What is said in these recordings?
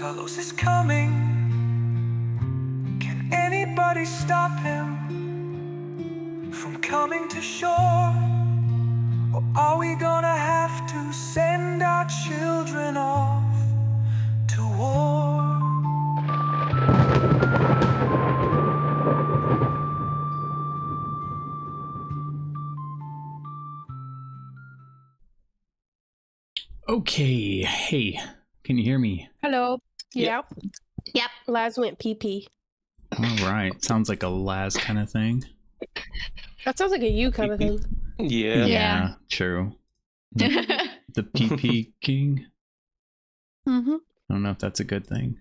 Talos is coming. Can anybody stop him from coming to shore? Or are we gonna have to send our children off to war? Okay, hey, can you hear me? Hello. Yep. Yep. Laz went pee. All right, sounds like a Laz kind of thing. That sounds like a you kind of thing. Yeah. True. The PP King? Mm-hmm. I don't know if that's a good thing.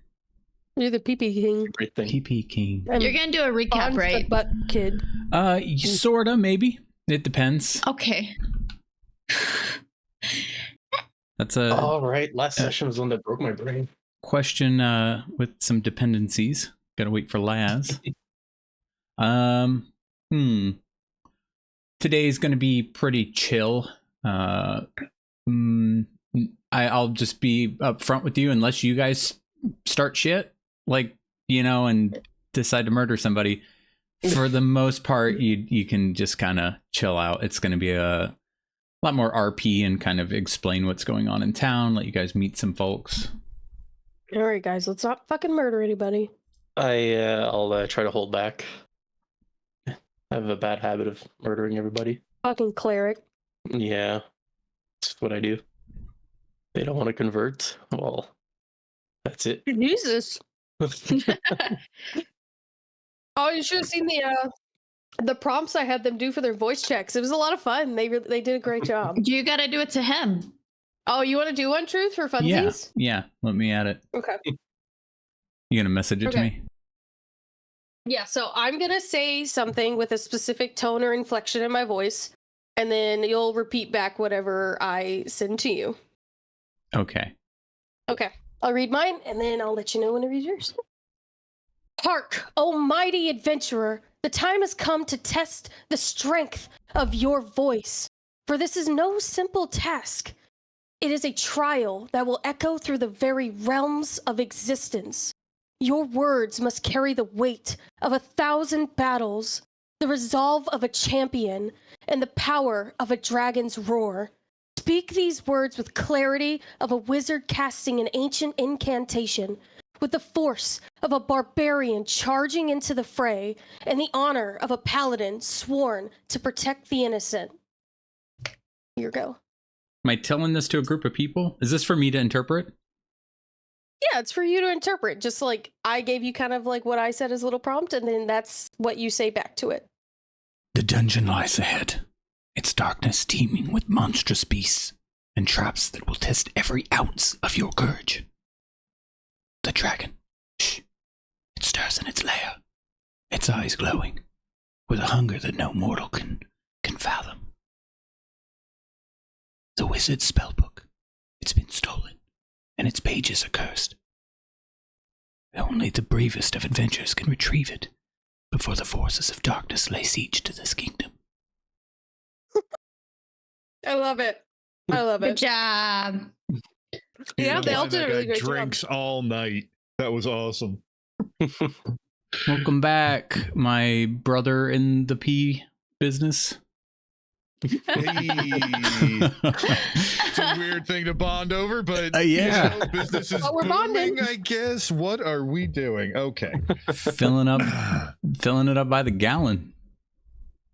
You're the pee king. Great thing. PP King. You're gonna do a recap, Bon's right? the butt kid. Sorta, maybe. It depends. Okay. That's a All right. Last session was one that broke my brain. question with some dependencies. Gotta wait for Laz. Today's gonna be pretty chill. I'll just be upfront with you unless you guys start shit, like, and decide to murder somebody. For the most part, you can just kind of chill out. It's gonna be a lot more RP and kind of explain what's going on in town, let you guys meet some folks. All right, guys, let's not fucking murder anybody. I'll try to hold back. I have a bad habit of murdering everybody. Fucking cleric. Yeah, that's what I do. They don't want to convert. Well, that's it. Jesus. Oh, you should have seen the prompts I had them do for their voice checks. It was a lot of fun. They did a great job. You gotta do it to him. Oh, you want to do one, Truth, for funsies? Yeah. Let me add it. Okay. You gonna message it to me? Yeah, so I'm going to say something with a specific tone or inflection in my voice, and then you'll repeat back whatever I send to you. Okay. Okay. I'll read mine, and then I'll let you know when to read yours. Hark, O mighty adventurer, the time has come to test the strength of your voice, for this is no simple task. It is a trial that will echo through the very realms of existence. Your words must carry the weight of 1,000 battles, the resolve of a champion, and the power of a dragon's roar. Speak these words with clarity of a wizard casting an ancient incantation, with the force of a barbarian charging into the fray, and the honor of a paladin sworn to protect the innocent. Here you go. Am I telling this to a group of people? Is this for me to interpret? Yeah, it's for you to interpret. Just like I gave you kind of like what I said as a little prompt, and then that's what you say back to it. The dungeon lies ahead. Its darkness teeming with monstrous beasts and traps that will test every ounce of your courage. The dragon. Shh. It stirs in its lair, its eyes glowing, with a hunger that no mortal can fathom. The wizard's spellbook. It's been stolen, and its pages are cursed. Only the bravest of adventurers can retrieve it before the forces of darkness lay siege to this kingdom. I love it. I love Good it. job. Yeah, they all did a really great job. Drinks all night. That was awesome. Welcome back, my brother in the pea business. Hey. It's a weird thing to bond over, but yeah. Business is But we're booming, bonding. I guess. What are we doing? Okay. filling it up by the gallon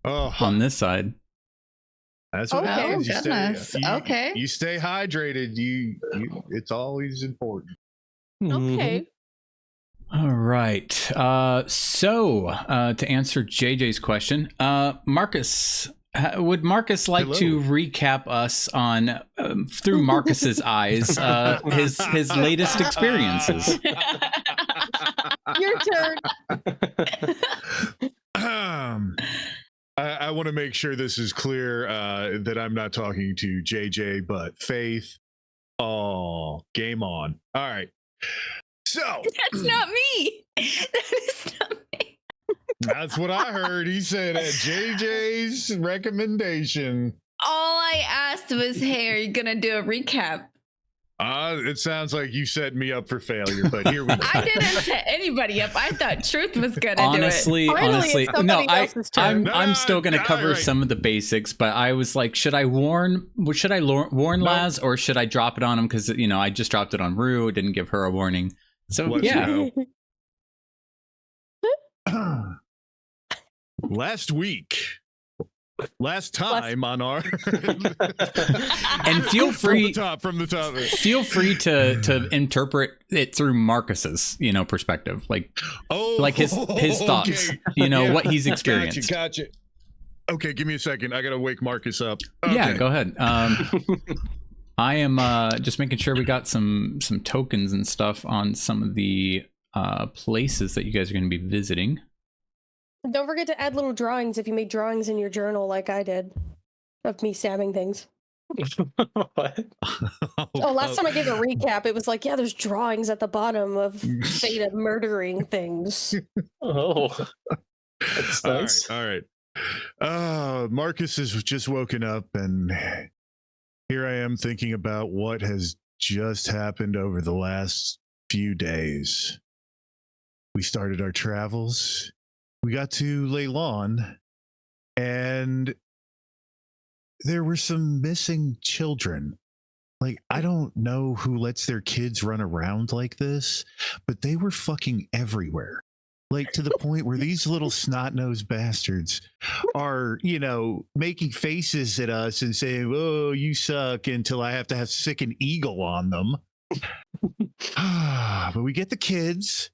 Oh, on this side. that's what Okay. happens. You Goodness. Okay. You stay hydrated. You it's always important. Okay. All right. So to answer JJ's question, Marcus, would Marcus like Hello. to recap us on through Marcus's eyes his latest experiences? Your turn. I want to make sure this is clear that I'm not talking to JJ, but Faith. Oh, game on. All right. So That's not me. That is not me. that's what I heard. He said at JJ's recommendation. All I asked was, hey, are you gonna do a recap? It sounds like you set me up for failure, but here we go. I didn't set anybody up. I thought Truth was gonna Honestly, Finally, honestly, it's no. somebody else's turn. I'm still gonna cover alright. some of the basics, but I was like, should I warn Laz, or should I drop it on him? Because I just dropped it on Rue, didn't give her a warning. So Let's yeah, go. Last time on our and feel free from the top. feel free to interpret it through Marcus's perspective, like his thoughts, okay. what he's experienced. Gotcha. Okay, give me a second. I gotta wake Marcus up. Okay. Yeah, go ahead. I am just making sure we got some tokens and stuff on some of the places that you guys are going to be visiting. Don't forget to add little drawings if you made drawings in your journal like I did of me stabbing things. What? Oh, last time I gave a recap, it was like, yeah, there's drawings at the bottom of Theta murdering things. Oh, that's nice. All right. Marcus has just woken up, and here I am thinking about what has just happened over the last few days. We started our travels. We got to Leilon, and there were some missing children. Like, I don't know who lets their kids run around like this, but they were fucking everywhere. Like, to the point where these little snot-nosed bastards are, making faces at us and saying, "Oh, you suck," until I have to have sick an eagle on them. But we get the kids.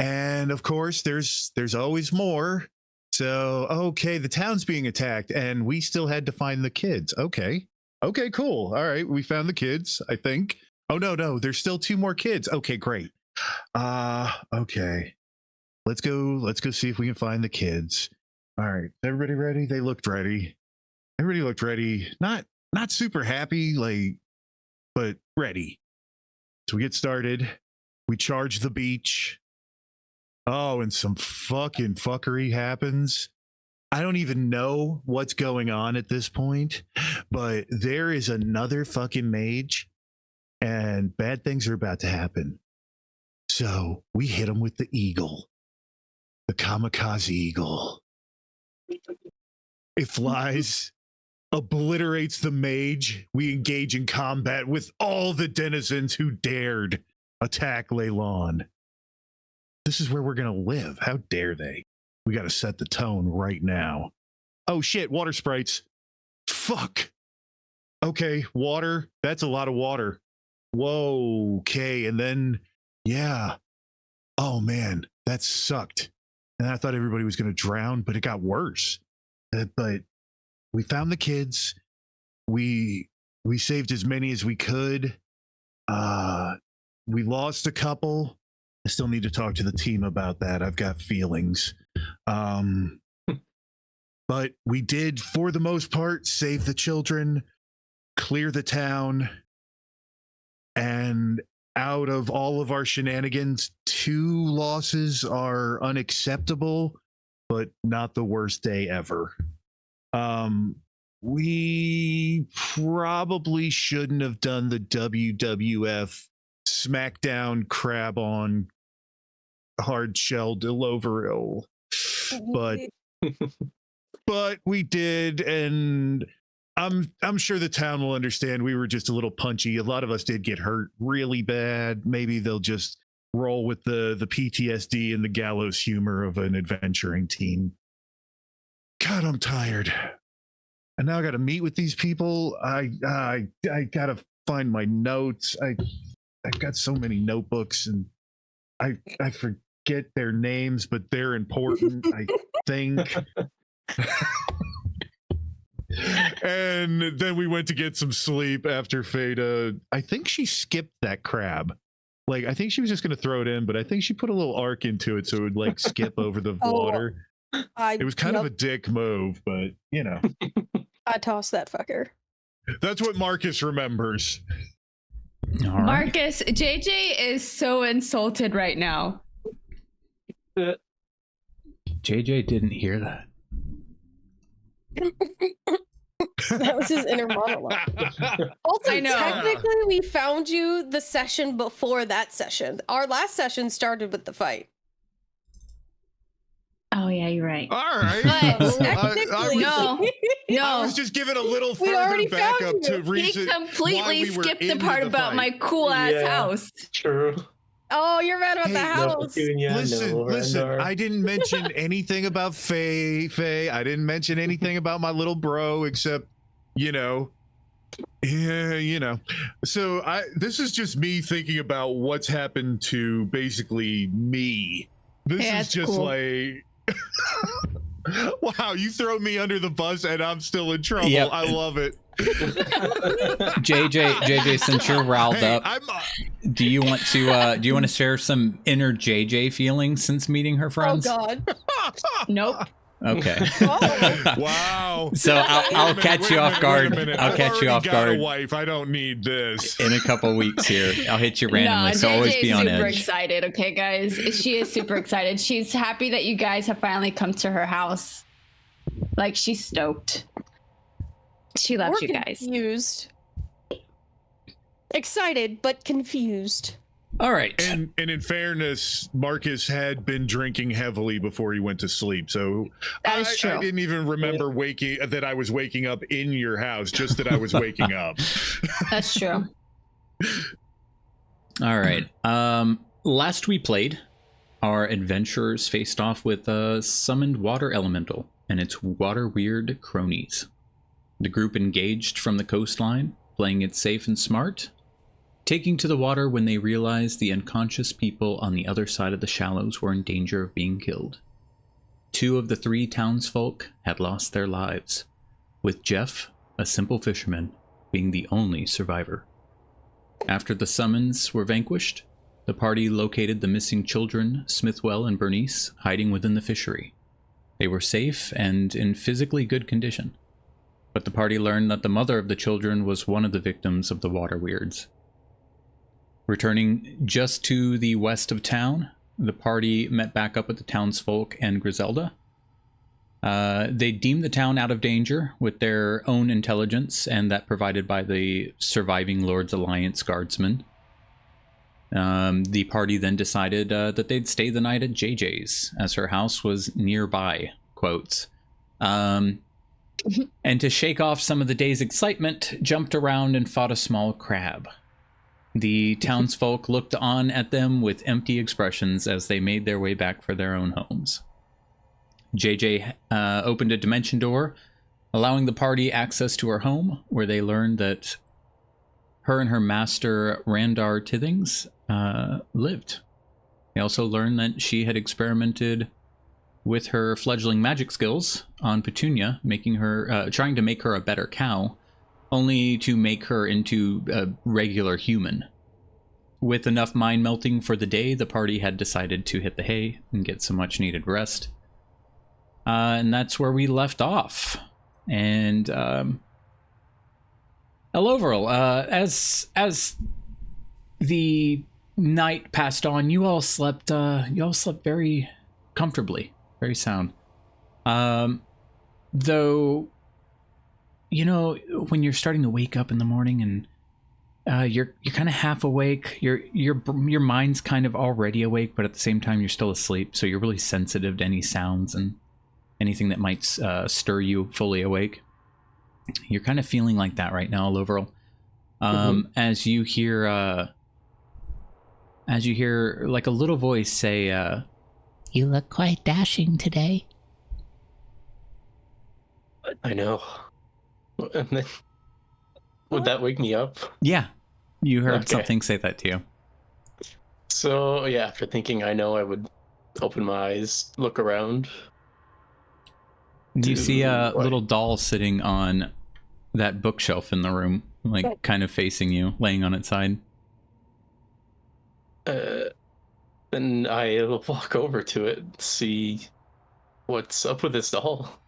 And of course, there's always more. So, okay, the town's being attacked, and we still had to find the kids. Okay, cool. All right, we found the kids, I think. Oh, no, there's still 2 more kids. Okay, great. Okay. Let's go see if we can find the kids. All right, everybody ready? They looked ready. Everybody looked ready. Not super happy, but ready. So we get started. We charge the beach. Oh, and some fucking fuckery happens. I don't even know what's going on at this point, but there is another fucking mage, and bad things are about to happen. So we hit him with the eagle, the kamikaze eagle. It flies, obliterates the mage. We engage in combat with all the denizens who dared attack Leilon. This is where we're going to live. How dare they? We got to set the tone right now. Oh, shit. Water sprites. Fuck. Okay. Water. That's a lot of water. Whoa. Okay. And then, yeah. Oh, man. That sucked. And I thought everybody was going to drown, but it got worse. But we found the kids. We saved as many as we could. We lost a couple. I still need to talk to the team about that. I've got feelings. But we did, for the most part, save the children, clear the town, and out of all of our shenanigans, 2 losses are unacceptable, but not the worst day ever. We probably shouldn't have done the WWF SmackDown crab on hard shell Deloveril, but we did, and I'm sure the town will understand. We were just a little punchy. A lot of us did get hurt really bad. Maybe they'll just roll with the PTSD and the gallows humor of an adventuring team. God, I'm tired. And now I got to meet with these people. I got to find my notes. I've got so many notebooks, and I forget their names, but they're important, I think. And then we went to get some sleep after Fada. I think she skipped that crab. Like, I think she was just going to throw it in, but I think she put a little arc into it so it would like skip over the water. It was kind of a dick move, but I tossed that fucker. That's what Marcus remembers. All right. Marcus, JJ is so insulted right now. JJ didn't hear that. That was his inner monologue. Also, I know. technically, we found you the session before that session. Our last session started with the fight. Oh yeah, you're right. All right. But Well, Technically, I was just giving a little We already further back found up to you. He reason why completely we were skipped the into part the about fight. my cool ass Yeah. house. True. Oh, you're mad about Hey, the no, house. Petunia, Listen, no, listen. Rendar. I didn't mention anything about Faye. I didn't mention anything about my little bro, except, you know, yeah, you know. So this is just me thinking about what's happened to basically me. This Yeah, is it's just cool. like, wow, you throw me under the bus and I'm still in trouble. Yep. I love it. JJ, since you're riled Hey, up, do you want to share some inner JJ feelings since meeting her Oh friends? God. Nope. Okay. Oh. Wow. So I'll catch you off guard. I'll catch you off got guard a wife. I don't need this. in a couple weeks here. I'll hit you randomly, No, so always JJ be is on super edge. excited. Okay, guys, she is super excited. She's happy that you guys have finally come to her house. Like she's stoked. She loves We're you guys. confused. Excited, but confused. All right. And in fairness, Marcus had been drinking heavily before he went to sleep, so That is true. I didn't even remember that I was waking up in your house, just that I was waking up. That's true. All right. Last we played, our adventurers faced off with a summoned water elemental and its water weird cronies. The group engaged from the coastline, playing it safe and smart, taking to the water when they realized the unconscious people on the other side of the shallows were in danger of being killed. 2 of the 3 townsfolk had lost their lives, with Jeff, a simple fisherman, being the only survivor. After the summons were vanquished, the party located the missing children, Smithwell and Bernice, hiding within the fishery. They were safe and in physically good condition, but the party learned that the mother of the children was one of the victims of the water weirds. Returning just to the west of town, the party met back up with the townsfolk and Griselda. They deemed the town out of danger with their own intelligence and that provided by the surviving Lord's Alliance guardsmen. The party then decided that they'd stay the night at JJ's, as her house was nearby, quotes. And to shake off some of the day's excitement, jumped around and fought a small crab. The townsfolk looked on at them with empty expressions as they made their way back for their own homes. JJ opened a dimension door, allowing the party access to her home, where they learned that her and her master, Randar Tithings, lived. They also learned that she had experimented with her fledgling magic skills on Petunia, making her trying to make her a better cow, only to make her into a regular human. With enough mind melting for the day, the party had decided to hit the hay and get some much needed rest. And that's where we left off. And Eloverl, as the night passed on, you all slept very comfortably, very sound. Though, you know, when you're starting to wake up in the morning and you're kind of half awake, your mind's kind of already awake, but at the same time you're still asleep, so you're really sensitive to any sounds and anything that might stir you fully awake. You're kind of feeling like that right now, Loverl. As you hear like a little voice say, "You look quite dashing today." I know. And then, would that wake me up? Yeah, you heard Okay. something say that to you. So yeah, after thinking I know, I would open my eyes, look around. You see a What? little doll sitting on that bookshelf in the room, like kind of facing you, laying on its side. Then I'll walk over to it, see what's up with this doll.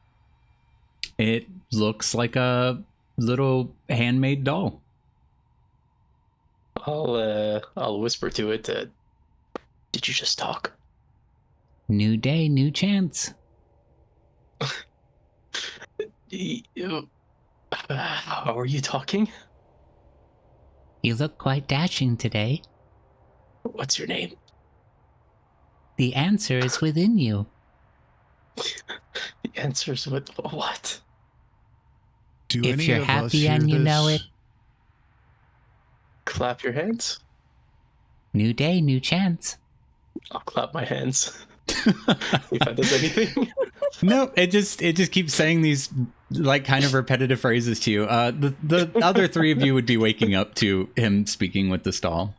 It looks like a little handmade doll. I'll whisper to it. Did you just talk? New day, new chance. How are you talking? You look quite dashing today. What's your name? The answer is within you. The answer's with what? Do If any you're of us happy hear and you know this? it, Clap your hands. new day, new chance. I'll clap my hands. If that does anything. Nope, it just keeps saying these like kind of repetitive phrases to you. The other three of you would be waking up to him speaking with the stall.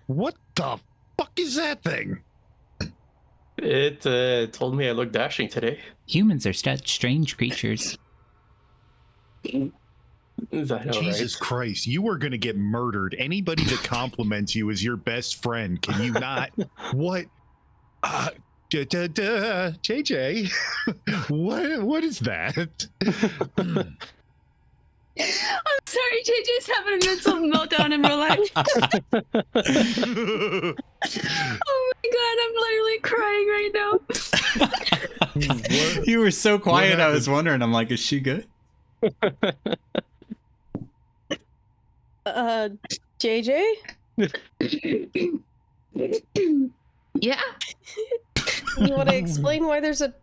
What the fuck is that thing? It told me I look dashing today. Humans are such strange creatures. I know, Jesus right? Christ, you are going to get murdered. Anybody that compliments you as your best friend, can you not? What? JJ, what is that? I'm sorry, JJ's having a mental meltdown in real life. Oh my god, I'm literally crying right now. What? You were so quiet, I was happened? wondering. I'm like, is she good? JJ? Yeah. You want to explain why there's a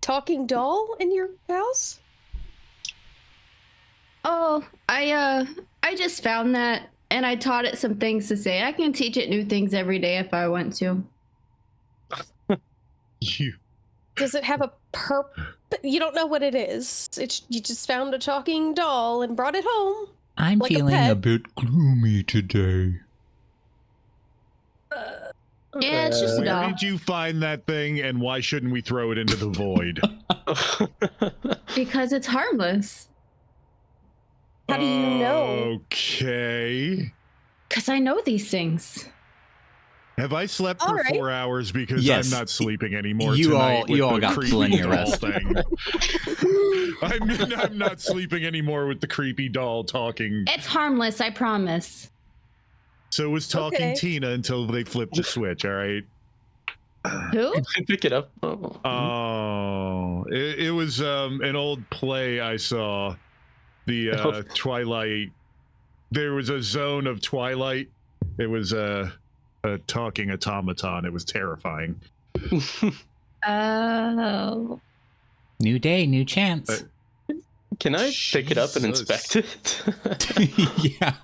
talking doll in your house? Oh, I just found that and I taught it some things to say. I can teach it new things every day if I want to. You Does it have a You don't know what it is. You just found a talking doll and brought it home. I'm Like a feeling pet. a bit gloomy today. Yeah, it's just a Where doll. did you find that thing, and why shouldn't we throw it into the void? Because it's harmless. How do you know? Okay. Because I know these things. Have I slept All for right. 4 hours? Because Yes. I'm not sleeping anymore You tonight. all- with you all the got creepy plenty of doll rest. thing. I'm not sleeping anymore with the creepy doll talking. It's harmless, I promise. So was talking Okay. Tina until they flipped the switch. All right. Who? Pick it up. Oh. Oh, it was an old play I saw. The Twilight. There was a zone of Twilight. It was a talking automaton. It was terrifying. Oh. New day, new chance. Can I pick it up and Jesus. inspect it? Yeah.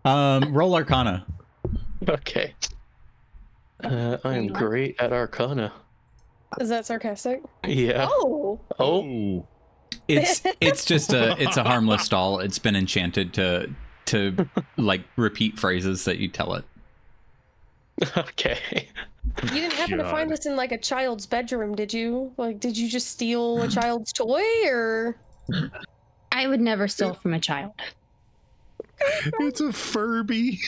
Roll Arcana. Okay. I am great at Arcana. Is that sarcastic? Yeah. Oh. Oh. It's just it's a harmless doll. It's been enchanted to like repeat phrases that you tell it. Okay. You didn't happen to find God. this in like a child's bedroom, did you? Like, did you just steal a child's toy, or? I would never steal from a child. It's a Furby.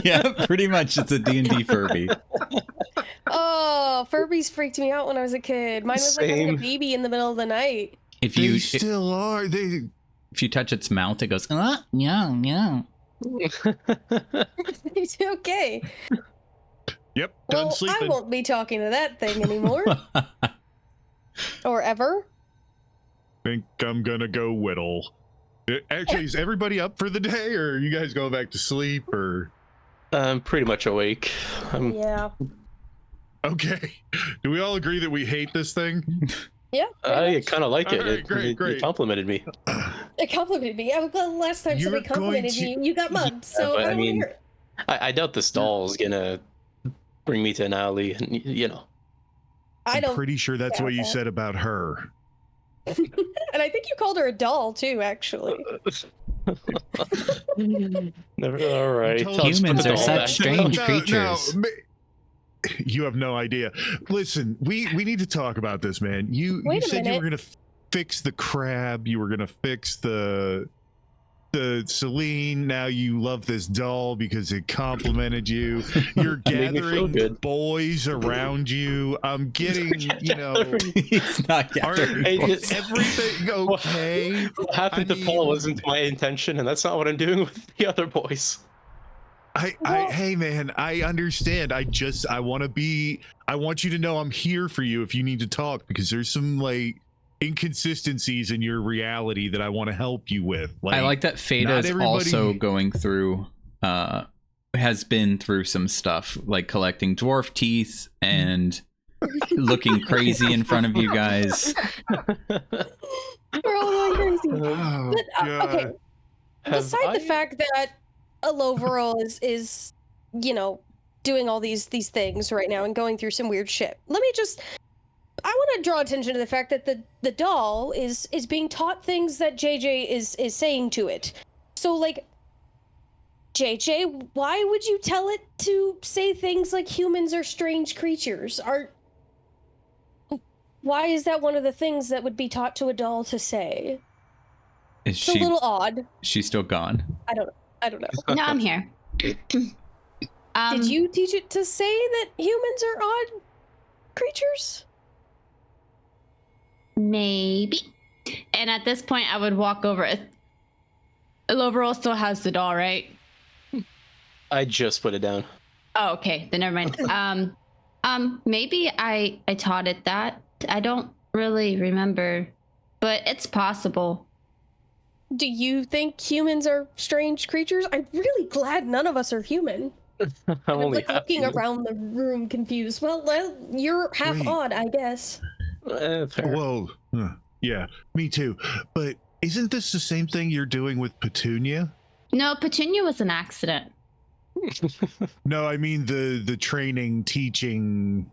Yeah, pretty much. It's a D&D Furby. Oh, Furbies freaked me out when I was a kid. Mine was like having a Same. baby in the middle of the night. If They you still are. They. if you touch its mouth, it goes yeah yeah. It's okay. Yep. Done Well, sleeping. I won't be talking to that thing anymore. Or ever. Think I'm gonna go whittle. Actually, is everybody up for the day, or are you guys going back to sleep, or? I'm pretty much awake. Yeah. Okay. Do we all agree that we hate this thing? Yeah. I kind of like it. Alright, It- great, it- great. It complimented me. It complimented me. Yeah, well, last time You're somebody complimented going to- you, you got mugged. Yeah, So but I I don't want to mean- hear it. I doubt this doll is gonna bring me to an alley, and you know. I I'm don't. pretty sure that's doubt what you that. said about her. And I think you called her a doll too, actually. Never. All right. told- I'll just put Humans the are doll such back. strange creatures. You have no idea. Listen, we need to talk about this, man. You Wait a said you minute. were gonna fix the crab. You were gonna fix the Celine. Now you love this doll because it complimented you. You're Made me feel gathering good. boys around you. I'm getting, you know, He's not are, gathering. Hey, boys. is everything okay? What happened I to Paul mean- wasn't my intention, and that's not what I'm doing with the other boys. Hey man, I understand. I want you to know I'm here for you if you need to talk, because there's some like inconsistencies in your reality that I want to help you with. I like that Feta is also everybody- going through, has been through some stuff, like collecting dwarf teeth and looking crazy in front of you guys. We're all going crazy. Oh, But, okay, God. beside the fact that Aloverall is doing all these things right now and going through some weird shit. I want to draw attention to the fact that the doll is being taught things that JJ is saying to it. So like, JJ, why would you tell it to say things like humans are strange creatures? Why is that one of the things that would be taught to a doll to say? Is It's a little odd. she's still gone? I don't know. No, I'm here. Did you teach it to say that humans are odd creatures? Maybe. And at this point, I would walk over. Overall still has the doll, right? I just put it down. Oh, okay. Then never mind. Maybe I taught it that. I don't really remember, but it's possible. Do you think humans are strange creatures? I'm really glad none of us are human. I'm I'm only like looking happy. around the room confused. Well, you're half Wait. odd, I guess. Fair. Whoa. Yeah, me too. But isn't this the same thing you're doing with Petunia? No, Petunia was an accident. No, I mean the training, teaching.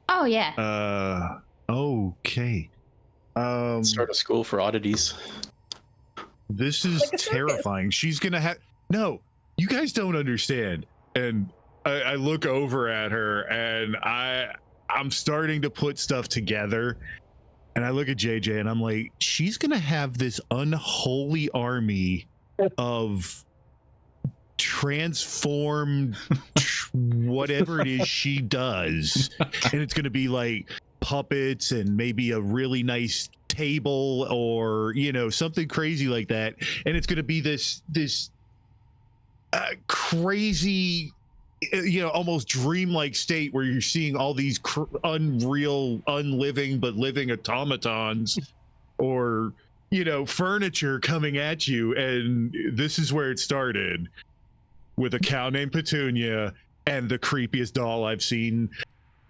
Oh yeah. Okay. Start a school for oddities. This is Like a circus. terrifying. She's gonna have no. You guys don't understand. And I look over at her, and I'm starting to put stuff together. And I look at JJ, and I'm like, she's gonna have this unholy army of transformed whatever it is she does, and it's gonna be like puppets and maybe a really nice table or something crazy like that, and it's gonna be this crazy almost dreamlike state where you're seeing all these unreal unliving but living automatons or furniture coming at you. And this is where it started, with a cow named Petunia and the creepiest doll I've seen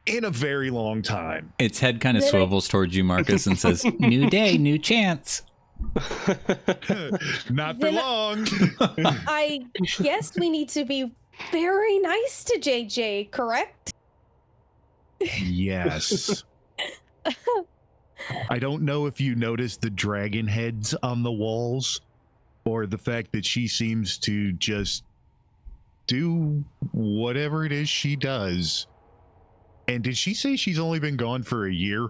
in a very long time. Its head kind of Then I- swivels towards you, Marcus, and says, "New day, new chance." Not for Then- long. I guess we need to be very nice to JJ, correct? Yes. I don't know if you noticed the dragon heads on the walls, or the fact that she seems to just do whatever it is she does. And did she say she's only been gone for a year?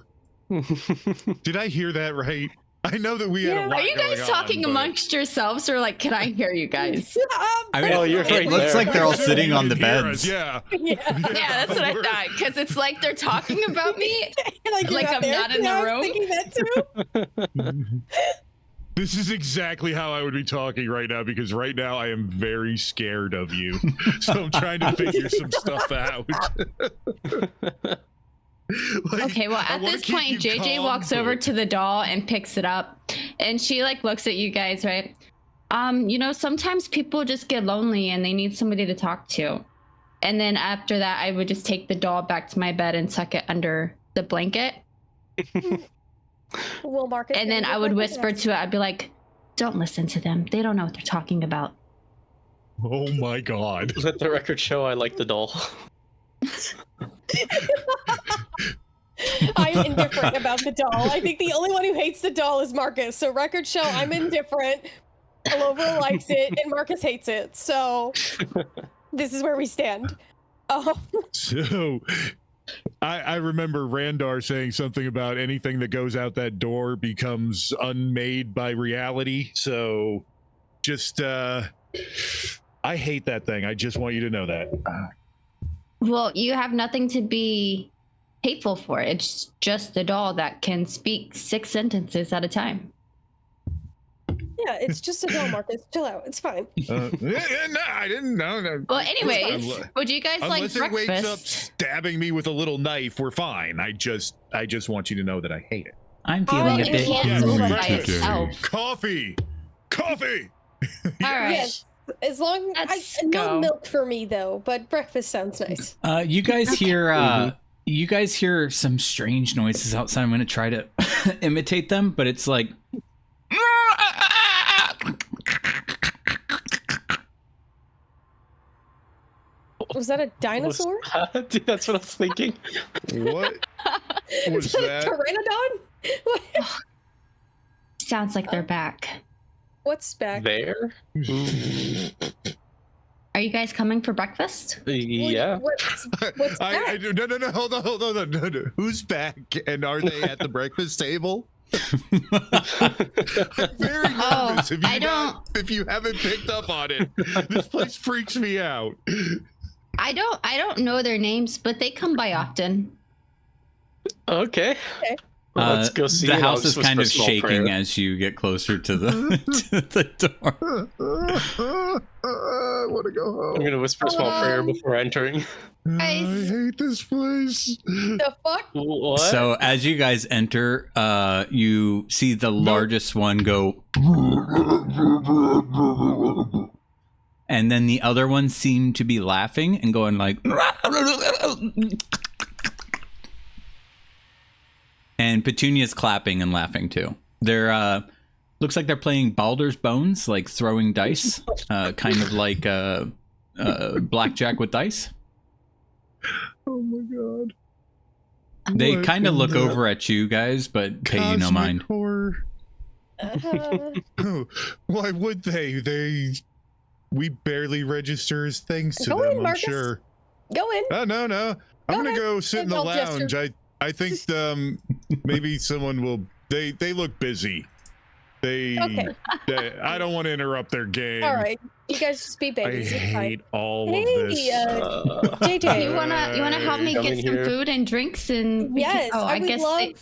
Did I hear that right? I know that we had a Yeah. lot Are you guys going talking on, but- amongst yourselves, or like, can I hear you guys? I mean, Oh, you're it right looks there. like they're all You sitting on the didn't hear beds. us, yeah. Yeah. Yeah, that's what I we're- thought. Because it's like they're talking about me. Like, you're Like I'm there? not in the Yeah, I room? was thinking that too. This is exactly how I would be talking right now, because right now I am very scared of you. So I'm trying to figure some stuff out. Like, Okay, well, I at wanna this keep point, you JJ calm, walks over but- to the doll and picks it up, and she like looks at you guys, right? Sometimes people just get lonely and they need somebody to talk to. And then after that, I would just take the doll back to my bed and tuck it under the blanket. Well, Marcus. And then I would whisper to it, I'd be like, "Don't listen to them. They don't know what they're talking about." Oh my god. Let the record show I like the doll. I'm indifferent about the doll. I think the only one who hates the doll is Marcus. So record show, I'm indifferent. Alover likes it, and Marcus hates it. So this is where we stand. So I remember Randar saying something about anything that goes out that door becomes unmade by reality. So just I hate that thing. I just want you to know that. Well, you have nothing to be hateful for. It's just the doll that can speak 6 sentences at a time. Yeah, it's just a doll, Marcus. Chill out. It's fine. No, I didn't know. No. Well, anyways, Unless- would you guys like Unless it wakes up breakfast? stabbing me with a little knife, we're fine. I just want you to know that I hate it. I'm feeling a it bit can't Yeah, go by breakfast. itself. Coffee. All right. Yes. As long Let's no go. milk for me though, but breakfast sounds nice. You guys hear you guys hear some strange noises outside. I'm gonna try to imitate them, but it's like Was that a dinosaur? Dude, that's what I was thinking. What was Is that that? a pteranodon? Sounds like they're back. What's back? There? Are you guys coming for breakfast? Yeah. What's back? No, hold on, no. Who's back? And are they at the breakfast table? I'm very nervous. If you haven't picked up on it, this place freaks me out. I don't know their names, but they come by often. Okay. Well, let's go see. the and I'll house is just kind whisper of small shaking prayer. as you get closer to the to the door. I want to go home. I'm gonna whisper a small prayer before entering. I hate this place. The fuck? What? So as you guys enter, you see the largest one go, and then the other ones seem to be laughing and going like, and Petunia's clapping and laughing too. They're looks like they're playing Baldur's Bones, like throwing dice, kind of like blackjack with dice. Oh my god. They What kind of in look the over at you guys, but pay you no cosmic mind. horror? Why would they? We barely register as things to Go them, in, I'm Marcus. sure. Go in. No. I'm Go gonna ahead. go sit in the I'll lounge. gesture. I think maybe someone will. They look busy. Okay. I don't want to interrupt their game. All right. You guys just be I babies. It's fine. hate all Hey, of this. JJ. You wanna help me Come get in some here. food and drinks and we can- Yes, I would love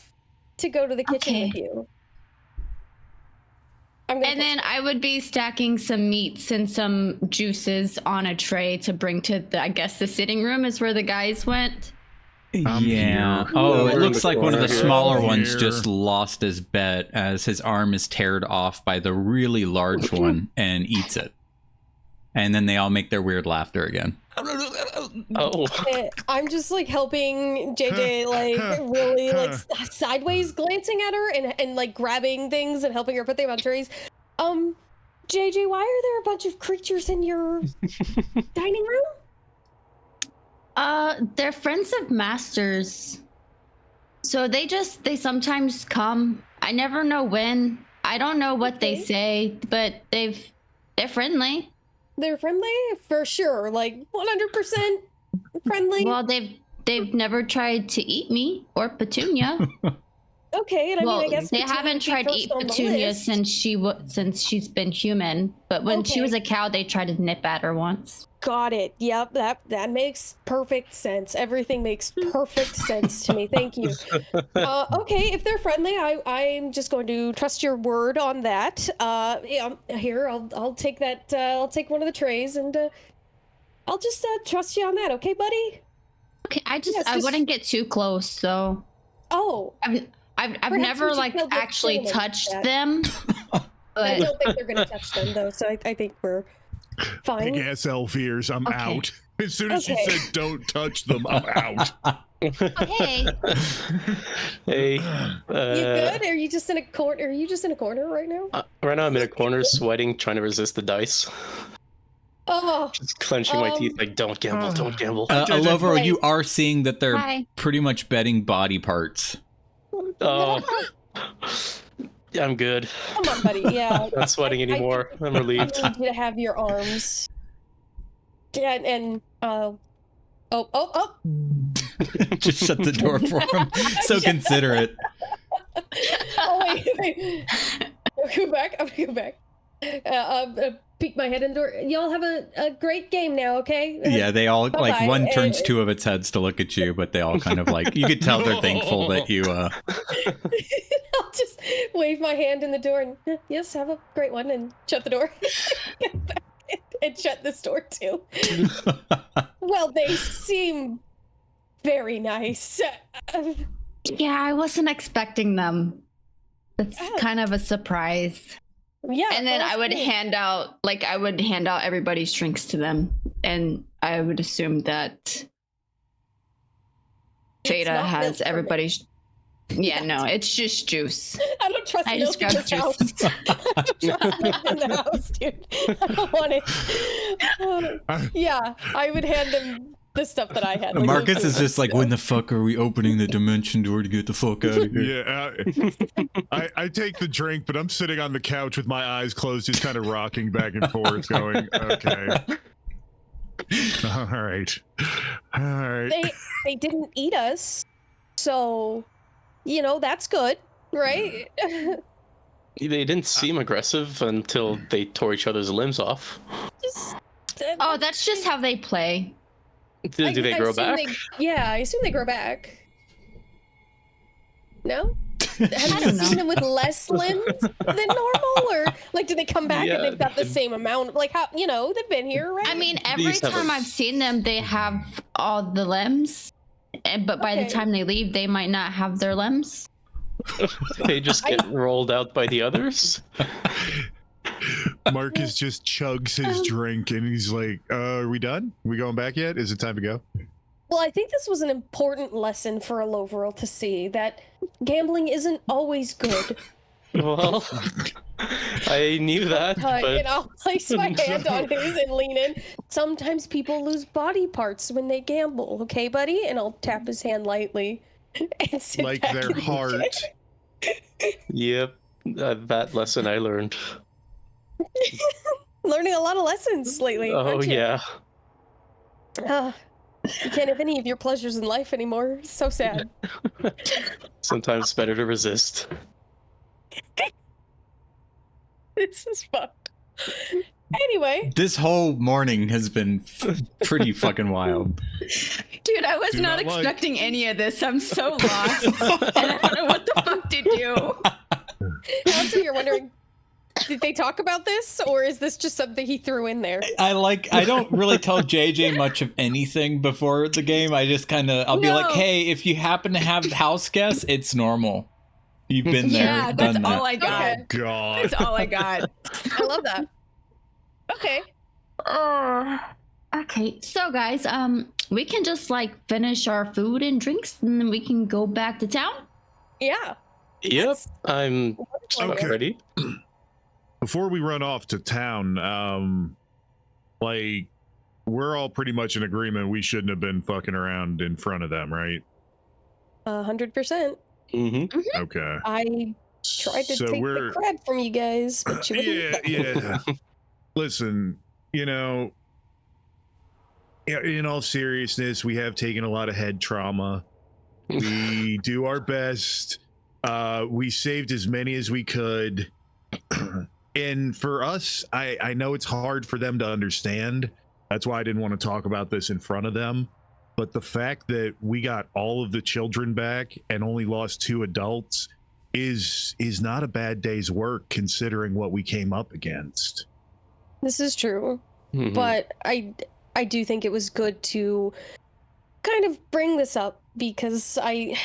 to go to the kitchen Okay. with you. I'm gonna And then I would be stacking some meats and some juices on a tray to bring to the sitting room is where the guys went. I'm Yeah. here. Oh, We're it in looks the like one of the corner. smaller Here. ones just lost his bet as his arm is teared off by the really large one and eats it. And then they all make their weird laughter again. Oh. I'm just like helping JJ, like really like sideways glancing at her and like grabbing things and helping her put them on trays. JJ, why are there a bunch of creatures in your dining room? They're friends of Masters. So they sometimes come. I never know when. I don't know what they Okay. say, but they're friendly. They're friendly for sure, like 100% friendly. Well, they've never tried to eat me or Petunia. Okay, and I Well, mean, I guess they Petunia haven't would be tried to first eat on the Petunia list. since she's been human. But when she Okay. was a cow, they tried to nip at her once. Got it. Yep, that makes perfect sense. Everything makes perfect sense to me. Thank you. Okay, if they're friendly, I'm just going to trust your word on that. Yeah, here, I'll take that. I'll take one of the trays and I'll just trust you on that. Okay, buddy? Okay, I Yes, just- wouldn't get too close. So Oh, I've Perhaps we never should like kill the actually cinnamon touched cat. them. I But don't think they're gonna touch them though. So I think we're fine. Big ass elf ears. I'm Okay. out. As soon as Okay. she said don't touch them, I'm out. hey, Hey. You good? Are you just in a corner? Are you just in a corner right now? Right now I'm in a corner sweating, trying to resist the dice. Oh, Just clenching my teeth like, don't gamble, don't gamble. Alovro, Right. you are seeing that they're hi. pretty much betting body parts. Oh. Yeah, I'm good. come on, buddy. Yeah. Not sweating anymore. I'm I relieved. need you to have your arms. Yeah, and oh. Just shut the door for him. So considerate. Oh wait. I'll go back. I'm gonna go back. Peek my head in the door. Y'all have a great game now, okay? Yeah, they all like Bye-bye. one turns two of its heads to look at you, but they all kind of like you could tell they're thankful that you I'll just wave my hand in the door and yes, have a great one, and shut the door. And shut this door too. Well, they seem very nice. Yeah, I wasn't expecting them. That's kind of a surprise. Yeah. And then well, I would hand out everybody's drinks to them, and I would assume that it's Fada not has milk for me. everybody's. Yeah, no, it's just juice. I don't trust I milk just in grabbed this house. juice. I don't trust milk in the house, dude. I don't want it. Yeah, I would hand them the stuff that I had. Like, Marcus okay, is just like, so- when the fuck are we opening the dimension door to get the fuck out of here? Yeah, I take the drink, but I'm sitting on the couch with my eyes closed, just kind of rocking back and forth, going, okay. All right. All right. They didn't eat us, so you know that's good, right? They didn't seem aggressive until they tore each other's limbs off. Just Oh, that's just how they play. Do they grow assume back? Yeah, I assume they grow back. No? Have I you don't know. seen them with less limbs than normal, or like do they come back Yeah, and they've got the same amount? Like how they've been here, right? I mean, every These have time a- I've seen them, they have all the limbs, but by the Okay. time they leave, they might not have their limbs. They just get rolled out by the others? Marcus just chugs his drink and he's like, are we done? Are we going back yet? Is it time to go? Well, I think this was an important lesson for a Loveril to see that gambling isn't always good. Well, I knew that, And but I'll place my hand on his and lean in. Sometimes people lose body parts when they gamble, okay, buddy? And I'll tap his hand lightly and sit Like back their in the heart. yep, that lesson I learned. Learning a lot of lessons lately. Oh aren't you? yeah. You can't have any of your pleasures in life anymore. So sad. Sometimes it's better to resist. This is fucked. Anyway, This whole morning has been pretty fucking wild. Dude, I was Do not not like- expecting any of this. I'm so lost. And I don't know what the fuck to do. also you're wondering, did they talk about this, or is this just something he threw in there? I don't really tell JJ much of anything before the game. I just I'll be like, No. hey, if you happen to have house guests, it's normal. You've been there, Yeah, that's done that. all I got. Okay. God. That's all I got. I love that. Okay. Okay, so guys, we can just like finish our food and drinks, and then we can go back to town. Yeah. Yep, I'm Okay. ready. Before we run off to town, like, we're all pretty much in agreement we shouldn't have been fucking around in front of them, right? 100%. Mm-hmm. Okay. I tried to So take we're- the crab from you guys, but you wouldn't. Yeah. Listen, yeah, in all seriousness, we have taken a lot of head trauma. We do our best. We saved as many as we could. And for us, I know it's hard for them to understand. That's why I didn't want to talk about this in front of them. But the fact that we got all of the children back and only lost 2 adults is not a bad day's work considering what we came up against. This is true, Mhm. but I do think it was good to kind of bring this up because I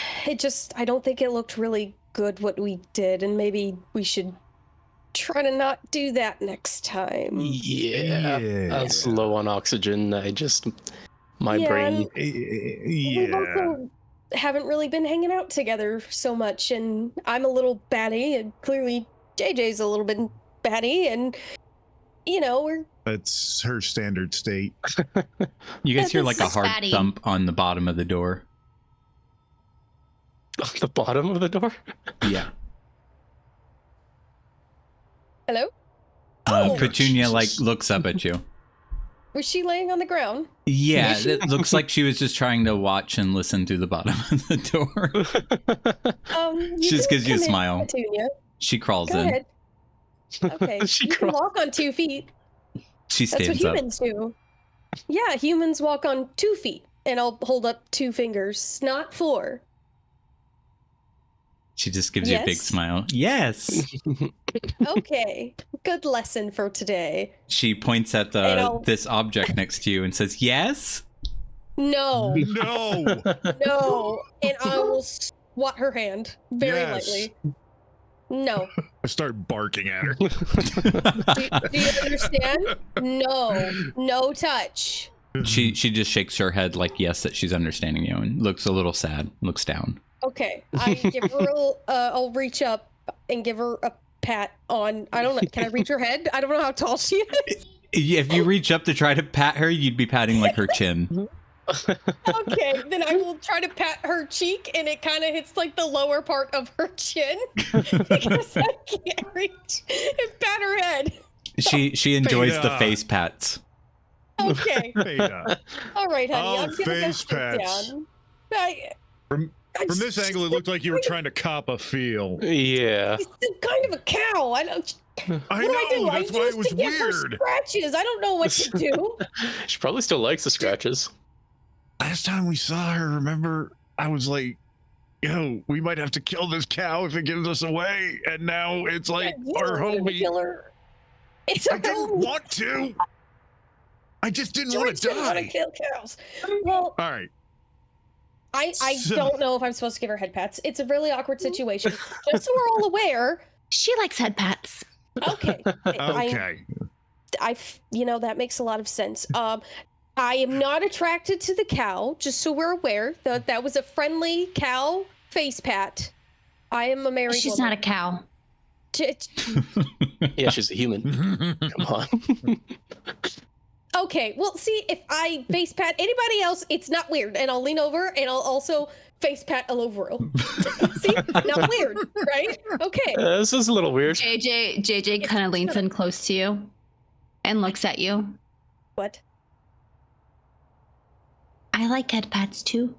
don't think it looked really good what we did, and maybe we should try to not do that next time. Yeah. I was low on oxygen. My Yeah, brain. We Yeah. also haven't really been hanging out together so much, and I'm a little batty, and clearly JJ's a little bit batty, and we're That's her standard state. You guys hear like a That's hard fatty. thump on the bottom of the door. The bottom of the door? Yeah. hello. Oh! Petunia Jesus. looks up at you. Was she laying on the ground? Yeah, it looks like she was just trying to watch and listen through the bottom of the door. You She just can gives you a come in, smile. Petunia. She crawls Go in. ahead. Okay. She you can crawls. walk on 2 feet. She That's what stands up. humans do. Yeah, humans walk on 2 feet, and I'll hold up 2 fingers, not 4. She just gives you a big Yes? smile. Yes. Okay, good lesson for today. She points at this object next to you and says, "Yes." No, No. no, and I will swat her hand very Yes. lightly. No. I start barking at her. Do you understand? No touch. She just shakes her head like yes, that she's understanding you, and looks a little sad. Looks down. Okay, I give her I'll reach up and give her a pat on, I don't know, can I reach her head? I don't know how tall she is. If you reach up to try to pat her, you'd be patting like her chin. Okay, then I will try to pat her cheek, and it kind of hits like the lower part of her chin because I can't reach and pat her head. She enjoys the Beta. face pats. Okay, Beta. all right, honey, Oh, I'm gonna go face sit pats. down. From this angle, it looked like you were trying to cop a feel. Yeah. He's still kind of a cow. I don't. I What do I do? know. That's why it used was to give her weird. scratches. I don't know what to do. She probably still likes the scratches. Last time we saw her, remember, I was like, yo, we might have to kill this cow if it gives us away. And now it's like You our don't wanna homie. kill her. It's I our didn't homie. want to. I just didn't George want to didn't want to die. kill cows. Well, All right. I So- don't know if I'm supposed to give her head pats. It's a really awkward situation. Just so we're all aware. She likes head pats. Okay. Okay. That makes a lot of sense. I am not attracted to the cow, just so we're aware. That was a friendly cow face pat. I am a married She's woman. not a cow. Yeah, she's a human. Come on. Okay, well, see, if I face pat anybody else, it's not weird. And I'll lean over and I'll also face pat a Lovero. See? Not weird, right? Okay. This is a little weird. JJ kind of leans in close to you and looks at you. What? I like head pats too.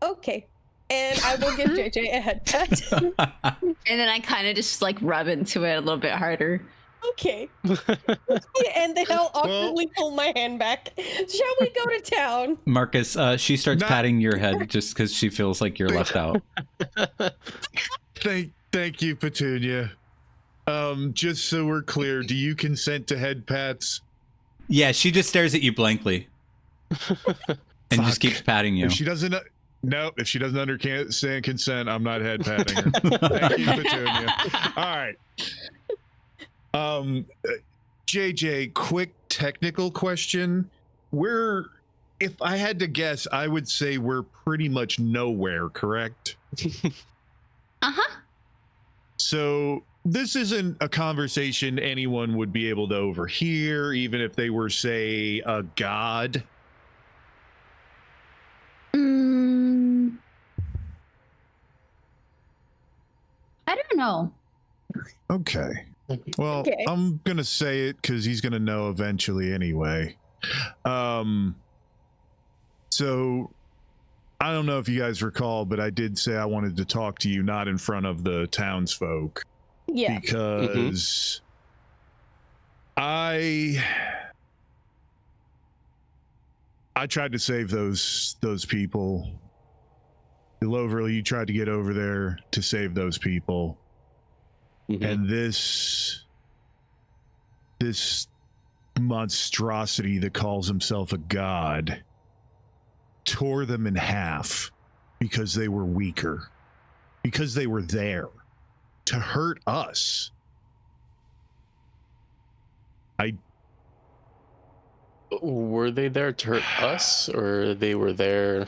Okay. And I will give JJ a head pat. And then I kind of just like rub into it a little bit harder. Okay. And then I'll awkwardly pull my hand back. Shall we go to town? Marcus, she starts Not- patting your head just because she feels like you're left out. Thank you, Petunia. Just so we're clear, do you consent to head pats? Yeah, she just stares at you blankly and just Fuck. keeps patting you. If she doesn't, if she doesn't understand consent, I'm not head patting her. Thank you, Petunia. All right. JJ, quick technical question. If I had to guess, I would say we're pretty much nowhere, correct? Uh-huh. So this isn't a conversation anyone would be able to overhear, even if they were, say, a god. I don't know. Okay. Well, Okay. I'm gonna say it because he's gonna know eventually anyway. So I don't know if you guys recall, but I did say I wanted to talk to you not in front of the townsfolk Yeah. because I tried to save those people. Loverly, you tried to get over there to save those people. Mhm. And this monstrosity that calls himself a god tore them in half because they were weaker, because they were there to hurt us. Were they there to hurt us, or they were there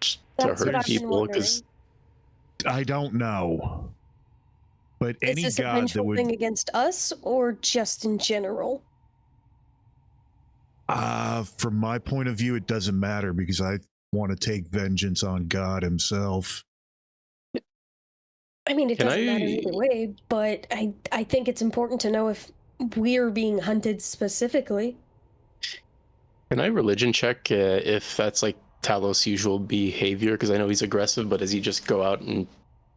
just to That's what hurt I've been people? Because I don't know, but Is any this a god that vengeful would thing against us or just in general? from my point of view, it doesn't matter because I want to take vengeance on God himself. I mean, it Can doesn't matter I- either way, but I think it's important to know if we're being hunted specifically. can I religion check if that's like Talos' usual behavior? Because I know he's aggressive, but does he just go out and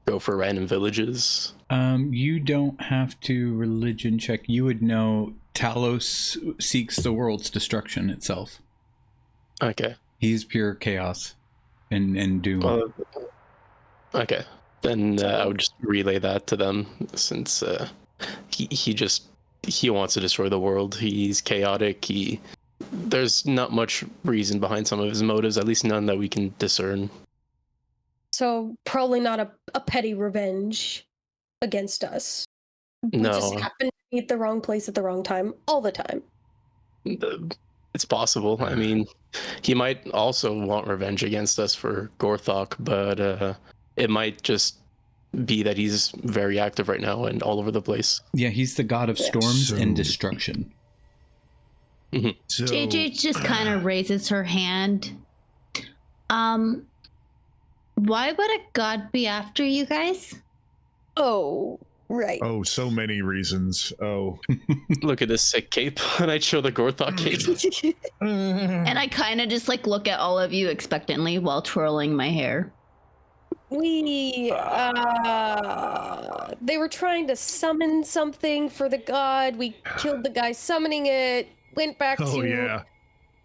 go for random villages? You don't have to religion check. You would know Talos seeks the world's destruction itself. Okay. He's pure chaos and doom. Okay. Then I would just relay that to them, since he wants to destroy the world. He's chaotic. There's not much reason behind some of his motives, at least none that we can discern. So probably not a petty revenge against us. We just No, happen to be at the wrong place at the wrong time all the time. it's possible. I mean, he might also want revenge against us for Gorthok, but it might just be that he's very active right now and all over the place. Yeah, he's the god of Yeah. storms and So- destruction. So, JJ just kind of raises her hand. Why would a god be after you guys? Oh, right. oh, so many reasons. Oh. Look at this sick cape, and I'd show the Gorthok cape. And I kind of just like look at all of you expectantly while twirling my hair. We they were trying to summon something for the god. We killed the guy summoning it, went back Oh, to yeah.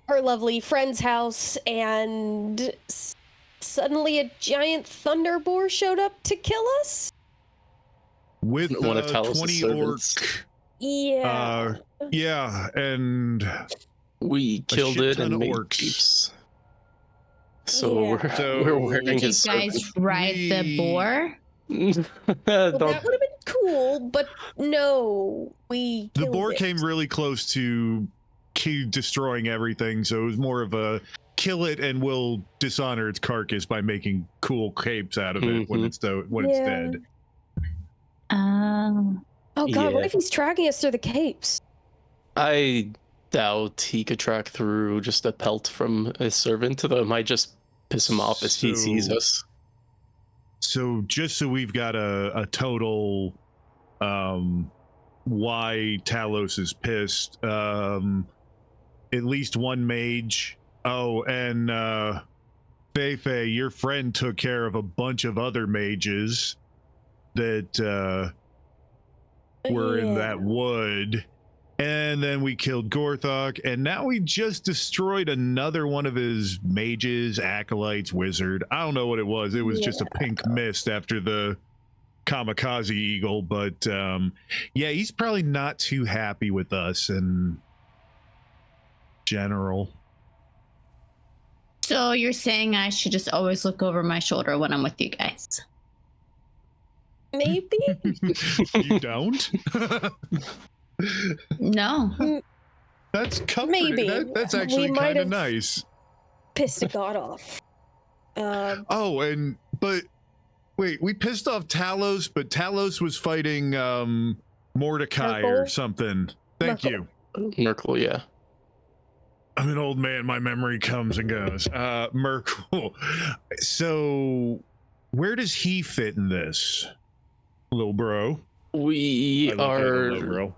her lovely friend's house, and suddenly a giant thunder boar showed up to kill us. With One of Talos' 20 orc. servants. Yeah. Yeah, and We killed shit it ton and of made orcs. capes. So Yeah. we're wearing Did you his guys ride the boar? servant. Well, Don't- that would have been cool, but no, we the killed boar it. came really close to destroying everything, so it was more of a kill it and we'll dishonor its carcass by making cool capes out of it when Mhm. it's it's Yeah. dead. Um, Oh god, what Yeah. if he's tracking us through the capes? I doubt he could track through just a pelt from his servant, though it might just piss him off as he sees So- us. So just so we've got a total why Talos is pissed, at least one mage. Oh, and Fei, your friend took care of a bunch of other mages that were in that wood. And then we killed Gorthok, and now we just destroyed another one of his mages, acolytes, wizard. I don't know what it was. It was just a pink mist after the kamikaze eagle, but yeah, he's probably not too happy with us in general. so you're saying I should just always look over my shoulder when I'm with you guys? Maybe? You don't? No. That's comforting. Maybe. That's We actually might kind of have- nice. Pissed a god off. Oh, but wait, we pissed off Talos, but Talos was fighting Mordecai or Merkel? something. Thank Merkel. you. Merkel, yeah. I'm an old man. My memory comes and goes. Merkel. So, where does he fit in this, little bro? We I love you, little are bro.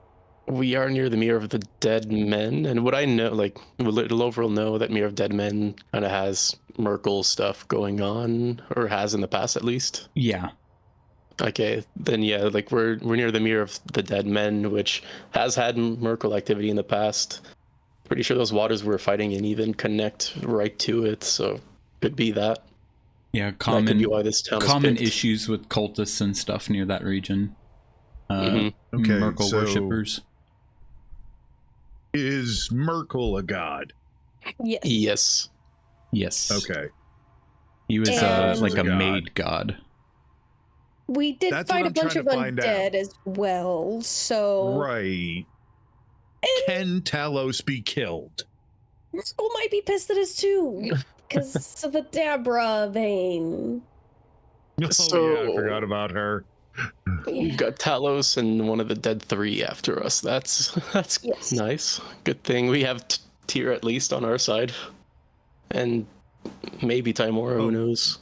we are near the Mirror of the Dead Men, and what I know, like, will overall know that Mirror of Dead Men kind of has Merkel stuff going on, or has in the past at least. Yeah. Okay, then yeah, like we're near the Mirror of the Dead Men, which has had Merkel activity in the past. Pretty sure those waters we're fighting in even connect right to it, so could be that. Yeah, That could be common why this town common is picked. issues with cultists and stuff near that region. Mhm. Okay, Merkel so worshippers. is Merkel a god? Yes. Yes. Yes. Okay. He was And- like a God. maid god. We did That's fight what a I'm bunch trying of to find undead out. as well, so Right. Can Talos be killed? Merkel might be pissed at us too. Because of the Dabra vein. Oh, yeah, I So- forgot about her. We've got Talos and one of the Dead Three after us. That's Yes. nice. Good thing we have Tyr at least on our side, and maybe Timora. Oh. Who knows?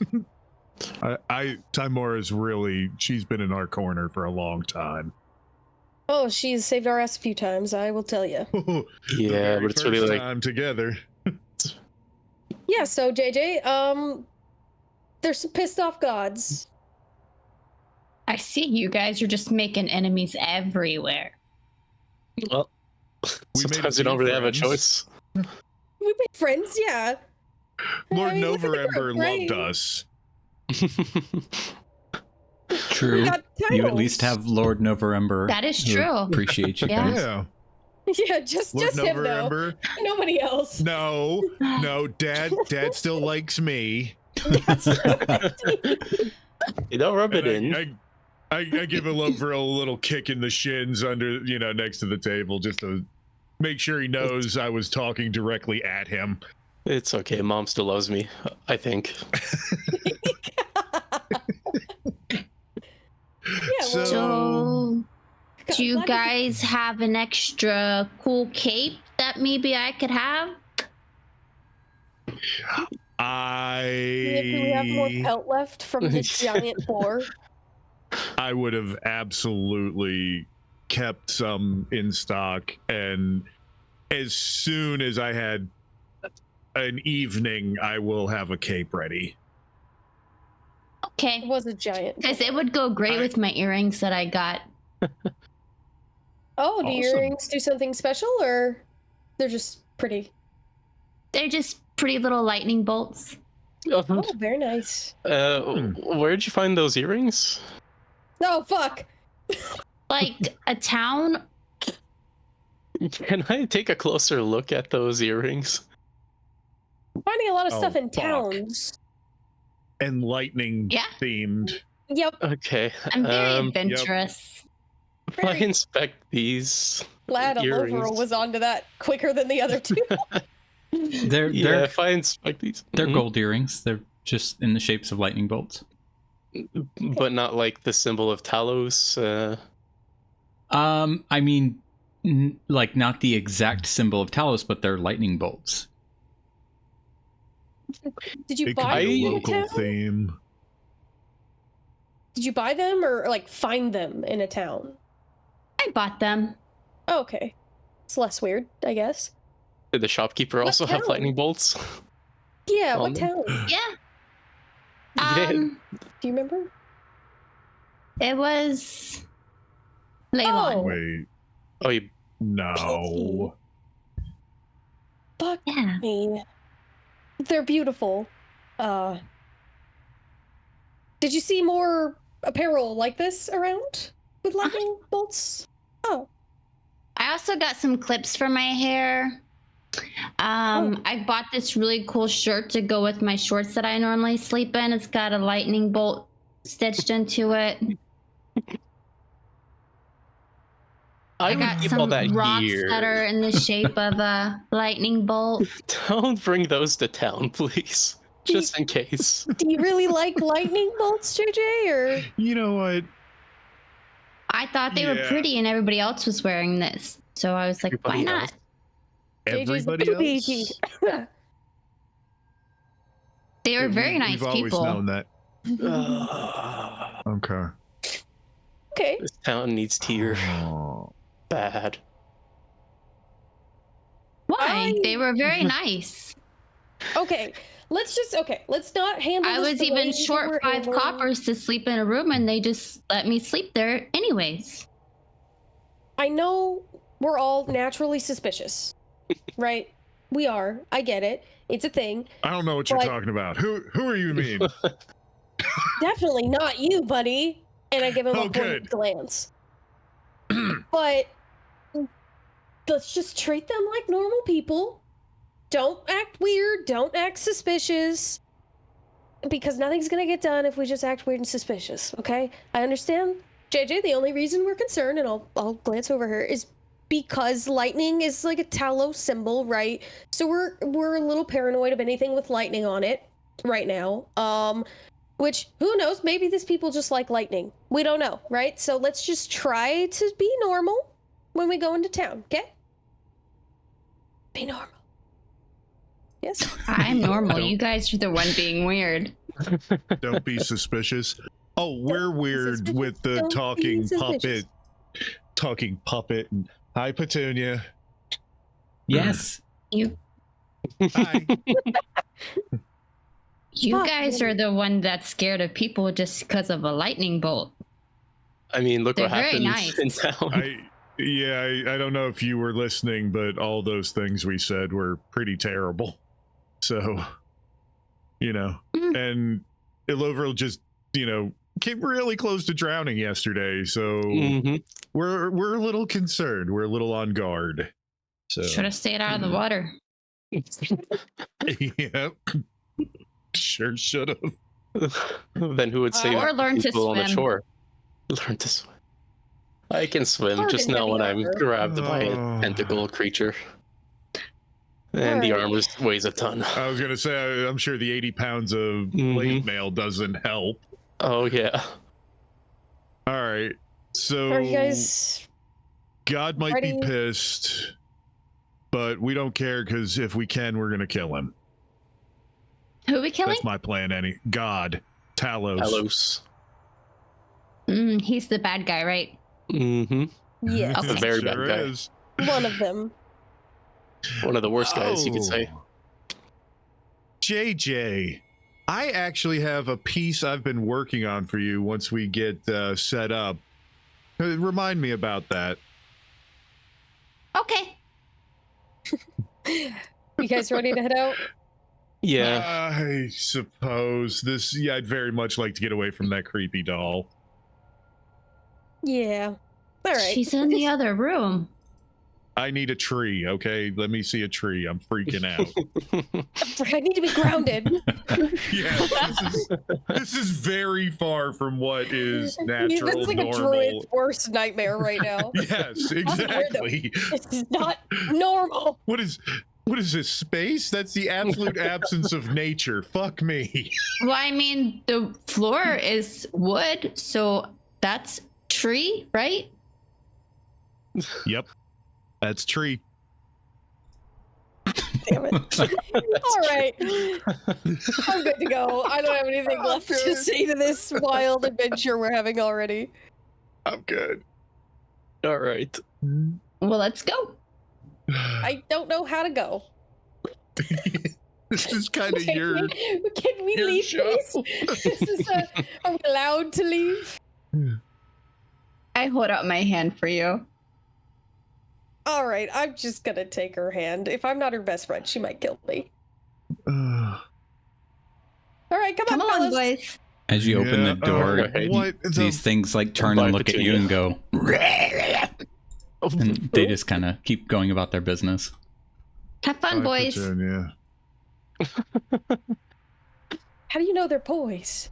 Timora is really, she's been in our corner for a long time. Oh, she's saved our ass a few times, I will tell you. The Yeah, very but it's really first like time together. Yeah, so JJ, there's some pissed off gods. I see you guys are just making enemies everywhere. well, We made a sometimes we don't few really have a friends. choice. We made friends, yeah. Lord I mean, look at the Noverember group, right? loved us. True. got You at least titles. have Lord November. That is who true. Appreciates you Yeah. guys. Yeah. Yeah, just Lord him though. November. Nobody else. No, no, Dad still likes me. You don't rub it And in. I give him over a little kick in the shins under, next to the table, just to make sure he knows I was talking directly at him. It's okay. Mom still loves me, I think. Yeah, well, So, God, do you glad guys have an extra cool cape that maybe I could have? do we have more pelt left from this giant boar? I would have absolutely kept some in stock, and as soon as I had an evening, I will have a cape ready. It Okay. was a giant. Because it would go great with my earrings that I got. Oh, do Awesome. earrings do something special, or they're just pretty? They're just pretty little lightning bolts. Oh, very nice. Where'd you find those earrings? Oh, fuck. Like a town. Can I take a closer look at those earrings? Finding a lot of stuff Oh, in fuck. towns. And lightning Yeah. themed. Yep. Okay. I'm very Yep. adventurous. If I inspect these Glad a earrings, Loveral was onto that quicker than the other two. They're if I inspect these, they're Mhm. gold earrings. They're just in the shapes of lightning bolts. but not like the symbol of Talos. I mean, like not the exact symbol of Talos, but they're lightning bolts. Did you It could buy be them a in a local town? theme. Did you buy them or like find them in a town? I bought them. Oh, okay. It's less weird, I guess. Did the shopkeeper What also have town? lightning bolts? Yeah, On what them? town? Yeah. Yeah. Do you remember? It was Leilon. Oh. Wait, Oh, you no. Fuck Yeah. me. They're beautiful. Did you see more apparel like this around with lightning bolts? Oh. I also got some clips for my hair. I bought this really cool shirt to go with my shorts that I normally sleep in. It's got a lightning bolt stitched into it. I would got keep all some that rocks here. that are in the shape of a lightning bolt. Don't bring those to town, please. Just in case. Do you really like lightning bolts, JJ? Or You know what? I thought they were Yeah. pretty and everybody else was wearing this. So I was like, why Everybody not? else. JJ's the Everybody baby. else? They were very nice We've always people. known that. Okay. Okay. This town needs tear. Oh. Bad. Why? They were very nice. Okay. Let's not handle I this was the way even you short were 5 handling- coppers to sleep in a room and they just let me sleep there anyways. I know we're all naturally suspicious, right? We are. I get it. It's a thing. I don't know what you're But- talking about. Who are you mean? Definitely not you, buddy. And I give him Oh, a pointed good. glance. But let's just treat them like normal people. Don't act weird. Don't act suspicious. Because nothing's gonna get done if we just act weird and suspicious, okay? I understand. JJ, the only reason we're concerned, and I'll glance over here, is because lightning is like a Talos symbol, right? So we're a little paranoid of anything with lightning on it right now. Which, who knows, maybe these people just like lightning. We don't know, right? So let's just try to be normal when we go into town, okay? Be normal. Yes? I'm normal. Don't- You guys are the one being weird. Don't be suspicious. Oh, we're weird suspicious. with the Don't be talking suspicious. puppet. Talking puppet. And, hi, Petunia. Yes. You Hi. Fuck, guys man. are the one that's scared of people just because of a lightning bolt. I mean, look They're what very happens nice. in town. I don't know if you were listening, but all those things we said were pretty terrible. So, Mm. and Ilover just, came really close to drowning yesterday, so we're a little concerned. We're a little on guard. So Should have stayed out of the water. Yep. Sure should have. Then who would say Or that learn to people on the swim. shore? Learn to swim. I can swim, Hard just and not heavy when I'm armor. grabbed by a tentacle creature. And the Alright. armor weighs a ton. I was gonna say, I'm sure the 80 pounds of plate mail doesn't help. Oh yeah. All right, so Are you guys God might ready? be pissed, but we don't care because if we can, we're gonna kill him. Who are we killing? That's my plan. God, Talos. Talos. He's the bad guy, right? Mm-hmm. Yes. That's a very bad guy. Is. One of them. One of the worst guys, you could say. JJ, I actually have a piece I've been working on for you once we get set up. Remind me about that. Okay. You guys ready to head out? Yeah. I suppose I'd very much like to get away from that creepy doll. Yeah. All right. She's in the other room. I need a tree, okay? Let me see a tree. I'm freaking out. I need to be grounded. Yeah, this is very far from what is natural, That's like normal. a druid's worst nightmare right now. Yes, exactly. This is not normal. What is this, space? That's the absolute absence of nature. Fuck me. Well, I mean, the floor is wood, so that's tree, right? Yep. That's tree. Damn it. All right. I'm good to go. I don't have anything left to say to this wild adventure we're having already. I'm good. All right. Well, let's go. I don't know how to go. This is kind of Can we your leave, show. please? Are we allowed to leave? I hold out my hand for you. All right, I'm just gonna take her hand. If I'm not her best friend, she might kill me. All right, come Come on, on, fellas. boys. As you open the door, alright. What these things like turn Bye, and look at you and go, Oh, and they just kind of keep going about their business. Have fun, boys. Yeah. How do you know they're boys?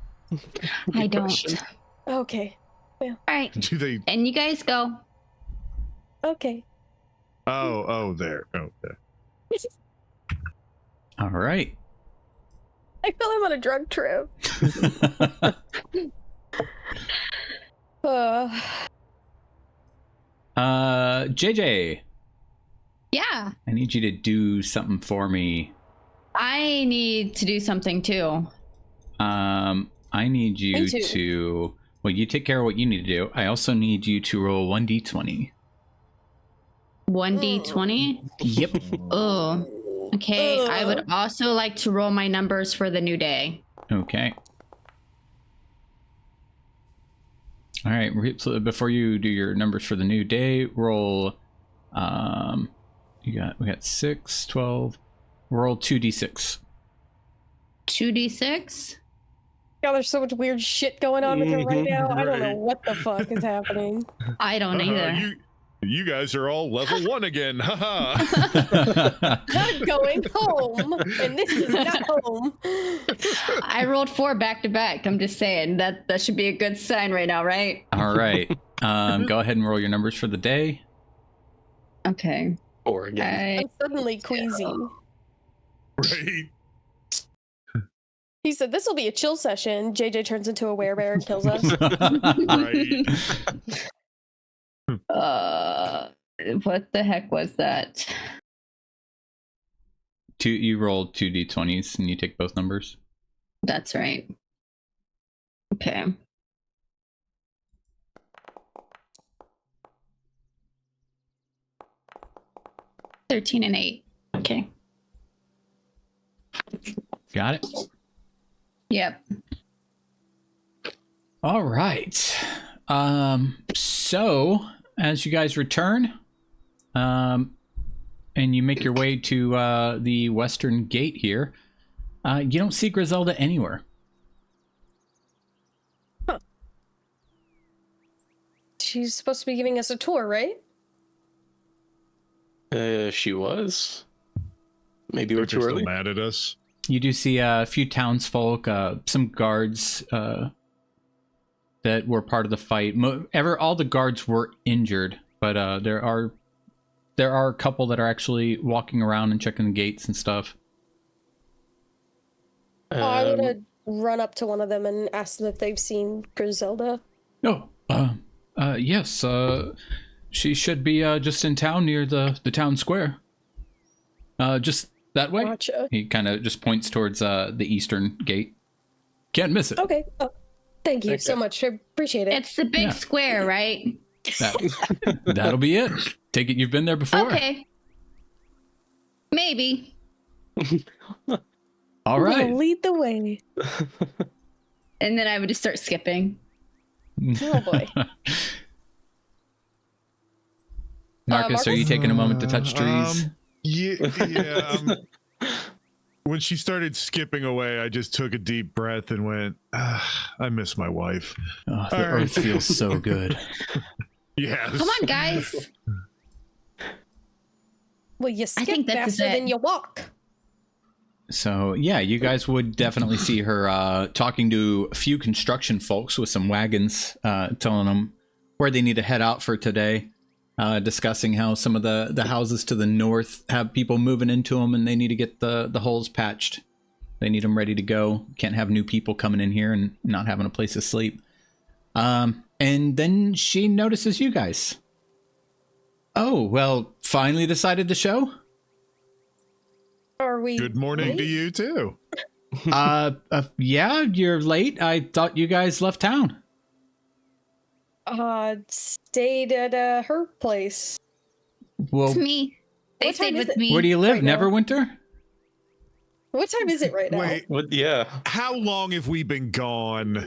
I don't. question. Okay, All right. Do they? And you guys go. okay. Oh, there. Okay. All right. I feel I'm on a drug trip. JJ, Yeah. I need you to do something for me. I need to do something too. I need you Me too. to. Well, you take care of what you need to do. I also need you to roll 1d20. 1d20. Yep. Oh. Okay. I would also like to roll my numbers for the new day. Okay. All right. So before you do your numbers for the new day, roll. We got 6, 12. Roll 2d6. 2d6. God, there's so much weird shit going on with her right now. I don't know Right. what the fuck is happening. I don't either. You guys are all level 1 again. Haha. I'm going home, and this is not home. I rolled 4 back to back. I'm just saying that should be a good sign right now, right? All right. Go ahead and roll your numbers for the day. Okay. Or again. I'm suddenly queasy. Right. He said, "This will be a chill session." JJ turns into a werebear and kills us. Right. What the heck was that? You rolled 2d20s and you take both numbers. That's right. Okay. $13 and $8. Okay. Got it? Yep. All right. So as you guys return, and you make your way to the western gate here, you don't see Griselda anywhere. she's supposed to be giving us a tour, right? She was. Maybe we're Think too they're still early. mad at us. You do see a few townsfolk, some guards that were part of the fight. All the guards were injured, but there are a couple that are actually walking around and checking the gates and stuff. I want to run up to one of them and ask them if they've seen Griselda. Oh, yes. She should be just in town near the town square. Just that way. Gotcha. He kind of just points towards the eastern gate. Can't miss it. Okay. Oh, thank you so much. I appreciate it. It's the big square, right? That'll be it. Take it you've been there before. Okay. Maybe. All right. We'll lead the way. And then I would just start skipping. Oh boy. Marcus, are you taking a moment to touch trees? Yeah. When she started skipping away, I just took a deep breath and went, I miss my wife. Oh, the earth feels so good. Yes. Come on, guys. Well, you skip think that's faster it. than you walk. So, yeah, you guys would definitely see her talking to a few construction folks with some wagons, telling them where they need to head out for today, discussing how some of the houses to the north have people moving into them and they need to get the holes patched. They need them ready to go. Can't have new people coming in here and not having a place to sleep. And then she notices you guys. Oh, well, finally decided to show? Are we? Good morning to you, too. Yeah, you're late. I thought you guys left town. Stayed at her place. Well, It's me. They What time stayed is with it? me. where do you live? Right now. Neverwinter? What time is it right now? Wait, What? Yeah. how long have we been gone?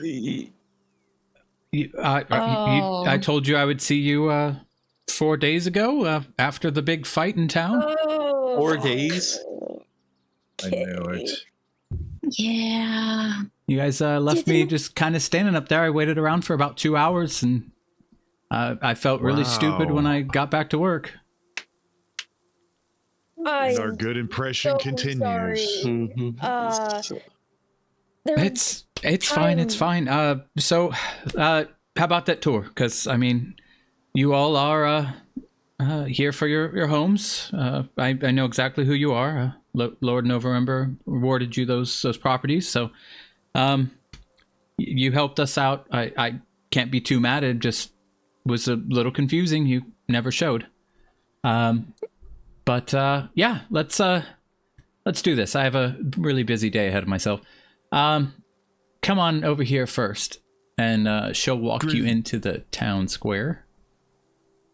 I told you I would see you 4 days ago after the big fight in town. Oh, 4 days? I knew it. Yeah. You guys left me just kind of standing up there. I waited around for about 2 hours, and I felt really stupid when I got back to work. And our I'm good impression so continues. sorry. Mm-hmm. There- It's fine. It's fine. So how about that tour? Because I mean, you all are here for your homes. I know exactly who you are. Lord November awarded you those properties, so you helped us out. I can't be too mad. It just was a little confusing. You never showed. But yeah, let's do this. I have a really busy day ahead of myself. Come on over here first, and she'll walk you into the town square.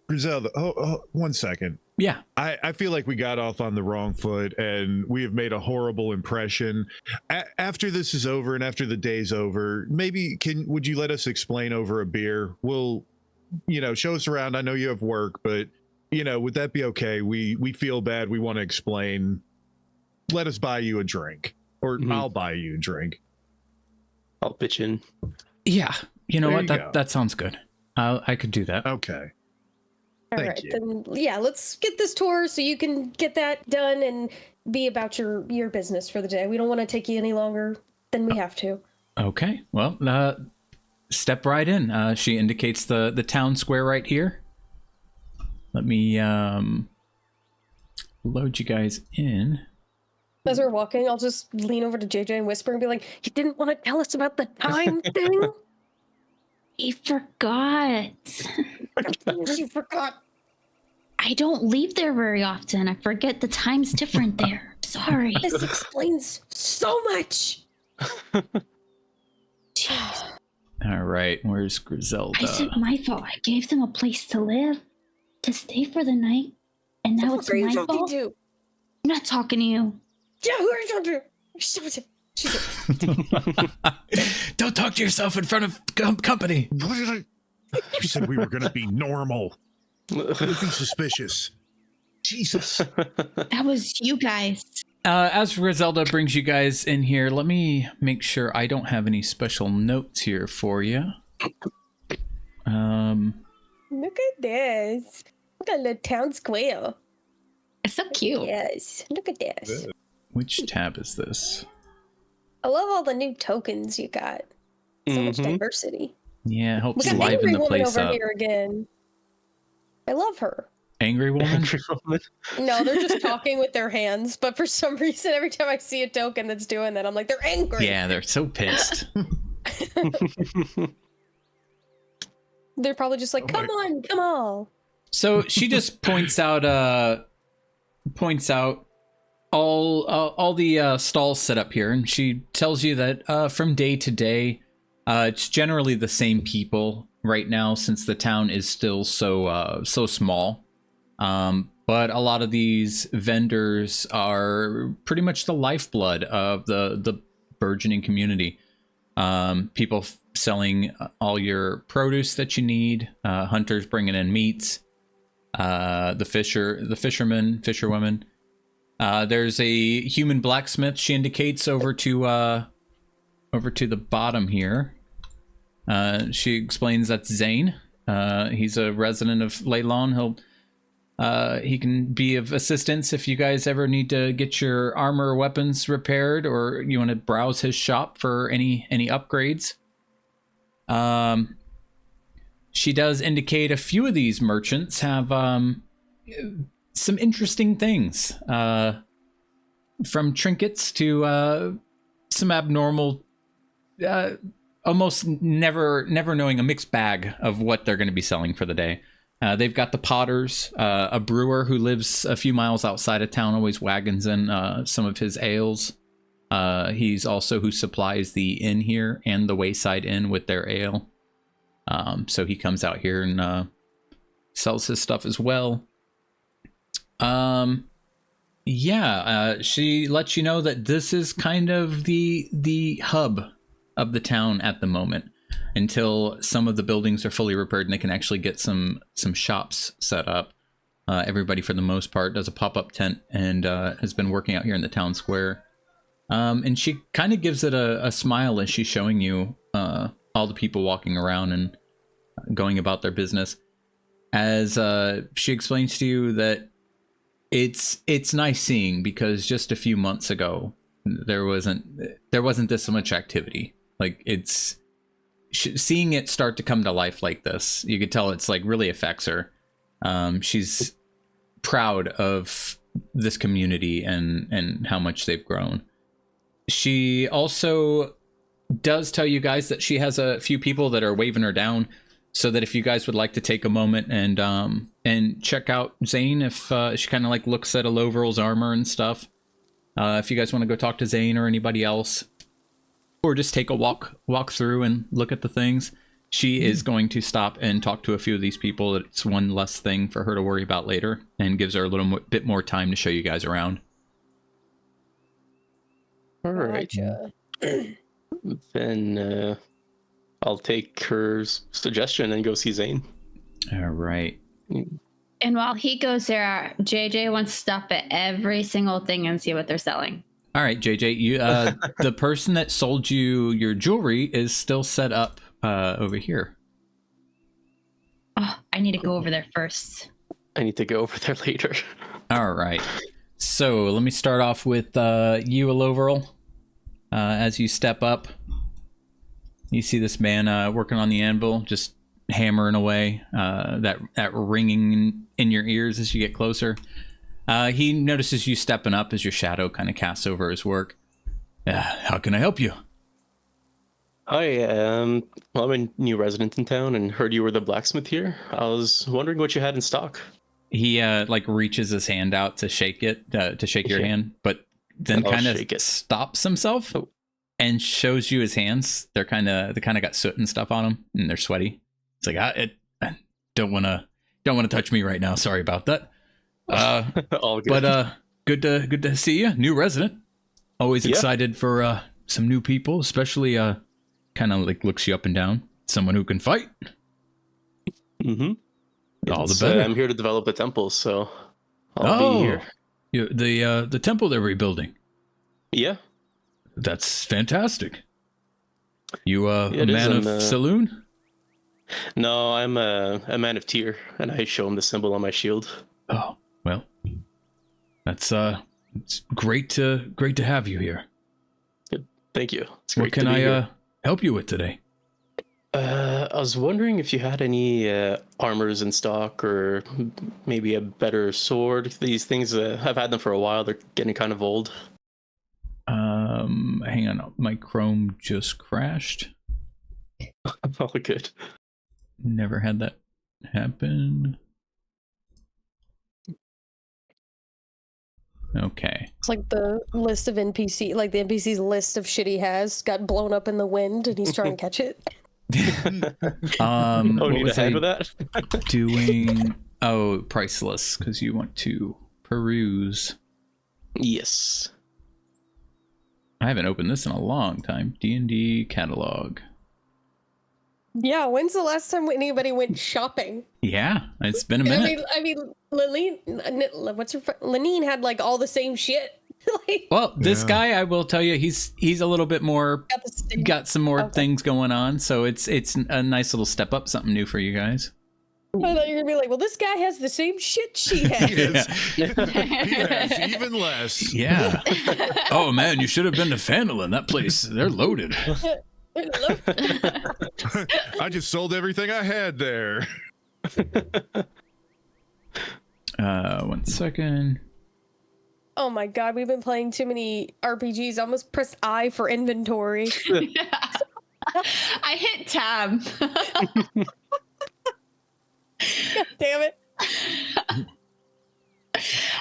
Griselda, oh, 1 second. Yeah. I feel like we got off on the wrong foot and we have made a horrible impression. After this is over and after the day's over, maybe would you let us explain over a beer? We'll, show us around. I know you have work, but would that be okay? We feel bad. We want to explain. Let us buy you a drink, or I'll buy you a drink. I'll pitch in. Yeah. You know There what? you go. That sounds good. I could do that. Okay. All Thank right, you. then yeah, let's get this tour so you can get that done and be about your business for the day. We don't want to take you any longer than we have to. Okay. Well, step right in. She indicates the town square right here. Let me load you guys in. As we're walking, I'll just lean over to JJ and whisper and be like, "You didn't want to tell us about the time thing? He forgot. You forgot." I don't leave there very often. I forget the time's different there. Sorry. This explains so much. Jeez. All right. Where's Griselda? Isn't my fault. I gave them a place to live, to stay for the night, and now it's What are you my talking fault. to? I'm not talking to you. Yeah, who are you talking to? She's Don't talk to yourself in front of company. What did I? You said we were going to be normal. Don't be suspicious. Jesus. That was you guys. As Griselda brings you guys in here, let me make sure I don't have any special notes here for you. Look at this. Look at the town square. It's so cute. Yes. Look at this. Which tab is this? I love all the new tokens you got. So much Mhm. diversity. Yeah, it We helps got liven Angry the Woman place over up. here again. I love her. Angry woman? Angry woman. No, they're just talking with their hands, but for some reason, every time I see a token that's doing that, I'm like, they're angry. Yeah, they're so pissed. They're probably just like, come on, come on. So she just points out all the stalls set up here, and she tells you that from day to day, it's generally the same people right now, since the town is still so small. But a lot of these vendors are pretty much the lifeblood of the burgeoning community. People selling all your produce that you need, hunters bringing in meats, the fisherwomen. There's a human blacksmith. She indicates over to the bottom here. She explains that's Zane. He's a resident of Leilon. He can be of assistance if you guys ever need to get your armor or weapons repaired, or you want to browse his shop for any upgrades. She does indicate a few of these merchants have some interesting things, from trinkets to some abnormal, almost never knowing, a mixed bag of what they're going to be selling for the day. They've got the potters, a brewer who lives a few miles outside of town, always wagons in some of his ales. He's also who supplies the inn here and the Wayside Inn with their ale. So he comes out here and sells his stuff as well. She lets you know that this is kind of the hub of the town at the moment, until some of the buildings are fully repaired and they can actually get some shops set up. Everybody, for the most part, does a pop-up tent and has been working out here in the town square. And she kind of gives it a smile as she's showing you all the people walking around and going about their business. As she explains to you that it's nice seeing, because just a few months ago there wasn't this much activity. Like, seeing it start to come to life like this, you could tell it's like really affects her. She's proud of this community and how much they've grown. She also does tell you guys that she has a few people that are waving her down, so that if you guys would like to take a moment and check out Zane, if she kind of like looks at Aloveral's armor and stuff, if you guys want to go talk to Zane or anybody else, or just take a walk through and look at the things, she is going to stop and talk to a few of these people. It's one less thing for her to worry about later, and gives her a little bit more time to show you guys around. All right. Gotcha. Then I'll take her suggestion and go see Zane. All right. And while he goes there, JJ wants to stop at every single thing and see what they're selling. All right, JJ, you the person that sold you your jewelry is still set up over here. Oh, I need to go over there first. I need to go over there later. All right. So let me start off with you, Aloveral. As you step up, you see this man working on the anvil, just hammering away, that ringing in your ears as you get closer. He notices you stepping up as your shadow kind of casts over his work. How can I help you? Hi, well, I'm a new resident in town and heard you were the blacksmith here. I was wondering what you had in stock. He like reaches his hand out to shake it, to shake your hand, but then I'll kind of shake it. stops himself Oh. and shows you his hands. They kind of got soot and stuff on them, and they're sweaty. It's like, I don't want to touch me right now. Sorry about that. All good. But good to see you, new resident. Always Yeah. excited for some new people, especially kind of like looks you up and down. Someone who can fight. Mm-hmm. All the better. I'm here to develop the temple, so I'll be here. The temple they're rebuilding. Yeah. That's fantastic. You a Yeah, it is, man of and, saloon? No, I'm a man of Tyr, and I show him the symbol on my shield. Oh, well, that's it's great to have you here. Thank you. It's What great can to be I here. help you with today? I was wondering if you had any armors in stock, or maybe a better sword. These things, I've had them for a while. They're getting kind of old. Hang on, my Chrome just crashed. Oh, good. Never had that happen. Okay. It's like the list of NPC, like the NPC's list of shit he has got blown up in the wind, and he's trying to catch it. Oh, What need a was head I with that? doing? Oh, priceless, because you want to peruse. Yes. I haven't opened this in a long time. D&D catalog. Yeah, when's the last time anybody went shopping? Yeah, it's been a minute. I mean, Lenine had like all the same shit. Like, Well, this Yeah. guy, I will tell you, he's a little bit more, got the same. got some more Okay. things going on, so it's a nice little step up, something new for you guys. I thought you were gonna be like, well, this guy has the same shit she has. He has even less. Yeah. Oh man, you should have been to Fandolin. That place, they're loaded. I just sold everything I had there. 1 second. Oh my god, we've been playing too many RPGs. I almost pressed I for inventory. I hit tab. Damn it.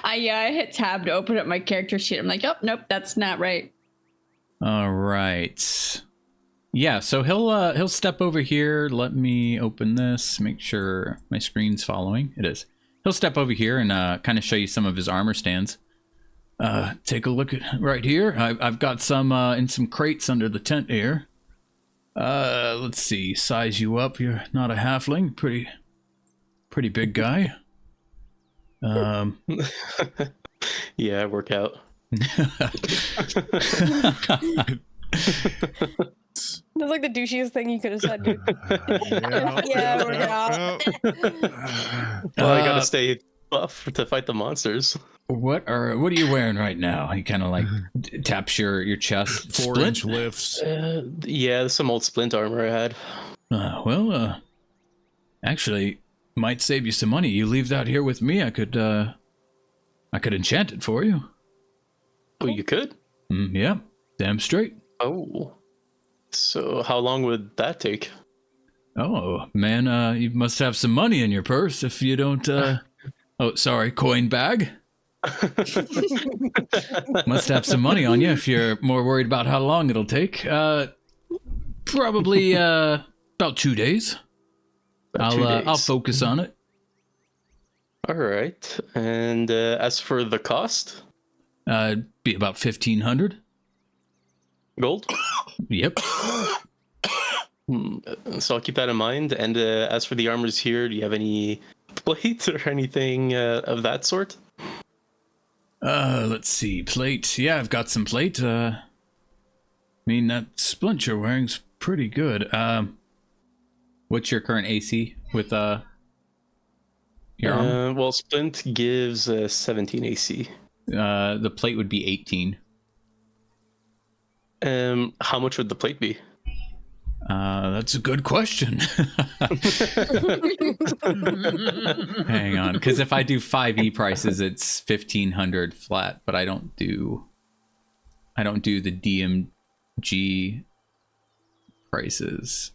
I hit tab to open up my character sheet. I'm like, oh nope, that's not right. All right. Yeah, so he'll step over here. Let me open this, make sure my screen's following. It is. He'll step over here and kind of show you some of his armor stands. Take a look at right here. I've got some in some crates under the tent here. Let's see. Size you up. You're not a halfling. Pretty big guy. Yeah, I work out. That's like the douchiest thing you could have said, dude. Yeah, we're out. Well, I gotta stay buff to fight the monsters. What are you wearing right now? He kind of like taps your chest. 4-inch lifts. Yeah, some old splint armor I had. Actually, might save you some money. You leave that here with me. I could enchant it for you. Oh, you could? Yeah, damn straight. Oh. So how long would that take? Oh man, you must have some money in your purse if you don't. Oh, sorry, coin bag. Must have some money on you if you're more worried about how long it'll take. Probably about 2 days. About 2 days. I'll focus on it. All right. And as for the cost? Be about 1,500. Gold? Yep. So I'll keep that in mind. And as for the armors here, do you have any plate or anything of that sort? Let's see. Plate. Yeah, I've got some plate. I mean, that splint you're wearing's pretty good. What's your current AC with your armor? Well, splint gives 17 AC. The plate would be 18. How much would the plate be? That's a good question. Hang on, because if I do 5e prices, it's 1,500 flat, but I don't do the DMG prices.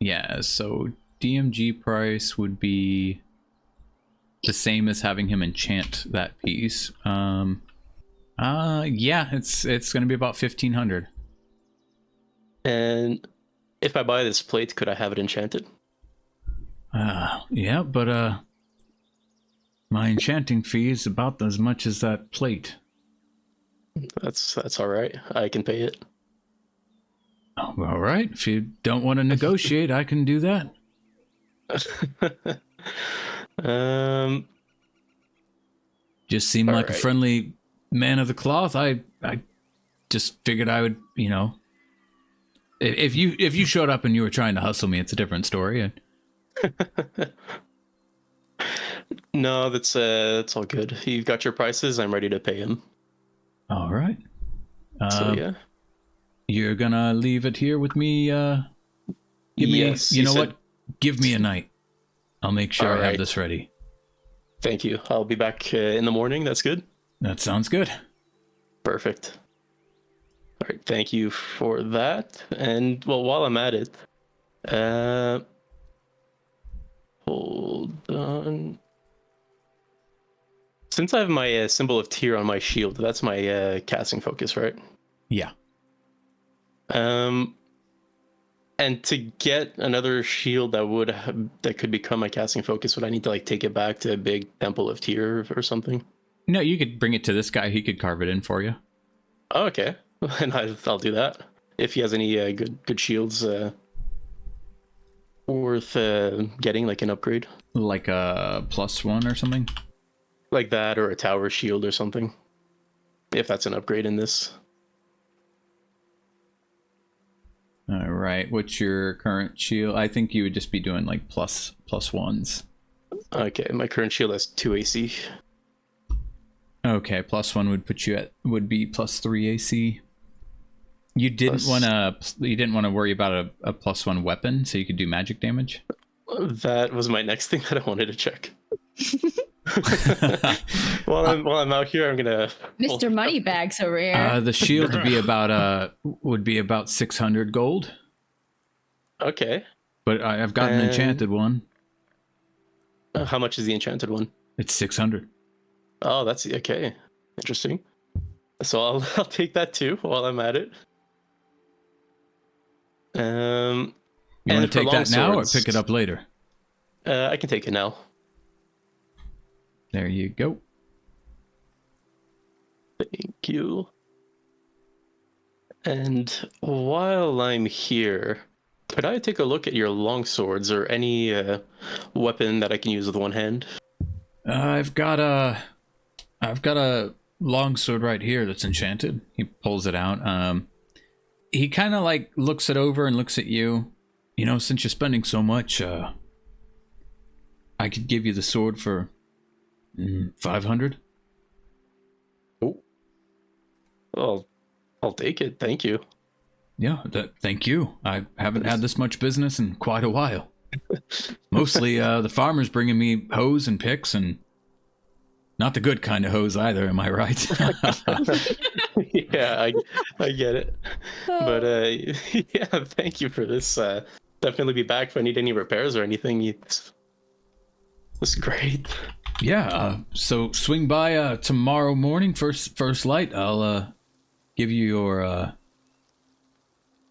Yeah, so DMG price would be the same as having him enchant that piece. Yeah, it's gonna be about 1,500. And if I buy this plate, could I have it enchanted? Yeah, but my enchanting fee is about as much as that plate. That's all right. I can pay it. Oh, all right, if you don't want to negotiate, I can do that. Just seemed All like a right. friendly man of the cloth. I just figured I would, If you showed up and you were trying to hustle me, it's a different story. No, that's all good. You've got your prices. I'm ready to pay him. All right. So yeah. You're gonna leave it here with me. Give Yes, me. you You know said- what? Give me a night. I'll make sure All I have right. this ready. Thank you. I'll be back in the morning. That's good. That sounds good. Perfect. All right. Thank you for that. And well, while I'm at it, hold on. Since I have my symbol of Tyr on my shield, that's my casting focus, right? Yeah. And to get another shield that could become my casting focus, would I need to like take it back to a big temple of Tyr or something? No, you could bring it to this guy. He could carve it in for you. Oh, okay, and I'll do that if he has any good shields worth getting, like an upgrade, Like a +1 or something. like that, or a tower shield or something. If that's an upgrade in this. All right. What's your current shield? I think you would just be doing like +1s. Okay, my current shield has 2 AC. Okay, +1 would be +3 AC. You didn't want to worry about a +1 weapon, so you could do magic damage. That was my next thing that I wanted to check. while I'm out here, I'm gonna Mr. Moneybags over here. The shield would be about 600 gold, Okay. but I've got an enchanted one. How much is the enchanted one? It's 600. Oh, that's okay. Interesting. So I'll take that too while I'm at it. You want and to take for that now or longswords, pick it up later? I can take it now. There you go. Thank you. And while I'm here, could I take a look at your longswords or any weapon that I can use with one hand? I've got a longsword right here that's enchanted. He pulls it out. He kind of like looks it over and looks at you. You know, since you're spending so much, I could give you the sword for 500. Oh, well, I'll take it. Thank you. Yeah, thank you. I haven't had this much business in quite a while. Mostly the farmers bringing me hoes and picks, and not the good kind of hose either, am I right? Yeah, I get it. But yeah, thank you for this. Definitely be back if I need any repairs or anything. It's great. Yeah, so swing by tomorrow morning, first light. I'll give you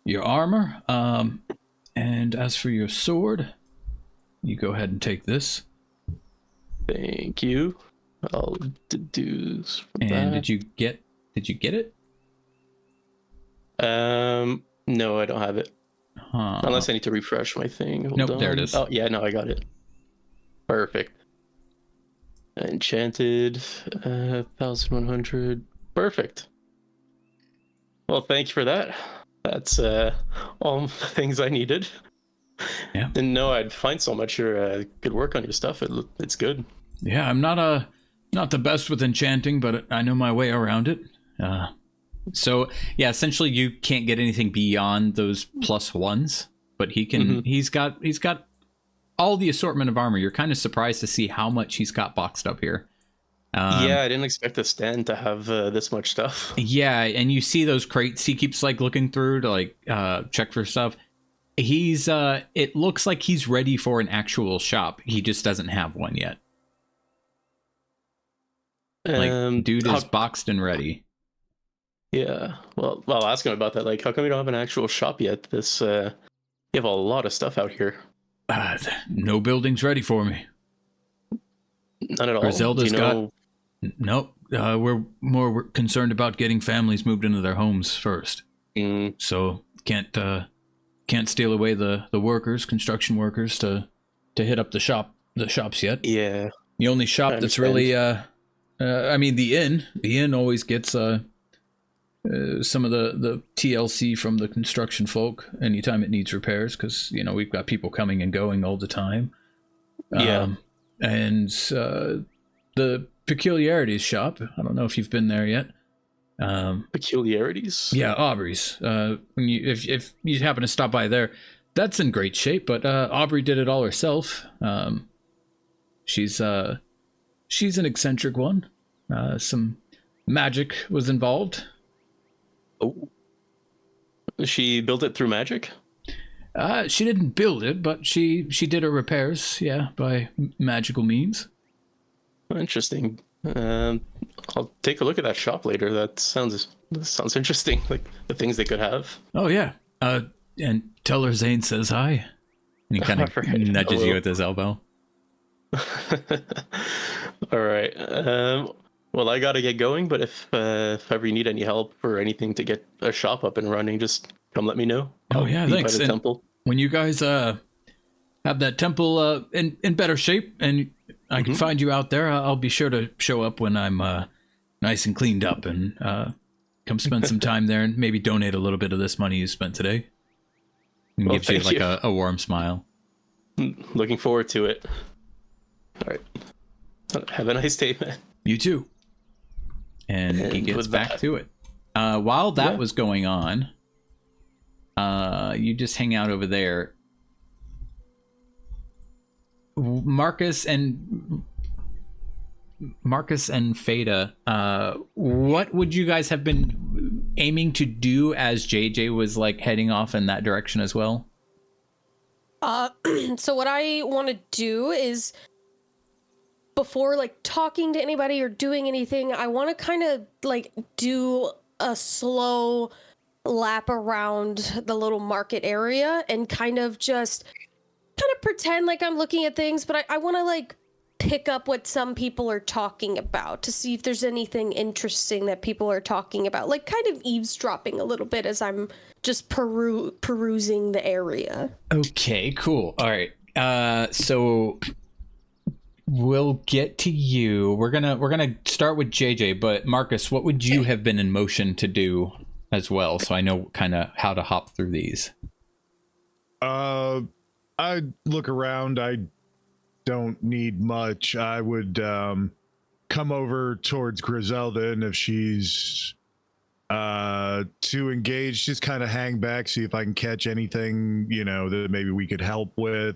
your armor. And as for your sword, you go ahead and take this. Thank you. I'll deduce from And that. did you get it? No, I don't have it. Huh. Unless I need to refresh my thing. Hold Nope, on. there it is. Oh, yeah, no, I got it. Perfect. Enchanted, 1100. Perfect. Well, thank you for that. That's all the things I needed. Yeah. Didn't know I'd find so much your good work on your stuff. It's good. Yeah, I'm not the best with enchanting, but I know my way around it. So yeah, essentially you can't get anything beyond those +1s, but he can. Mhm. He's got all the assortment of armor. You're kind of surprised to see how much he's got boxed up here. Yeah, I didn't expect the stand to have this much stuff. Yeah, and you see those crates. He keeps like looking through to like check for stuff. He's it looks like he's ready for an actual shop. He just doesn't have one yet. Like dude is boxed and ready. Yeah. Well, I'll ask him about that. Like, how come you don't have an actual shop yet? You have a lot of stuff out here. No building's ready for me. None at all. Griselda's got. Nope. We're more concerned about getting families moved into their homes first. So can't steal away the workers, construction workers, to hit up the shops yet. Yeah. The only shop that's really I mean the inn always gets some of the TLC from the construction folk anytime it needs repairs, because you know we've got people coming and going all the time. Yeah. And the Peculiarities shop. I don't know if you've been there yet. Peculiarities? Yeah, Aubrey's. When if you happen to stop by there, that's in great shape. But Aubrey did it all herself. She's an eccentric one. Some magic was involved. Oh. She built it through magic? She didn't build it, but she did her repairs, yeah, by magical means. Interesting. I'll take a look at that shop later. That sounds interesting. Like the things they could have. Oh yeah. And tell her Zane says hi. And he kind of Alright, nudges you with his elbow. All right. Well, I gotta get going, but if ever you need any help or anything to get a shop up and running, just come let me know. Oh yeah, be thanks. By the And temple. when you guys have that temple in better shape and I can find you out there, I'll be sure to show up when I'm nice and cleaned up and come spend some time there and maybe donate a little bit of this money you spent today. And Well, gives you thank like you. a warm smile. Looking forward to it. All right. Have a nice day, man. You too. And he And gets with back that- to it. While that Yeah. was going on, you just hang out over there. Marcus and Fada, what would you guys have been aiming to do as JJ was like heading off in that direction as well? So what I want to do is, before like talking to anybody or doing anything, I want to kind of like do a slow lap around the little market area and kind of pretend like I'm looking at things, but I want to like pick up what some people are talking about to see if there's anything interesting that people are talking about, like kind of eavesdropping a little bit as I'm just perusing the area. Okay, cool. All right. So we'll get to you. We're gonna start with JJ, but Marcus, what would you have been in motion to do as well, so I know kind of how to hop through these? I'd look around. I don't need much. I would come over towards Griselda, and if she's too engaged, just kind of hang back, see if I can catch anything, you know, that maybe we could help with.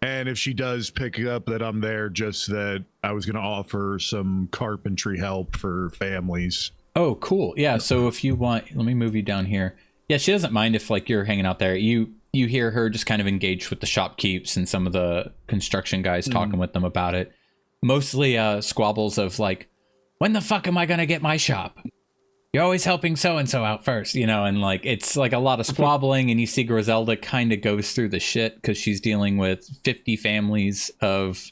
And if she does pick up that I'm there, just that I was going to offer some carpentry help for families. Oh, cool. Yeah, so if you want, let me move you down here. Yeah, she doesn't mind if like you're hanging out there. You hear her just kind of engaged with the shopkeepers and some of the construction guys talking with them about it. Mostly squabbles of like, when the fuck am I going to get my shop? You're always helping so-and-so out first, you know, and like it's like a lot of squabbling, and you see Griselda kind of goes through the shit because she's dealing with 50 families of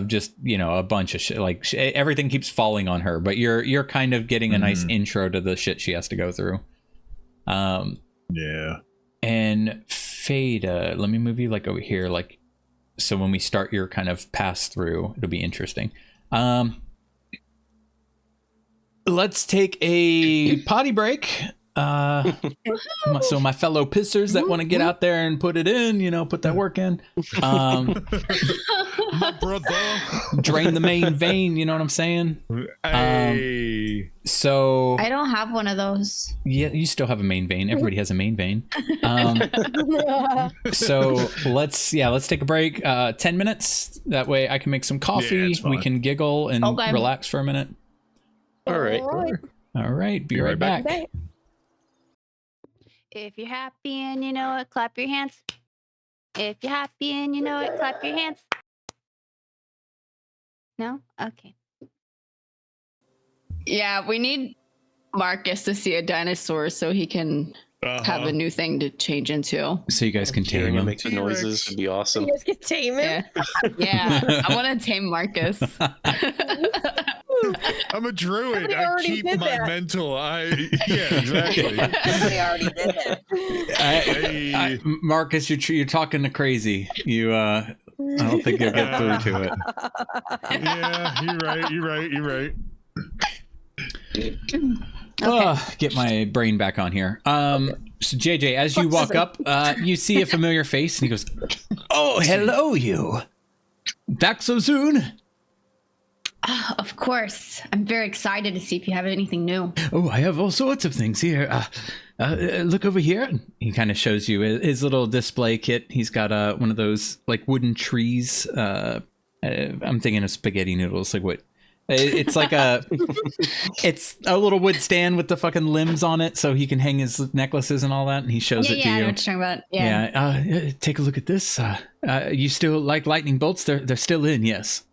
just, you know, a bunch of shit. Like everything keeps falling on her, but you're kind of getting a nice intro to the shit she has to go through. Yeah. And Fada, let me move you like over here, like so when we start your kind of pass through, it'll be interesting. Let's take a potty break. So my fellow pissers that want to get out there and put it in, you know, put that work in. My brother. Drain the main vein, you know what I'm saying? Hey. So I don't have one of those. yeah, you still have a main vein. Everybody has a main vein. So let's take a break. 10 minutes. That way I can make some coffee. it's We fine. can giggle and Okay. relax for a minute. All right. All right. Be right back. If you're happy and you know it, clap your hands. If you're happy and you know it, clap your hands. No? Okay. Yeah, we need Marcus to see a dinosaur so he can have a new thing to change into. So you guys can tame Hearing him him. make the noises would be awesome. You guys can tame him. Yeah, yeah. I want to tame Marcus. I'm a druid. Somebody I already keep did my that. mental. Yeah, exactly. We already did that. Marcus, you're talking to crazy. I don't think you'll get through to it. Yeah, you're right. Get my brain back on here. So JJ, as you walk up, you see a familiar face, and he goes, "Oh, hello, you. Back so soon?" Of course. I'm very excited to see if you have anything new. Oh, I have all sorts of things here. Look over here. He kind of shows you his little display kit. He's got one of those like wooden trees. I'm thinking of spaghetti noodles. Like what? It's like it's a little wood stand with the fucking limbs on it, so he can hang his necklaces and all that. And he shows it to you. Yeah, I know what you're talking about. Yeah. Take a look at this. You still like lightning bolts? They're still in. Yes.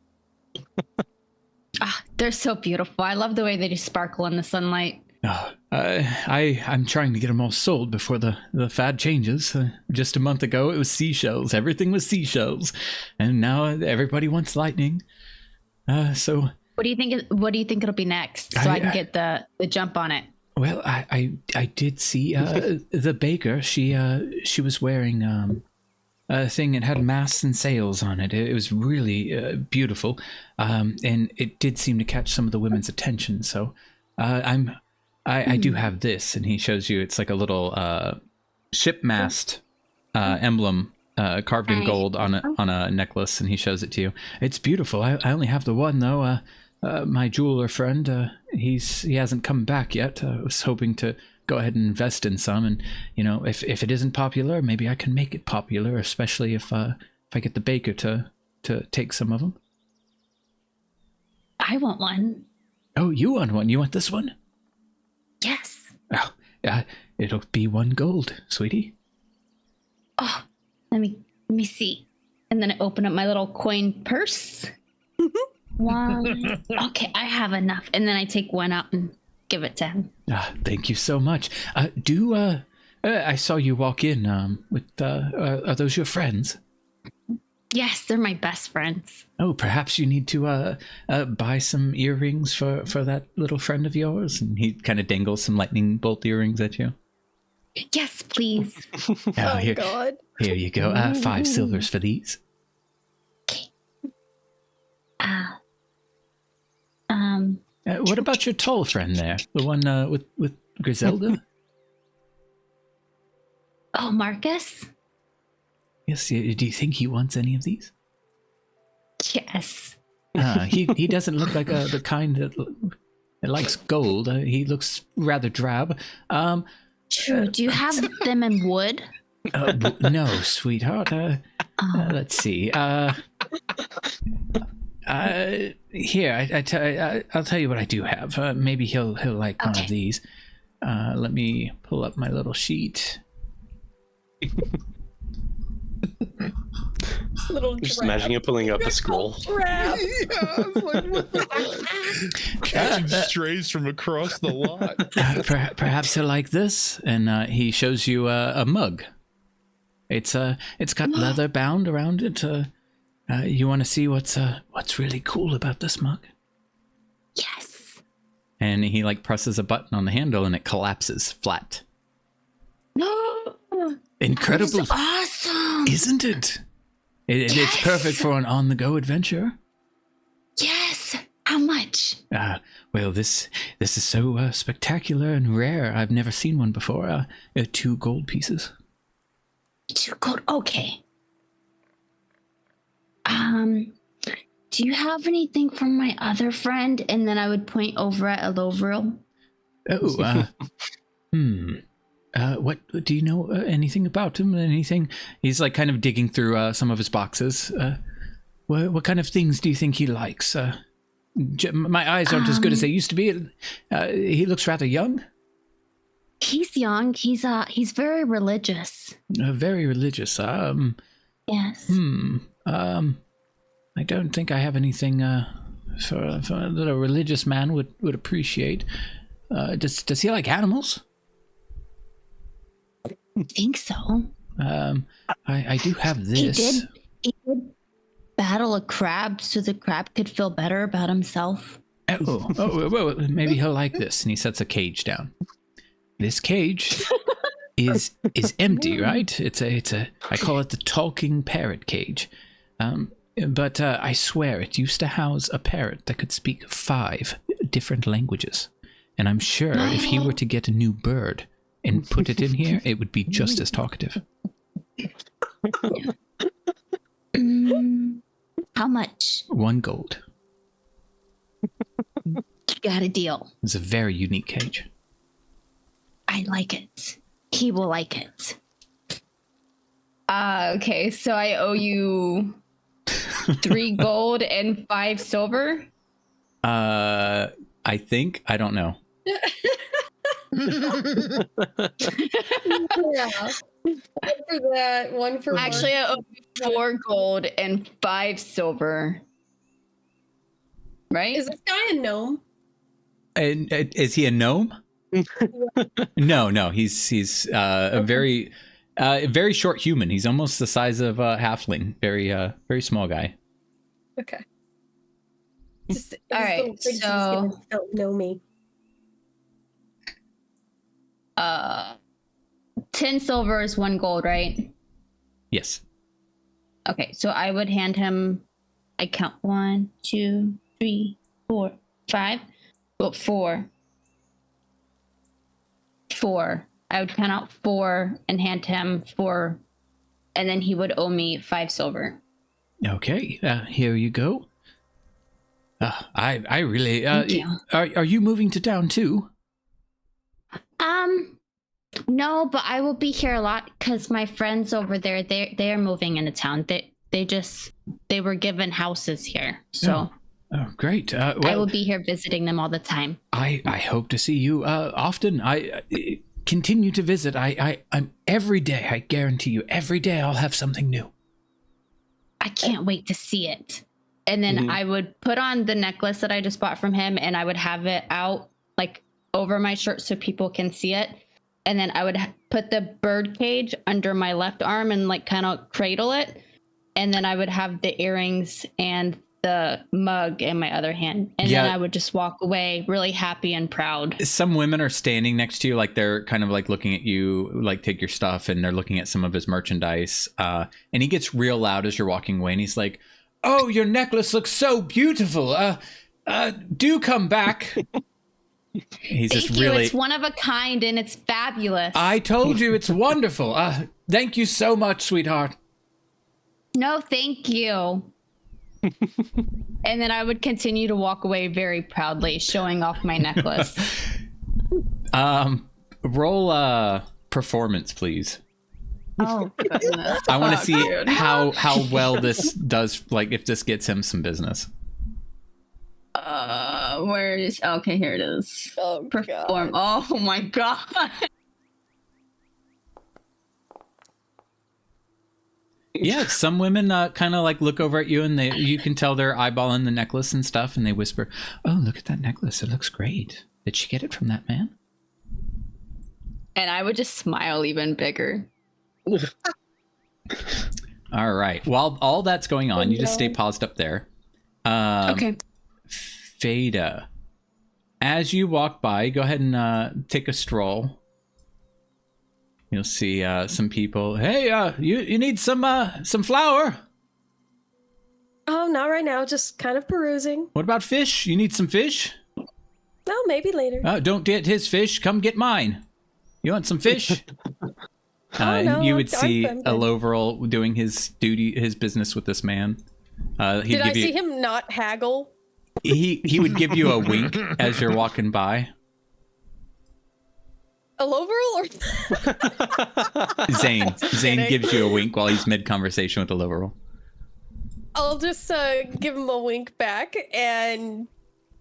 They're so beautiful. I love the way they just sparkle in the sunlight. I'm trying to get them all sold before the fad changes. Just a month ago, it was seashells. Everything was seashells, and now everybody wants lightning. So. What do you think it'll be next? So I can get the jump on it. Well, I did see the baker. She was wearing a thing that had masts and sails on it. It was really beautiful, and it did seem to catch some of the women's attention. So I do have this, and he shows you. It's like a little ship mast emblem. Carved in gold on a necklace, and he shows it to you. It's beautiful. I only have the one though. My jeweler friend, he hasn't come back yet. I was hoping to go ahead and invest in some, and if it isn't popular, maybe I can make it popular, especially if I get the baker to take some of them. I want one. Oh, you want one? You want this one? Yes. Oh, it'll be 1 gold, sweetie. Oh, let me see. And then I open up my little coin purse. 1. Okay, I have enough. And then I take 1 out and give it to him. Thank you so much. I saw you walk in with, are those your friends? Yes, they're my best friends. Oh, perhaps you need to buy some earrings for that little friend of yours? And he kind of dangles some lightning bolt earrings at you. Yes, please. Oh, God. Here you go. 5 silvers for these. Okay. What about your tall friend there? The one with Griselda? Oh, Marcus? Yes. Do you think he wants any of these? Yes. He doesn't look like the kind that likes gold. He looks rather drab. True. Do you have them in wood? No, sweetheart. Let's see. Here, I'll tell you what I do have. Maybe he'll like one of these. Let me pull up my little sheet. I'm just imagining you pulling up a scroll. Catching strays from across the lot. Perhaps he'll like this, and he shows you a mug. It's got leather bound around it. You want to see what's really cool about this mug? Yes. And he presses a button on the handle, and it collapses flat. No. Incredible. That is awesome. Isn't it? It's perfect for an on-the-go adventure. Yes. How much? Well, this is so spectacular and rare. I've never seen one before. 2 gold pieces. 2 gold. Okay. Do you have anything from my other friend? And then I would point over at Elovril. Oh, what do you know anything about him? Anything? He's kind of digging through some of his boxes. What kind of things do you think he likes? My eyes aren't as good as they used to be. He looks rather young. He's young. He's very religious. Very religious. Yes. I don't think I have anything for that a religious man would appreciate. Does he like animals? I think so. I do have this. He did battle a crab so the crab could feel better about himself. Well, maybe he'll like this. And he sets a cage down. This cage is empty, right? It's a I call it the talking parrot cage. But I swear it used to house a parrot that could speak 5 different languages. And I'm sure if he were to get a new bird and put it in here, it would be just as talkative. How much? 1 gold. Got a deal. It's a very unique cage. I like it. He will like it. Okay, so I owe you 3 gold and 5 silver. I think. I don't know. Yeah. One for that, one for Actually, I owe you 4 gold and 5 silver. Right? Is this guy a gnome? And is he a gnome? No. He's a very short human. He's almost the size of a halfling. Very small guy. Okay. Just, All his right, little princes so- don't know me. 10 silver is 1 gold, right? Yes. Okay, so I would hand him. I count 1, 2, 3, 4, 5. Well, 4. 4. I would count out 4 and hand him 4, and then he would owe me 5 silver. Okay. Here you go. I really. Thank you. Are you moving to town too? No, but I will be here a lot because my friends over there, they are moving into town. They were given houses here, so Oh, great. I Well, will be here visiting them all the time. I hope to see you often. I continue to visit. I'm every day. I guarantee you, every day I'll have something new. I can't wait to see it. And then I would put on the necklace that I just bought from him, and I would have it out like over my shirt so people can see it. And then I would put the bird cage under my left arm and like kind of cradle it. And then I would have the earrings and the mug in my other hand. And then I would just walk away really happy and proud. Some women are standing next to you, like they're kind of like looking at you, like take your stuff, and they're looking at some of his merchandise. And he gets real loud as you're walking away, and he's like, "Oh, your necklace looks so beautiful. Do come back." He's Thank just you. really. It's one of a kind and it's fabulous. I told you it's wonderful. Thank you so much, sweetheart. No, thank you. And then I would continue to walk away very proudly, showing off my necklace. Roll performance, please. Oh, goodness. I want to see dude. how well this does, like if this gets him some business. Where is? Okay, here it is. Oh, Perform. Oh my god. Yeah, some women kind of like look over at you, and you can tell they're eyeballing the necklace and stuff, and they whisper, "Oh, look at that necklace! It looks great. Did she get it from that man?" And I would just smile even bigger. All right. While all that's going on, you just stay paused up there. Okay. Fada, as you walk by, go ahead and take a stroll. You'll see some people. Hey, you need some flour? Oh, not right now. Just kind of perusing. What about fish? You need some fish? No, maybe later. Don't get his fish. Come get mine. You want some fish? No, you would I'm see good. a Loverall doing his business with this man. Did I see him not haggle? He would give you a wink as you're walking by. A Loverall or Zane kidding. gives you a wink while he's mid conversation with the Loverall. I'll just give him a wink back, and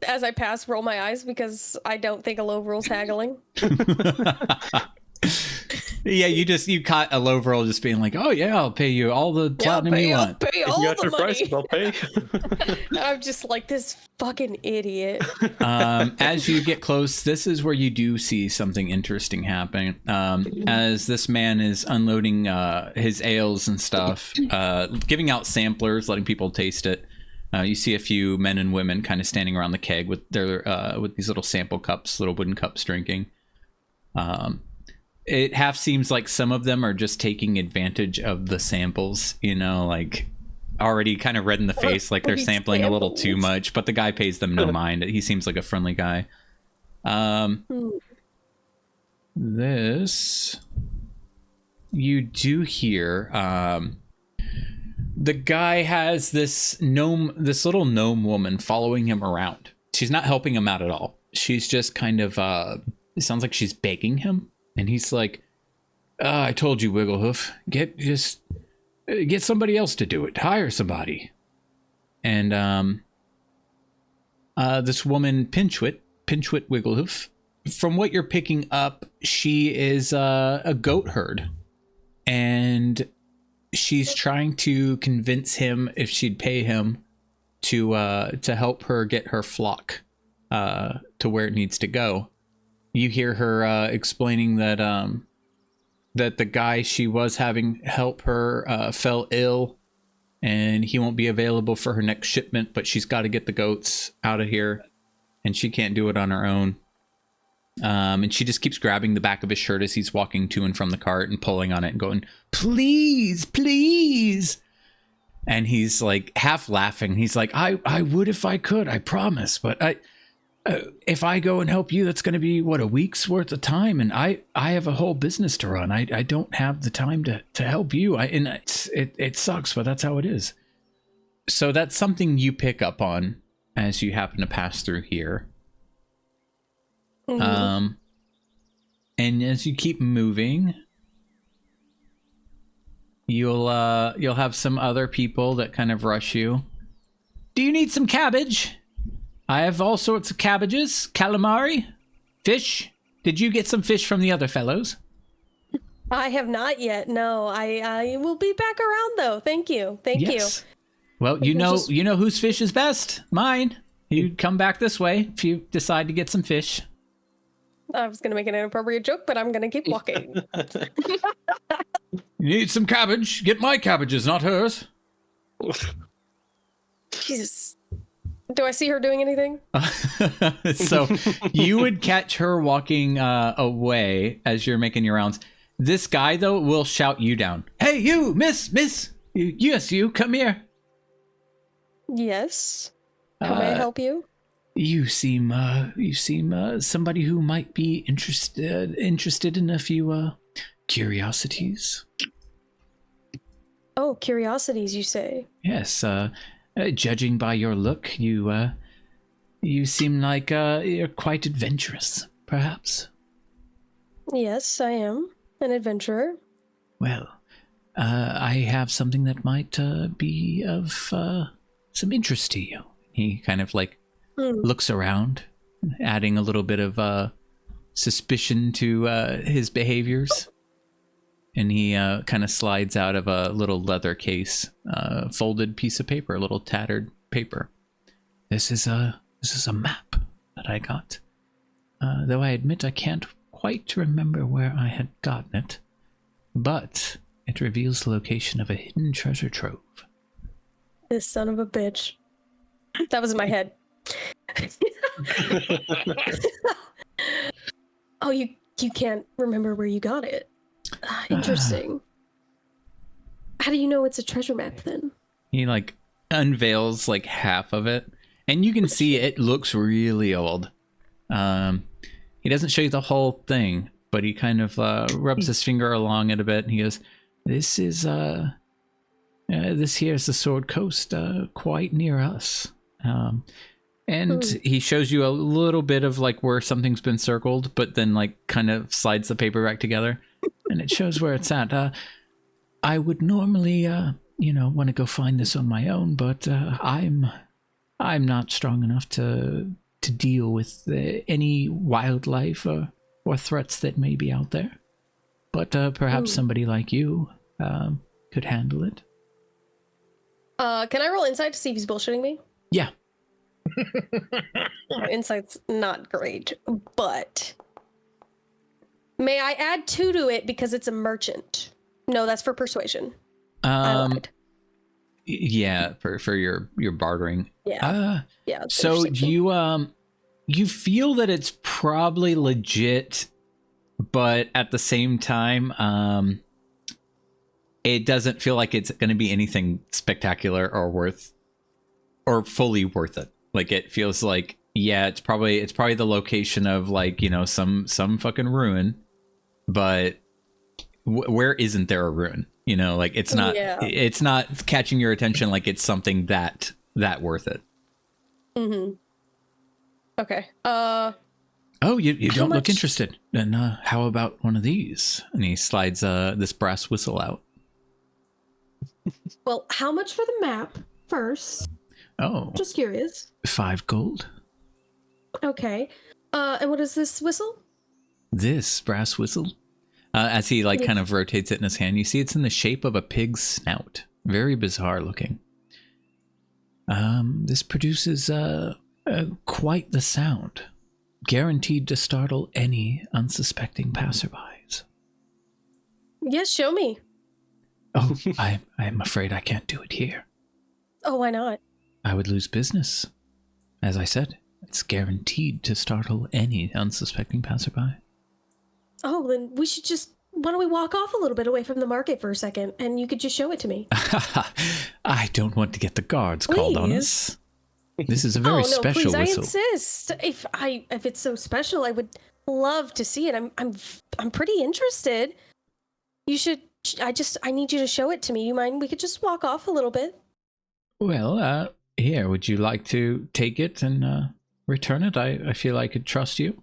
as I pass, roll my eyes because I don't think a Loverall's haggling. Yeah, you caught a Loverall just being like, "Oh yeah, I'll pay you all the platinum you want." I'll pay all You got the your money. prices, I'll pay. I'm just like this fucking idiot. As you get close, this is where you do see something interesting happening. As this man is unloading his ales and stuff, giving out samplers, letting people taste it. You see a few men and women kind of standing around the keg with their with these little sample cups, little wooden cups, drinking. It half seems like some of them are just taking advantage of the samples, like already kind of red in the face, like they're These sampling a little too samples. much, but the guy pays them no mind. He seems like a friendly guy. This you do hear. The guy has this little gnome woman following him around. She's not helping him out at all. She's just kind of, it sounds like she's begging him. And he's like, I told you, Wigglehoof, get somebody else to do it. Hire somebody. And this woman, Pinchwit Wigglehoof, from what you're picking up, she is a goat herd. And she's trying to convince him, if she'd pay him, to help her get her flock to where it needs to go. You hear her explaining that that the guy she was having help her fell ill, and he won't be available for her next shipment, but she's got to get the goats out of here, and she can't do it on her own. And she just keeps grabbing the back of his shirt as he's walking to and from the cart and pulling on it and going, please, please. And he's like half laughing. He's like, I would if I could, I promise. But if I go and help you, that's going to be, a week's worth of time. And I have a whole business to run. I don't have the time to help you. It sucks, but that's how it is. So that's something you pick up on as you happen to pass through here. And as you keep moving, you'll have some other people that kind of rush you. Do you need some cabbage? I have all sorts of cabbages, calamari, fish. Did you get some fish from the other fellows? I have not yet. No, I will be back around though. Thank you. Thank you. Well, you know whose fish is best. Mine. You come back this way if you decide to get some fish. I was going to make an inappropriate joke, but I'm going to keep walking. You need some cabbage? Get my cabbages, not hers. Jesus. Do I see her doing anything? So you would catch her walking away as you're making your rounds. This guy, though, will shout you down. Hey, you, miss. Yes, you, come here. Yes. How may I help you? You seem somebody who might be interested in a few curiosities. Oh, curiosities, you say? Yes. Judging by your look, you seem like you're quite adventurous, perhaps. Yes, I am an adventurer. Well, I have something that might be of some interest to you. He kind of looks around, adding a little bit of suspicion to his behaviors. And he kind of slides out of a little leather case, folded piece of paper, a little tattered paper. This is a map that I got. Though I admit I can't quite remember where I had gotten it. But it reveals the location of a hidden treasure trove. This son of a bitch. That was in my head. Oh, you can't remember where you got it. Interesting. How do you know it's a treasure map then? He unveils half of it, and you can see it looks really old. He doesn't show you the whole thing, but he kind of rubs his finger along it a bit, and he goes, this is this here is the Sword Coast, quite near us. And he shows you a little bit of where something's been circled, but then kind of slides the paper back together, and it shows where it's at. I would normally, want to go find this on my own, but I'm not strong enough to deal with any wildlife or threats that may be out there. But perhaps somebody like you could handle it. Can I roll insight to see if he's bullshitting me? Yeah. Insight's not great, but may I add 2 to it because it's a merchant? No, that's for persuasion. I lied. Yeah, for your bartering. Yeah. Yeah. So you feel that it's probably legit, but at the same time, it doesn't feel like it's going to be anything spectacular or fully worth it. It feels like Yeah, it's probably the location of like, you know, some fucking ruin, but where isn't there a ruin? You know, like it's not catching your attention like it's something that worth it. Mm-hmm. Okay. Oh, you don't look interested. Then how about one of these? And he slides this brass whistle out. Well, how much for the map first? Oh, Just curious. 5 gold. Okay. And what is this whistle? This brass whistle? As he like kind of rotates it in his hand, you see it's in the shape of a pig's snout. Very bizarre looking. This produces quite the sound. Guaranteed to startle any unsuspecting passerbys. Yes, show me. Oh, I'm afraid I can't do it here. Oh, why not? I would lose business. As I said, it's guaranteed to startle any unsuspecting passerby. Oh, then we should why don't we walk off a little bit away from the market for a second, and you could just show it to me. I don't want to get the guards called on us. This is a very special please, whistle. I insist. If it's so special, I would love to see it. I'm pretty interested. You should. I need you to show it to me. You mind? We could just walk off a little bit. Well, here, would you like to take it and return it? I feel I could trust you.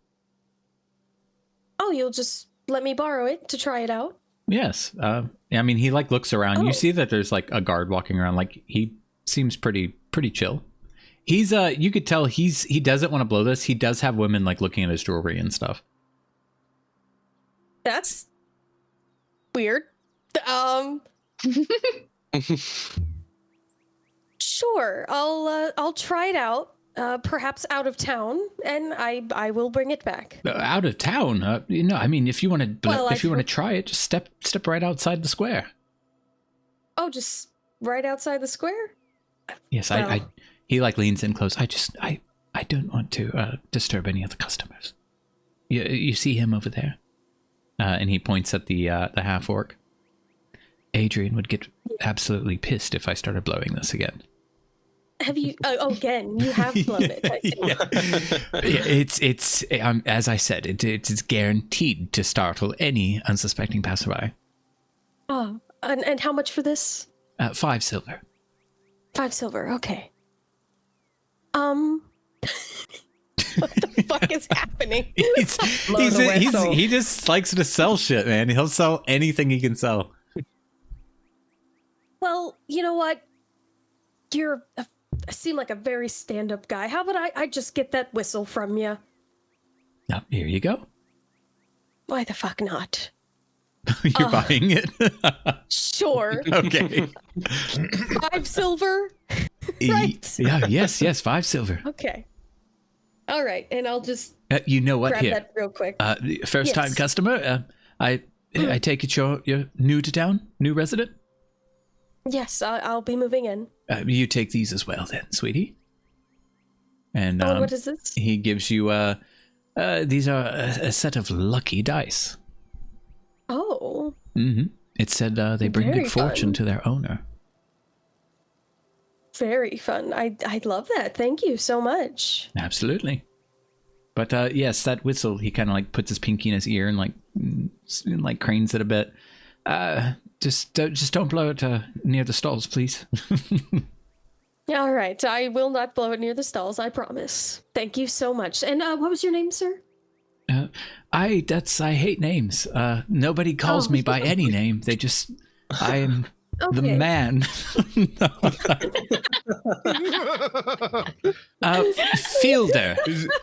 Oh, you'll just let me borrow it to try it out? Yes. I mean, he like looks around. You see that there's like a guard walking around. Like he seems pretty chill. He's you could tell he doesn't want to blow this. He does have women like looking at his jewelry and stuff. That's weird. Sure, I'll try it out. Perhaps out of town, and I will bring it back. Out of town? You know, I mean, if you want to try it, just step right outside the square. Oh, just right outside the square? Yes, well. He like leans in close. I don't want to disturb any of the customers. You see him over there, and he points at the half orc. Adrian would get absolutely pissed if I started blowing this again. Have you? Again, you have blown it. I see. It's as I said, it's guaranteed to startle any unsuspecting passerby. Oh, and how much for this? 5 silver. 5 silver. Okay. What the fuck is happening? He just likes to sell shit, man. He'll sell anything he can sell. Well, you know what? You seem like a very stand-up guy. How about I just get that whistle from you? Now, here you go. Why the fuck not? You're buying it? Sure. Okay. 5 silver? Right. Yeah, yes, 5 silver. Okay. All right, and I'll just you know what? grab Here, that real quick. First time customer. I take it you're new to town, new resident. Yes, I'll be moving in. You take these as well, then, sweetie. And what is this? He gives you these are a set of lucky dice. Oh. Mm-hmm. It said they bring Very good fortune fun. to their owner. Very fun. I love that. Thank you so much. Absolutely. But yes, that whistle. He kind of like puts his pinky in his ear and like cranes it a bit. Just don't blow it near the stalls, please. All right, I will not blow it near the stalls. I promise. Thank you so much. And what was your name, sir? I hate names. Nobody calls me by any name. They just I am the man. Fielder.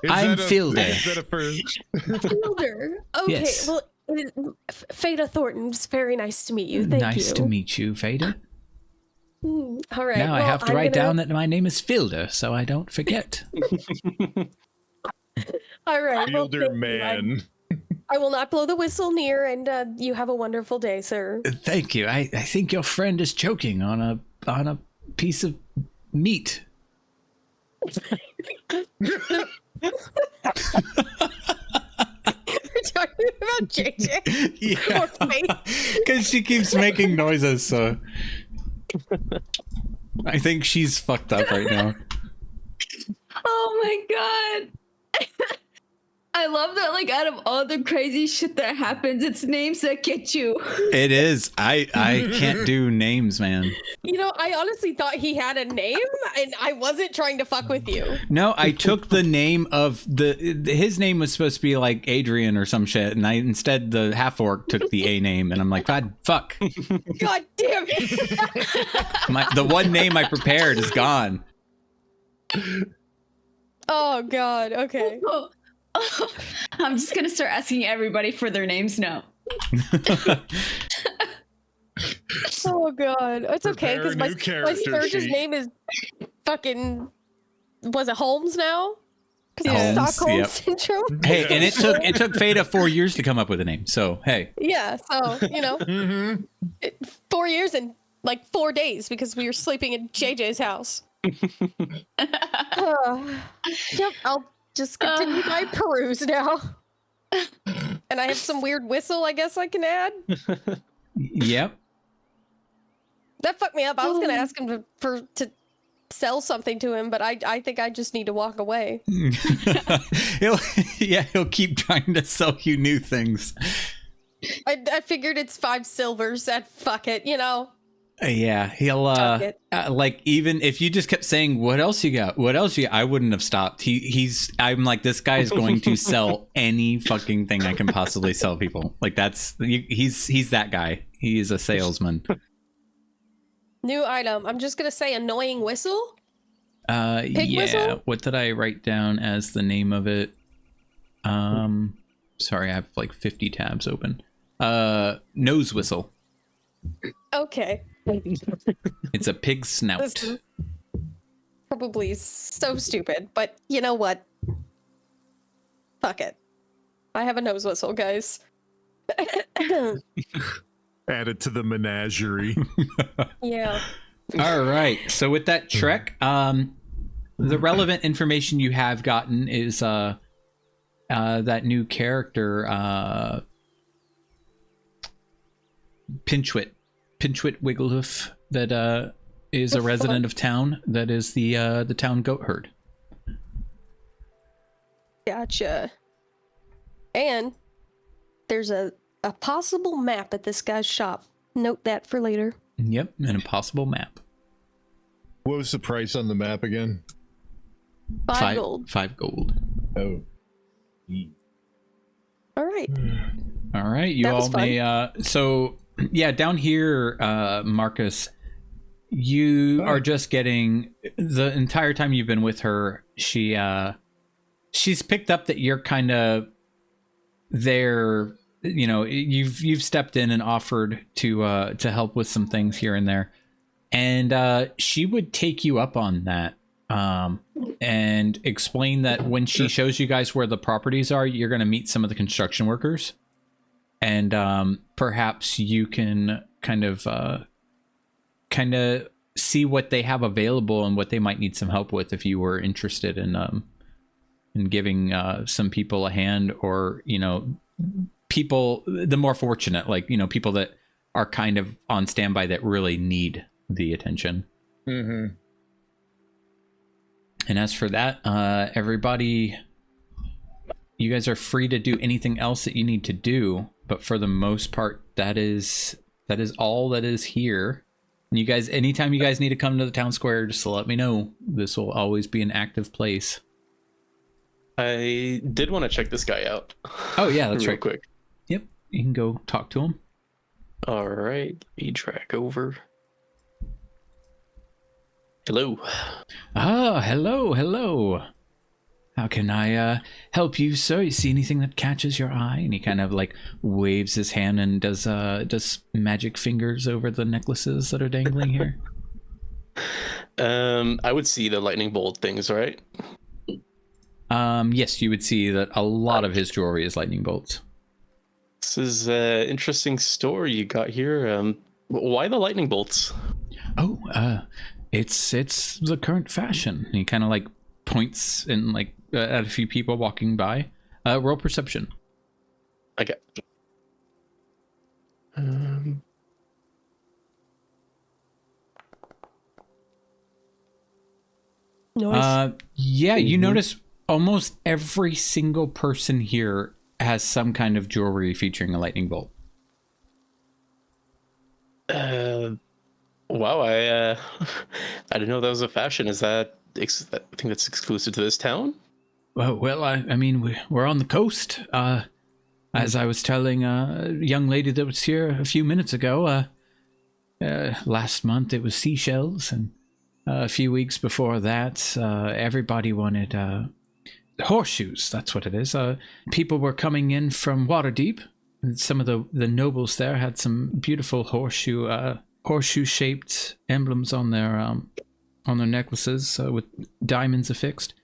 I'm Fielder. Is that a first? Fielder. Okay. Yes. Well, Fada Thornton. It's very nice to meet you. Thank you. Nice to meet you, Fada. All right. Now I have to write down that my name is Fielder, so I don't forget. All right. Fielder man. I will not blow the whistle near, and you have a wonderful day, sir. Thank you. I think your friend is choking on a piece of meat. We're talking about JJ. Yeah, because she keeps making noises, so I think she's fucked up right now. Oh my god. I love that, like, out of all the crazy shit that happens, it's names that get you. It is. I can't do names, man. You know, I honestly thought he had a name, and I wasn't trying to fuck with you. No, I took the name of his name was supposed to be like Adrian or some shit, and I instead the half orc took the A name, and I'm like, God, fuck. God damn it! The one name I prepared is gone. Oh God. Okay. I'm just gonna start asking everybody for their names now. Oh God. It's okay because Prepare a my new character Sturge's sheet. name is fucking. Was it Holmes now? Because Holmes, of Stockholm yep. syndrome. Hey, and it took Fada 4 years to come up with a name. So hey, Yeah. So you know, Mm-hmm. 4 years and like 4 days because we were sleeping in JJ's house. Yep. I'll just continue my peruse now. And I have some weird whistle. I guess I can add. yep. That fucked me up. I was gonna ask him to sell something to him, but I think I just need to walk away. he'll keep trying to sell you new things. I figured it's 5 silvers. That fuck it, you know. Yeah, he'll Chuck it. like even if you just kept saying what else you got, what else you got, I wouldn't have stopped. I'm like, this guy is going to sell any fucking thing I can possibly sell people. Like he's that guy. He is a salesman. New item. I'm just gonna say annoying whistle. Pig Yeah. whistle? What did I write down as the name of it? Sorry, I have like 50 tabs open. Nose whistle. Okay. It's a pig snout. This is probably so stupid, but you know what? Fuck it. I have a nose whistle, guys. Add it to the menagerie. Yeah. All right. So with that trek, the relevant information you have gotten is that new character, Pinchwit Wigglehoof, that is a resident of town. That is the town goat herd. Gotcha. And there's a possible map at this guy's shop. Note that for later. Yep, an impossible map. What was the price on the map again? 5 gold. 5 gold. Oh. All right. All right, you That was all may. So yeah, down here, Marcus, you are just getting the entire time you've been with her. She's picked up that you're kind of there. You know, you've stepped in and offered to help with some things here and there, and she would take you up on that. And explain that when she shows you guys where the properties are, you're going to meet some of the construction workers, and perhaps you can kind of see what they have available and what they might need some help with if you were interested in giving some people a hand, or people the more fortunate, like people that are kind of on standby that really need the attention. Mm-hmm. And as for that, everybody, you guys are free to do anything else that you need to do, but for the most part, that is all that is here. And you guys, anytime you guys need to come to the town square, just let me know. This will always be an active place. I did want to check this guy out. Oh yeah, that's real right. quick. Yep, you can go talk to him. All right, we track over. Hello. Ah, hello. How can I help you, sir? You see anything that catches your eye? And he kind of like waves his hand and does magic fingers over the necklaces that are dangling here. I would see the lightning bolt things, right? Yes, you would see that a lot of his jewelry is lightning bolts. This is an interesting story you got here. Why the lightning bolts? Oh, it's the current fashion. He kind of like points and like at a few people walking by. Roll perception. Okay. Noise. Yeah, you notice almost every single person here has some kind of jewelry featuring a lightning bolt. Wow, I I didn't know that was a fashion. Is that I think that's exclusive to this town? Well, I mean, we're on the coast. As I was telling a young lady that was here a few minutes ago, last month it was seashells, and a few weeks before that, everybody wanted horseshoes. That's what it is. People were coming in from Waterdeep, and some of the nobles there had some beautiful horseshoe-shaped emblems on their necklaces with diamonds affixed,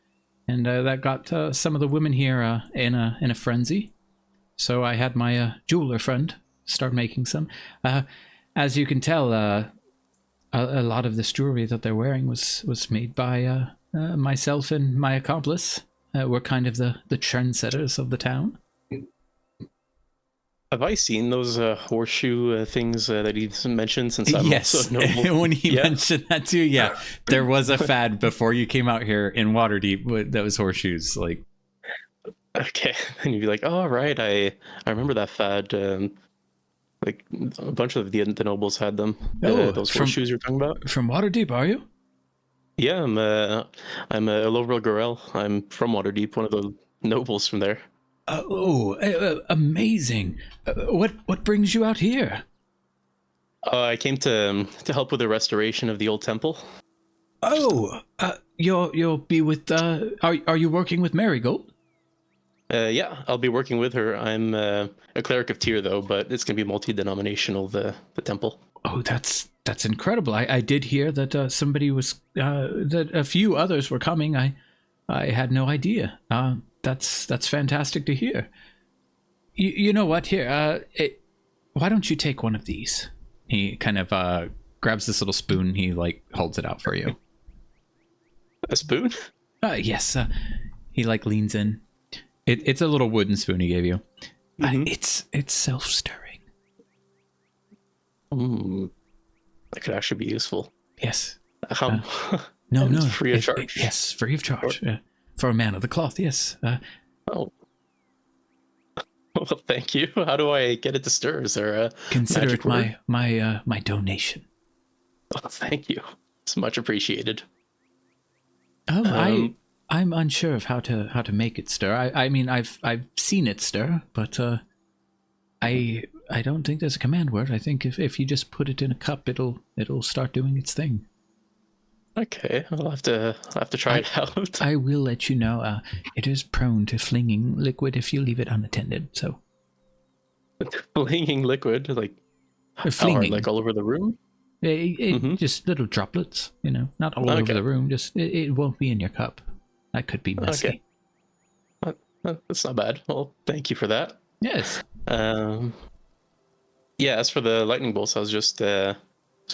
and that got some of the women here in a frenzy. So I had my jeweler friend start making some. As you can tell, a lot of this jewelry that they're wearing was made by myself and my accomplice. We're kind of the trendsetters of the town. Have I seen those horseshoe things that he mentioned? Since I'm Yes, also a noble. when he mentioned that too, yeah, there was a fad before you came out here in Waterdeep that was horseshoes. Like, Okay, and you'd be like, "Oh, right, I remember that fad." Like a bunch of the nobles had them. Those horseshoes you're talking about. From Waterdeep, are you? Yeah, I'm a Lovril Gorel. I'm from Waterdeep, one of the nobles from there. Amazing! What brings you out here? I came to help with the restoration of the old temple. Oh, you'll be with. Are you working with Marigold? Yeah, I'll be working with her. I'm a cleric of Tyr, though, but it's gonna be multi-denominational. The temple. Oh, that's incredible. I did hear that somebody was that a few others were coming. I had no idea. That's fantastic to hear. You know what? Here, why don't you take one of these? He kind of grabs this little spoon. He like holds it out for you. A spoon? Yes. He like leans in. It's a little wooden spoon he gave you. It's self-stirring. That could actually be useful. Yes. No, No. free of charge. Yes, free of charge. For a man of the cloth, yes. Oh. Well, thank you. How do I get it to stir? Is there a Consider magic it word? my donation. Oh, thank you. It's much appreciated. Oh, I'm unsure of how to make it stir. I mean I've seen it stir, but I don't think there's a command word. I think if you just put it in a cup, it'll start doing its thing. Okay, I'll have to try it out. I will let you know. It is prone to flinging liquid if you leave it unattended. So Flinging liquid, like how flinging, hard, like all over the room. Just little droplets. Not all over the room. Just it won't be in your cup. That could be messy. Okay. That's not bad. Well, thank you for that. Yes. Yeah, as for the lightning bolts, I was just a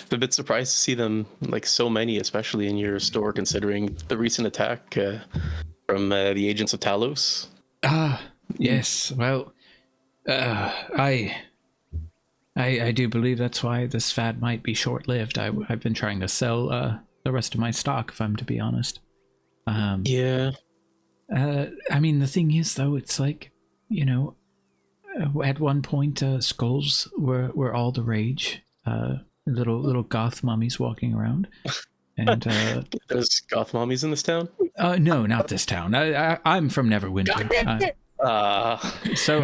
bit surprised to see them, like so many, especially in your store, considering the recent attack from the agents of Talos. Yes. Well, I do believe that's why this fad might be short-lived. I've been trying to sell the rest of my stock, if I'm to be honest. Yeah. I mean, the thing is, though, it's like, at one point, skulls were all the rage. Little goth mummies walking around, and there's goth mommies in this town. No, not this town. I'm from Neverwinter. So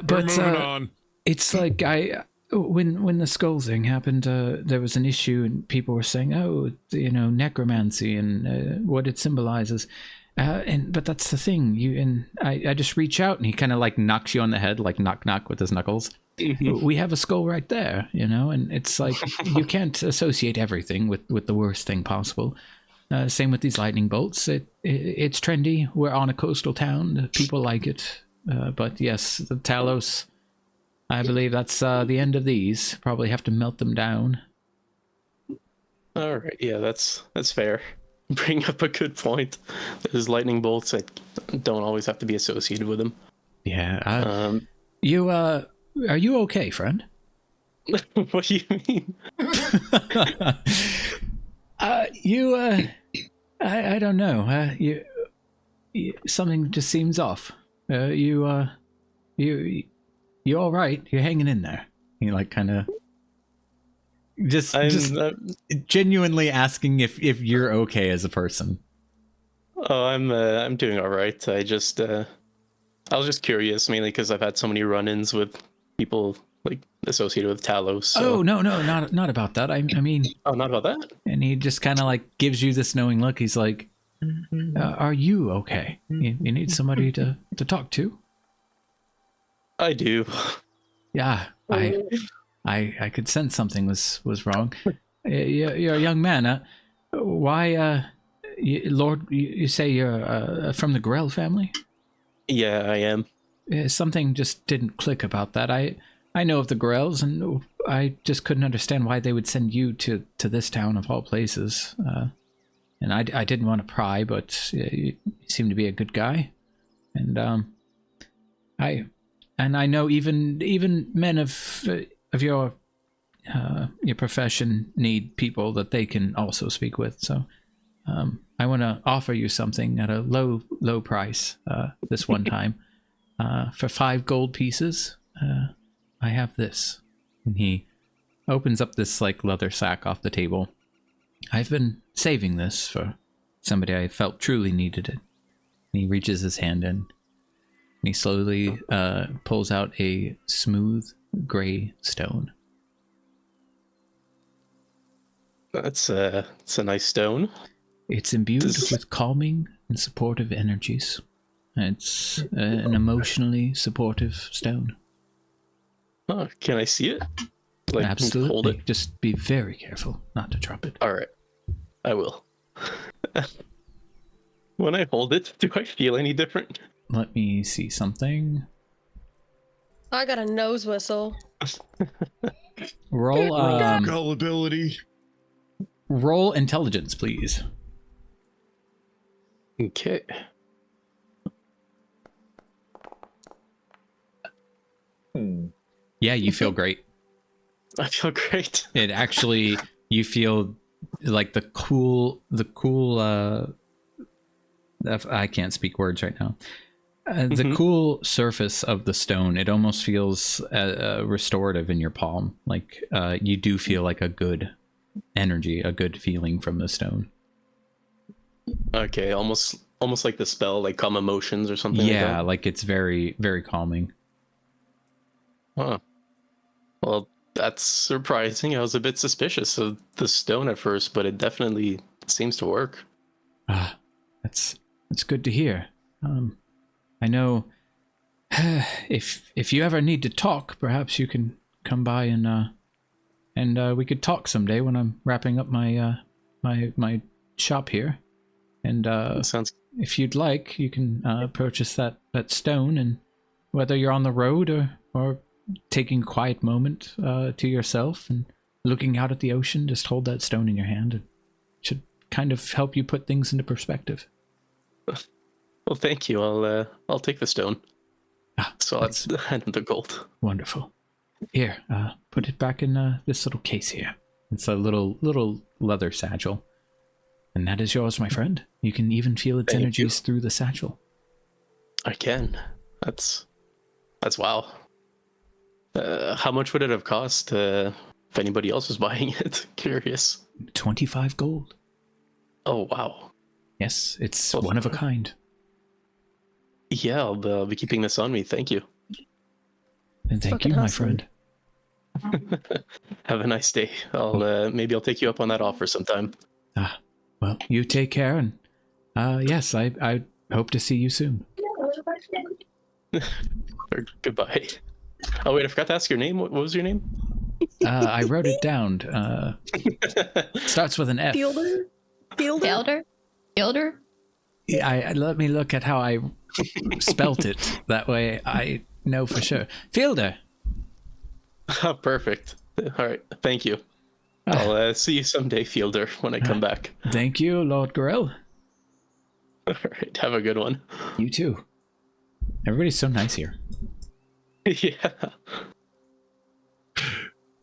but it's like when the skull thing happened, there was an issue and people were saying, oh, necromancy and what it symbolizes. But that's the thing. I just reach out and he kind of like knocks you on the head, like knock knock with his knuckles. We have a skull right there, and it's like you can't associate everything with the worst thing possible. Same with these lightning bolts. It's trendy. We're on a coastal town. People like it. But yes, the Talos, I believe that's the end of these. Probably have to melt them down. All right. Yeah, that's fair. Bring up a good point. There's lightning bolts that don't always have to be associated with them. Yeah. Are you okay, friend? What do you mean? I don't know. You something just seems off. You all right? You're hanging in there. You like kind of just genuinely asking if you're okay as a person. I'm doing all right. I was just curious, mainly because I've had so many run-ins with people like associated with Talos. So. Oh no, not about that. I mean. Oh, not about that. And he just kind of like gives you this knowing look. He's like, "Are you okay? You need somebody to talk to." I do. Yeah, I could sense something was wrong. You're a young man. Why, Lord? You say you're from the Grell family? Yeah, I am. Something just didn't click about that. I know of the Grells, and I just couldn't understand why they would send you to this town of all places. And I didn't want to pry, but you seem to be a good guy, and I know even men of your profession need people that they can also speak with. So I want to offer you something at a low price this one time. For 5 gold pieces, I have this. And he opens up this like leather sack off the table. I've been saving this for somebody I felt truly needed it. And he reaches his hand in. And he slowly pulls out a smooth gray stone. It's a nice stone. It's imbued with calming and supportive energies. It's an emotionally supportive stone. Oh, can I see it? Like, Absolutely. hold it. Just be very careful not to drop it. All right, I will. When I hold it, do I feel any different? Let me see something. I got a nose whistle. Roll gullibility. Roll intelligence, please. Okay. Yeah, you feel great. I feel great. It actually, you feel like the cool I can't speak words right now. The cool surface of the stone, it almost feels restorative in your palm. Like you do feel like a good energy, a good feeling from the stone. Okay, almost like the spell, like calm emotions or something. Yeah, like that. like it's very, very calming. Huh. Well, that's surprising. I was a bit suspicious of the stone at first, but it definitely seems to work. Ah, that's good to hear. I know if you ever need to talk, perhaps you can come by and we could talk someday when I'm wrapping up my my shop here. And Sounds. if you'd like, you can purchase that stone, and whether you're on the road or taking a quiet moment to yourself and looking out at the ocean, just hold that stone in your hand. It should kind of help you put things into perspective. Well, thank you. I'll take the stone. So I'll hand him the gold. Wonderful. Here, put it back in this little case here. It's a little leather satchel. And that is yours, my friend. You can even feel its energies through the satchel. I can. That's wow. How much would it have cost if anybody else was buying it? Curious. 25 gold. Oh, wow. Yes, it's one of a kind. Yeah, I'll be keeping this on me. Thank you. And thank you, my friend. Have a nice day. Maybe I'll take you up on that offer sometime. Well, you take care, and yes, I hope to see you soon. Goodbye. Oh wait, I forgot to ask your name. What was your name? I wrote it down. Starts with an F. Fielder? Yeah, let me look at how I spelt it. That way I know for sure. Fielder. Perfect. All right. Thank you. I'll see you someday, Fielder, when I come back. Thank you, Lord Gorell. All right. Have a good one. You too. Everybody's so nice here. Yeah.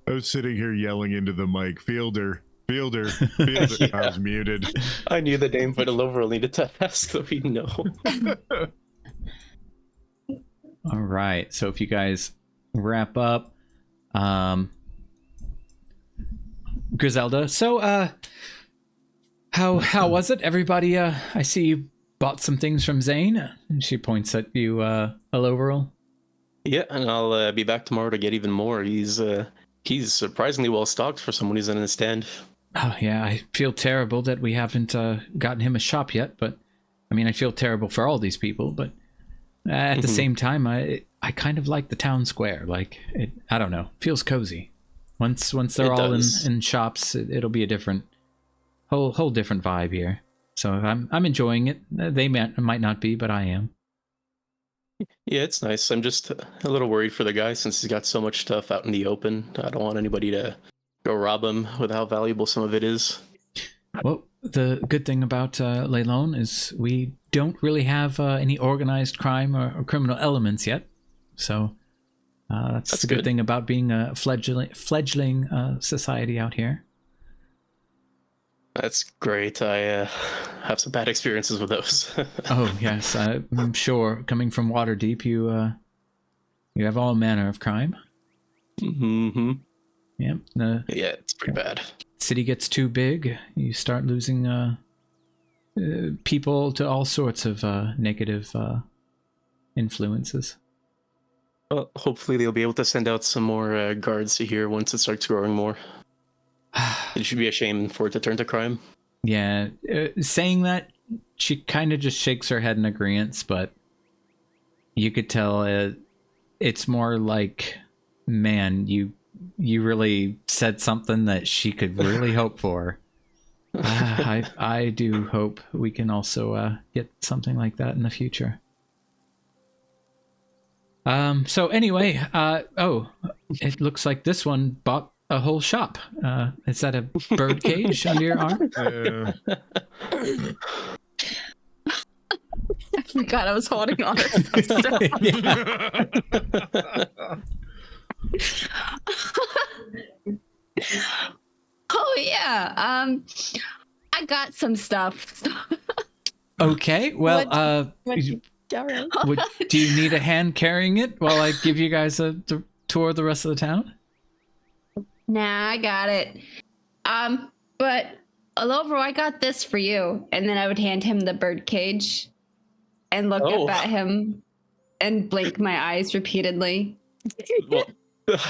I was sitting here yelling into the mic, Fielder, Fielder, Fielder. Yeah. I was muted. I knew the name, but Lover needed to ask so we know. All right. So if you guys wrap up, Griselda. So how was it? Everybody, I see you bought some things from Zane. And she points at you, Overall. Yeah, and I'll be back tomorrow to get even more. He's surprisingly well stocked for someone who's in his stand. Oh yeah, I feel terrible that we haven't gotten him a shop yet. But I mean, I feel terrible for all these people. But at the same time, I kind of like the town square. Like it, I don't know, feels cozy. Once they're all in shops, it'll be a different whole different vibe here. So I'm enjoying it. They might not be, but I am. Yeah, it's nice. I'm just a little worried for the guy since he's got so much stuff out in the open. I don't want anybody to go rob him with how valuable some of it is. Well, the good thing about Leilon is we don't really have any organized crime or criminal elements yet. So that's the good thing about being a fledgling society out here. That's great. I have some bad experiences with those. Oh yes, I'm sure. Coming from Waterdeep, you have all manner of crime. Mm-hmm. Yeah. Yeah, it's pretty bad. City gets too big, you start losing people to all sorts of negative influences. Well, hopefully they'll be able to send out some more guards to here once it starts growing more. It should be a shame for it to turn to crime. Yeah, saying that, she kind of just shakes her head in agreement, but you could tell it's more like, man, you really said something that she could really hope for. I do hope we can also get something like that in the future. So anyway, it looks like this one bought a whole shop. Is that a bird cage under your arm? I forgot I was holding on. Oh yeah. I got some stuff. Okay. Well, do you need a hand carrying it while I give you guys a tour of the rest of the town? Nah, I got it. But Alover, I got this for you. And then I would hand him the bird cage and look up at him and blink my eyes repeatedly. Well,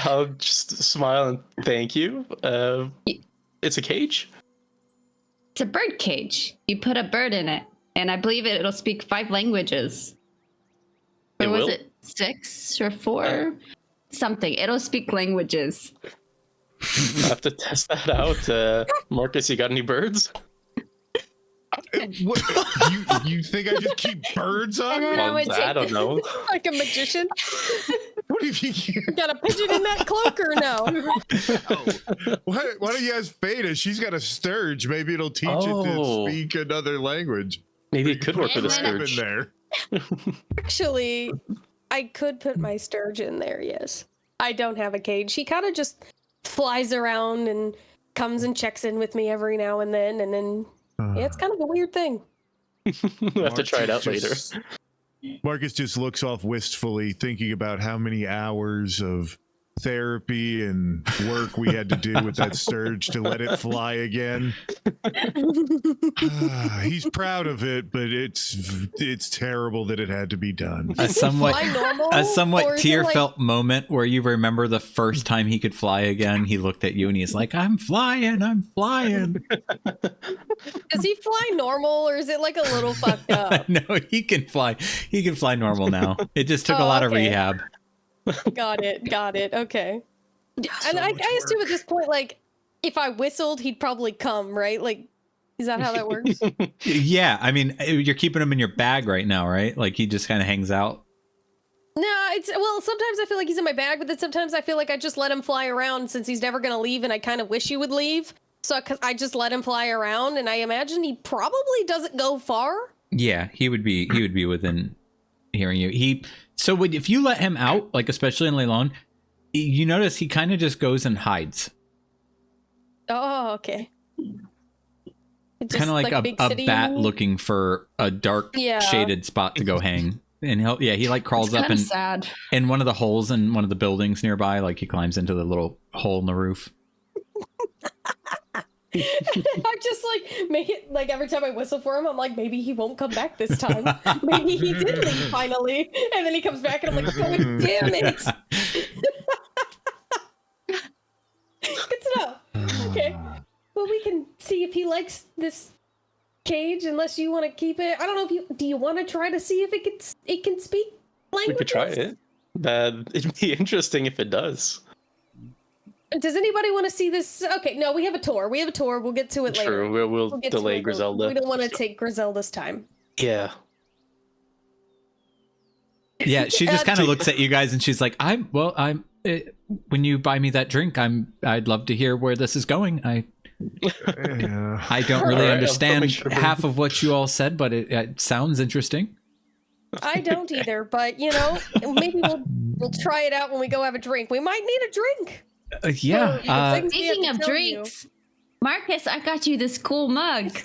I'll just smile and thank you. It's a cage? It's a bird cage. You put a bird in it, and I believe it'll speak 5 languages. Or was it 6 or 4? Something. It'll speak languages. I'll have to test that out. Marcus, you got any birds? What, you think I just keep birds on me? Well, I don't know. Like a magician. What if you Got a pigeon in that cloak or no? why don't you ask Feta? She's got a sturge. Maybe it'll teach it to speak another language. Maybe it could work with a sturge scourge. in there. Actually, I could put my sturge in there, yes. I don't have a cage. He kind of just flies around and comes and checks in with me every now and then, yeah, it's kind of a weird thing. We'll have to try it out later. Marcus just looks off wistfully, thinking about how many hours of therapy and work we had to do with that sturge to let it fly again. He's proud of it, but it's terrible that it had to be done. A somewhat tear-felt moment where you remember the first time he could fly again. He looked at you and he's like, I'm flying. Does he fly normal, or is it like a little fucked up? No, he can fly. He can fly normal now. It just took a lot of rehab. Got it. Okay. And I assume at this point, like, if I whistled, he'd probably come, right? Like, is that how that works? Yeah, I mean, you're keeping him in your bag right now, right? Like, he just kind of hangs out. No, sometimes I feel like he's in my bag, but then sometimes I feel like I just let him fly around since he's never going to leave, and I kind of wish he would leave. So I just let him fly around, and I imagine he probably doesn't go far. Yeah, he would be within hearing you. So if you let him out, like especially in Leilon, You notice he kind of just goes and hides. Oh, okay. Kind of like a bat looking for a dark shaded spot to go hang. And he like crawls up and sad. In one of the holes in one of the buildings nearby, like he climbs into the little hole in the roof. I'm just like, make it like every time I whistle for him, I'm like, maybe he won't come back this time. Maybe he did leave finally. And then he comes back and I'm like, God damn it. Good to know. Okay. Well, we can see if he likes this cage, unless you want to keep it. I don't know if do you want to try to see if it can speak languages? We could try it. It'd be interesting if it does. Does anybody want to see this? Okay, no, we have a tour. We'll get to it later. True, we'll delay Griselda. We don't want to take Griselda's time. Yeah. Yeah, she just kind of looks at you guys and she's like, when you buy me that drink, I'd love to hear where this is going. I don't really understand half of what you all said, but it sounds interesting. I don't either, but maybe we'll try it out when we go have a drink. We might need a drink. Speaking of drinks, Marcus, I got you this cool mug.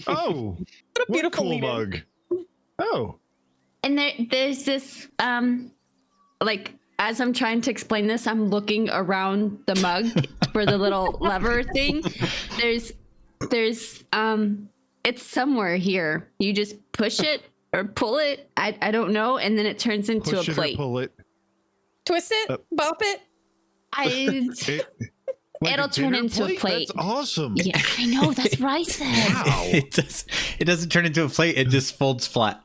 Oh, what a beautiful cool mug. Oh. And there's this, like, as I'm trying to explain this, I'm looking around the mug for the little lever thing. There's, it's somewhere here. You just push it or pull it. I don't know. And then it turns into push a plate. It or pull it. Twist it, bop it. It'll turn into a plate. That's awesome. Yeah, I know. That's what I said. Wow. It doesn't turn into a plate. It just folds flat.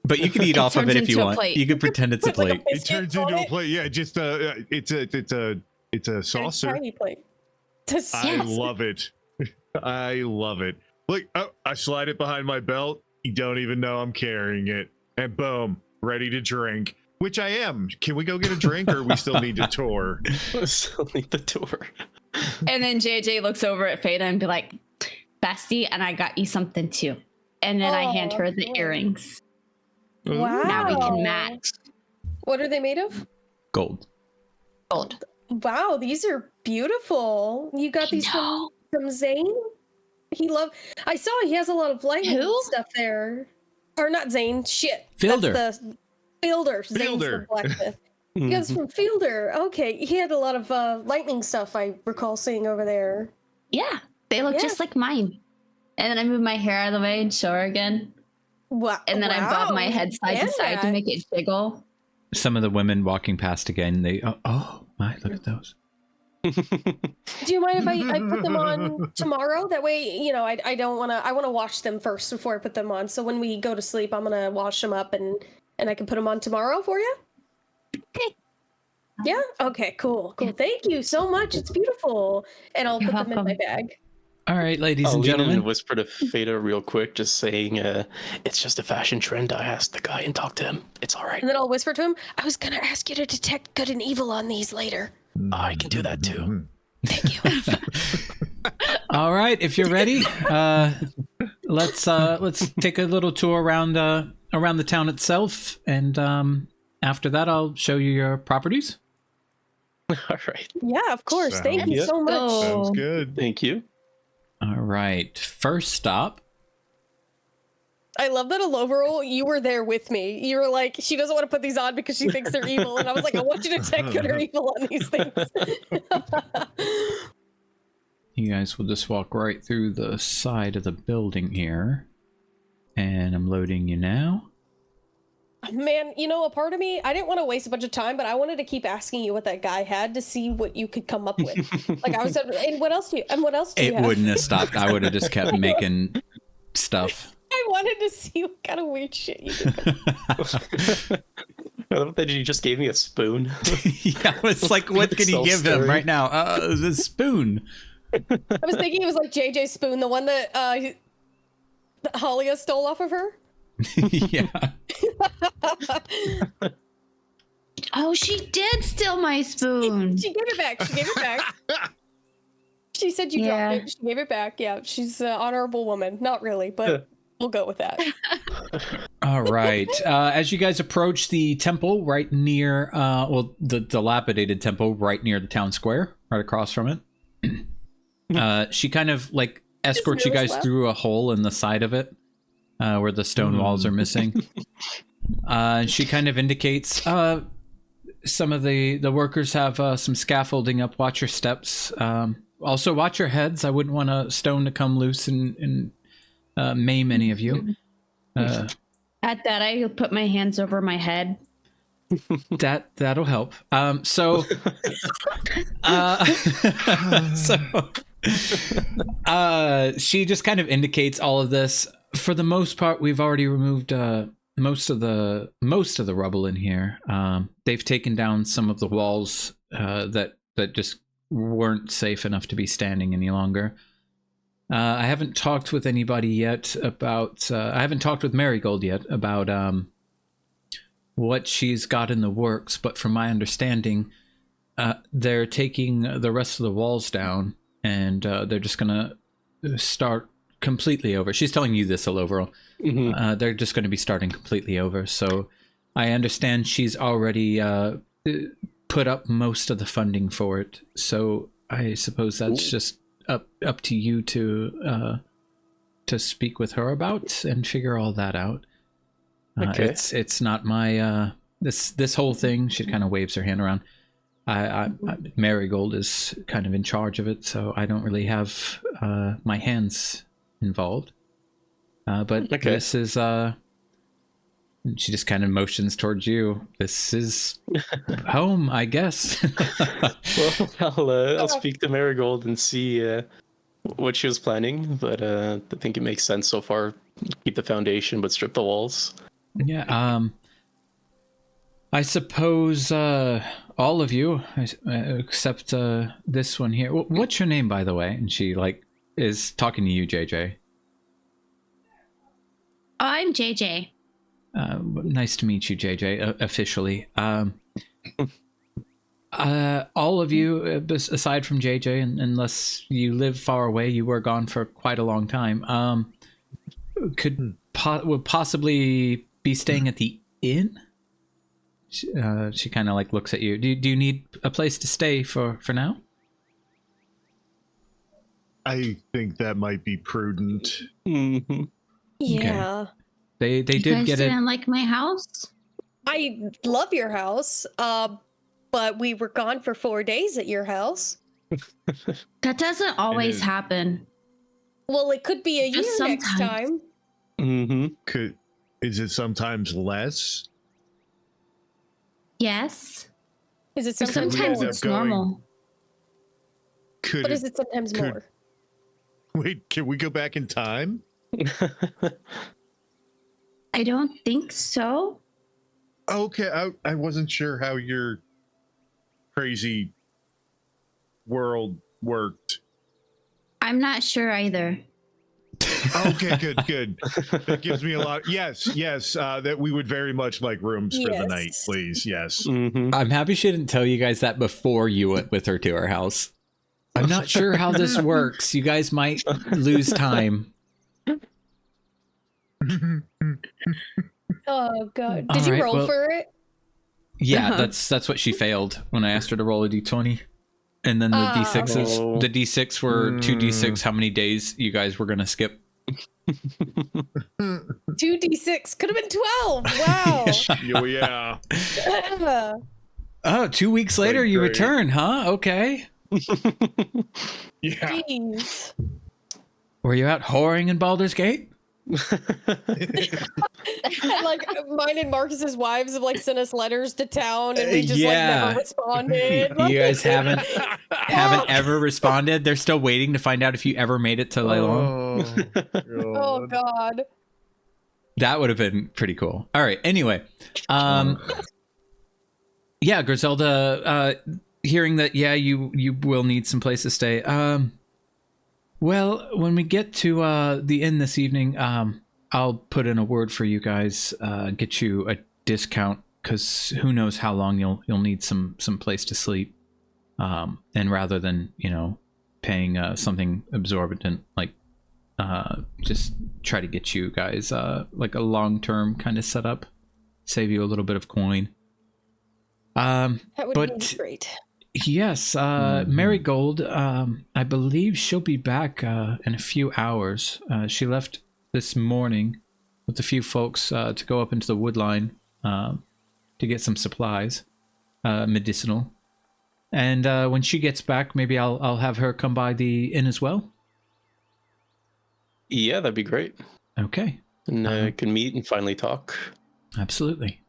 But you can eat off of it if you want. You can pretend it's a plate. It turns into a plate. Yeah, just it's a saucer. A tiny plate. I love it. I love it. Look, I slide it behind my belt. You don't even know I'm carrying it, and boom, ready to drink. Which I am. Can we go get a drink, or we still need to tour? Still need the tour. And then JJ looks over at Fada and be like, "Bestie, and I got you something too." And then I hand her the earrings. Wow. Now we can match. What are they made of? Gold. Wow, these are beautiful. You got these from Zane? I saw he has a lot of lightning stuff there. Or not Zane, shit. Fielder. That's the Fielder. Zane's the blacksmith. He goes from Fielder. Okay, he had a lot of lightning stuff I recall seeing over there. Yeah, they look just like mine. And then I move my hair out of the way and show her again. Wow. And then I bob my head side to side to make it jiggle. Some of the women walking past again, they, oh my, look at those. Do you mind if I put them on tomorrow? That way, I don't want to, I want to wash them first before I put them on. So when we go to sleep, I'm going to wash them up and I can put them on tomorrow for you? Okay. Yeah? Okay, cool. Thank you so much. It's beautiful. And I'll put them in my bag. All right, ladies and I'll gentlemen. lean in and whisper to Fada real quick, just saying, it's just a fashion trend. I asked the guy and talked to him. It's all right. And then I'll whisper to him, I was going to ask you to detect good and evil on these later. I can do that too. Thank you. All right, if you're ready, let's take a little tour around the town itself, and after that, I'll show you your properties. All right. Yeah, of course. Thank you so much. Sounds good. Thank you. All right, first stop. I love that Aloverol, you were there with me. You were like, she doesn't want to put these on because she thinks they're evil. And I was like, I want you to check good or evil on these things. You guys will just walk right through the side of the building here. And I'm loading you now. Man, a part of me, I didn't want to waste a bunch of time, but I wanted to keep asking you what that guy had to see what you could come up with. Like I was, and what else do you have? It wouldn't have stopped. I would have just kept making stuff. I wanted to see what kind of weird shit you did. I love that you just gave me a spoon. Yeah, it's like, what can you give him right now? The spoon. I was thinking it was like JJ's spoon, the one that Halia stole off of her. Yeah. Oh, she did steal my spoon. She gave it back. She said you dropped it. She gave it back. Yeah, she's an honorable woman. Not really, but We'll go with that. All right. As you guys approach the temple right near, the dilapidated temple right near the town square, right across from it, she kind of like escorts you guys through a hole in the side of it, where the stone walls are missing. She kind of indicates, some of the workers have some scaffolding up. Watch your steps. Also, watch your heads. I wouldn't want a stone to come loose and maim any of you. At that, I put my hands over my head. That'll help. So she just kind of indicates all of this. For the most part, we've already removed most of the rubble in here. They've taken down some of the walls that just weren't safe enough to be standing any longer. I haven't talked with anybody yet about. I haven't talked with Marigold yet about what she's got in the works. But from my understanding, they're taking the rest of the walls down, and they're just gonna start completely over. She's telling you this, overall. They're just going to be starting completely over. So I understand she's already put up most of the funding for it. So I suppose that's just up to you to speak with her about and figure all that out. Okay. It's not my this whole thing. She kind of waves her hand around. I Marigold is kind of in charge of it, so I don't really have my hands involved. But this is she just kind of motions towards you. This is home, I guess. Well, I'll speak to Marigold and see what she was planning, but I think it makes sense so far. Keep the foundation, but strip the walls. Yeah. I suppose all of you, except this one here. What's your name, by the way? And she is talking to you, JJ. Oh, I'm JJ. Nice to meet you, JJ, officially. All of you, aside from JJ, unless you live far away, you were gone for quite a long time, would possibly be staying at the inn? She kind of looks at you. Do you need a place to stay for now? I think that might be prudent. Mm-hmm. Yeah. Okay. They You did guys get it. didn't like my house? I love your house, but we were gone for 4 days at your house. That doesn't always happen. Well, it could be a year Just next sometimes. time. Mm-hmm. Is it sometimes less? Yes. Is it But sometimes sometimes more? it's normal. Could But is it sometimes could- more? Wait, can we go back in time? I don't think so. Okay, I wasn't sure how your crazy world worked. I'm not sure either. Okay, good. That gives me a lot. Yes, that we would very much like rooms for the night, Yes. please. Yes. Mm-hmm. I'm happy she didn't tell you guys that before you went with her to her house. I'm not sure how this works. You guys might lose time. Oh god! All Did you right, roll well- for it? Yeah, that's what she failed when I asked her to roll a d20. And then the Ah. d6s. Oh. The d6 were 2d6 how many days you guys were going to skip. 2d6 could have been 12. Wow. Yeah. Oh, 2 weeks later you great. return, huh? Okay. Yeah. Jeez. Were you out whoring in Baldur's Gate? And mine and Marcus's wives have sent us letters to town, and we just Yeah. never responded. You guys haven't ever responded. They're still waiting to find out if you ever made it to Leilon. Oh god. That would have been pretty cool. All right. Anyway, yeah, Griselda, hearing that, yeah, you will need some place to stay. Well, when we get to the inn this evening, I'll put in a word for you guys, get you a discount, because who knows how long you'll need some place to sleep. And rather than paying something exorbitant like just try to get you guys like a long-term kind of setup, save you a little bit of coin. That would but be great. yes, Marigold, I believe she'll be back in a few hours. She left this morning with a few folks to go up into the wood line to get some supplies, medicinal. And when she gets back, maybe I'll have her come by the inn as well. Yeah, that'd be great. Okay. And can meet and finally talk. Absolutely.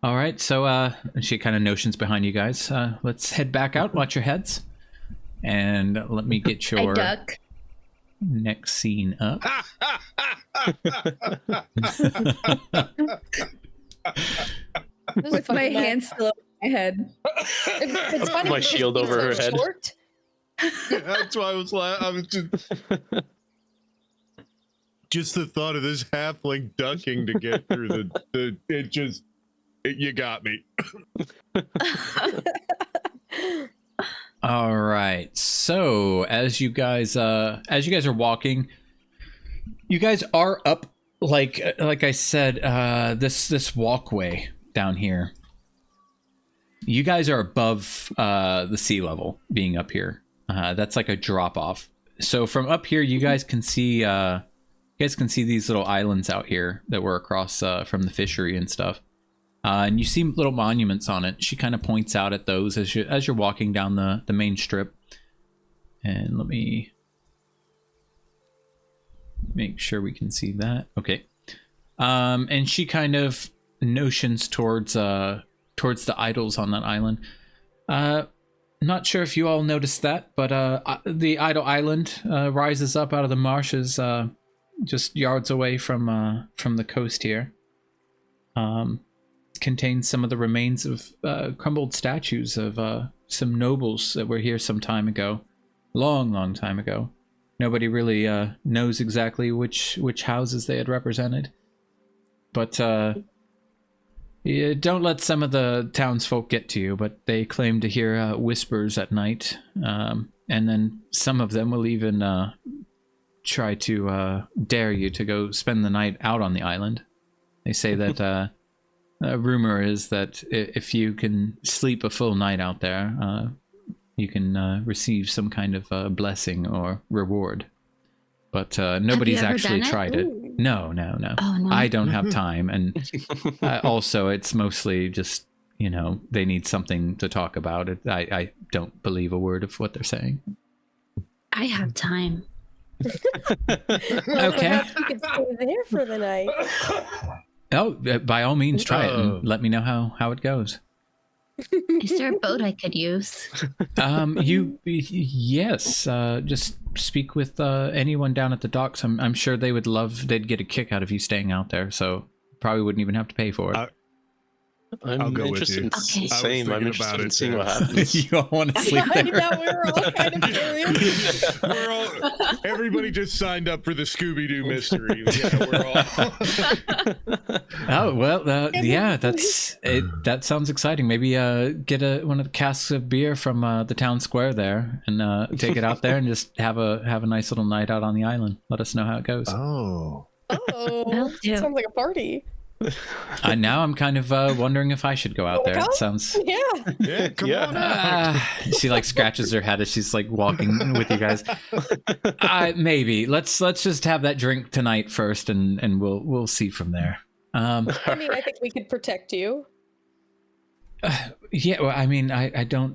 All right, so she kind of notions behind you guys. Let's head back out. Watch your heads. And let me get I your duck. next scene up. With my hands still over my head. It's funny My because shield he's over so her head. short. That's why I was just the thought of this halfling ducking to get through you got me. All right. So as you guys are walking, you guys are up like I said, this walkway down here. You guys are above the sea level, being up here. That's like a drop off. So from up here, you guys can see these little islands out here that were across from the fishery and stuff. And you see little monuments on it. She kind of points out at those as you're walking down the main strip. And let me make sure we can see that. Okay. And she kind of notions towards the idols on that island. Not sure if you all noticed that, but the idol island rises up out of the marshes just yards away from the coast here. Contains some of the remains of crumbled statues of some nobles that were here some time ago. Long time ago. Nobody really knows exactly which houses they had represented. But yeah, don't let some of the townsfolk get to you, but they claim to hear whispers at night. And then some of them will even try to dare you to go spend the night out on the island. They say that rumor is that if you can sleep a full night out there, you can receive some kind of blessing or reward. But nobody's actually tried it. No. Oh, no. I don't have time. And also, it's mostly just, they need something to talk about. I don't believe a word of what they're saying. I have time. Well, Okay. perhaps we could stay there for the night. Oh, by all means, try it and let me know how it goes. Is there a boat I could use? Yes. Just speak with anyone down at the docks. I'm sure they'd get a kick out of you staying out there. So probably wouldn't even have to pay for it. I'll go with you. Okay. Same. I'm interested in seeing what yeah. happens. You all want to sleep I there? know, we were all kind of curious. Everybody just signed up for the Scooby-Doo mystery. Yeah, we're all. Oh well, yeah, that's it. That sounds exciting. Maybe get one of the casks of beer from the town square there, and take it out there, and just have a nice little night out on the island. Let us know how it goes. Oh. Oh, do. sounds like a party. Now I'm kind of wondering if I should go out there. It sounds. Yeah. Yeah, come on out. She like scratches her head as she's like walking with you guys. Maybe let's just have that drink tonight first, and we'll see from there. I mean, I think we could protect you. Yeah, well, I mean, I don't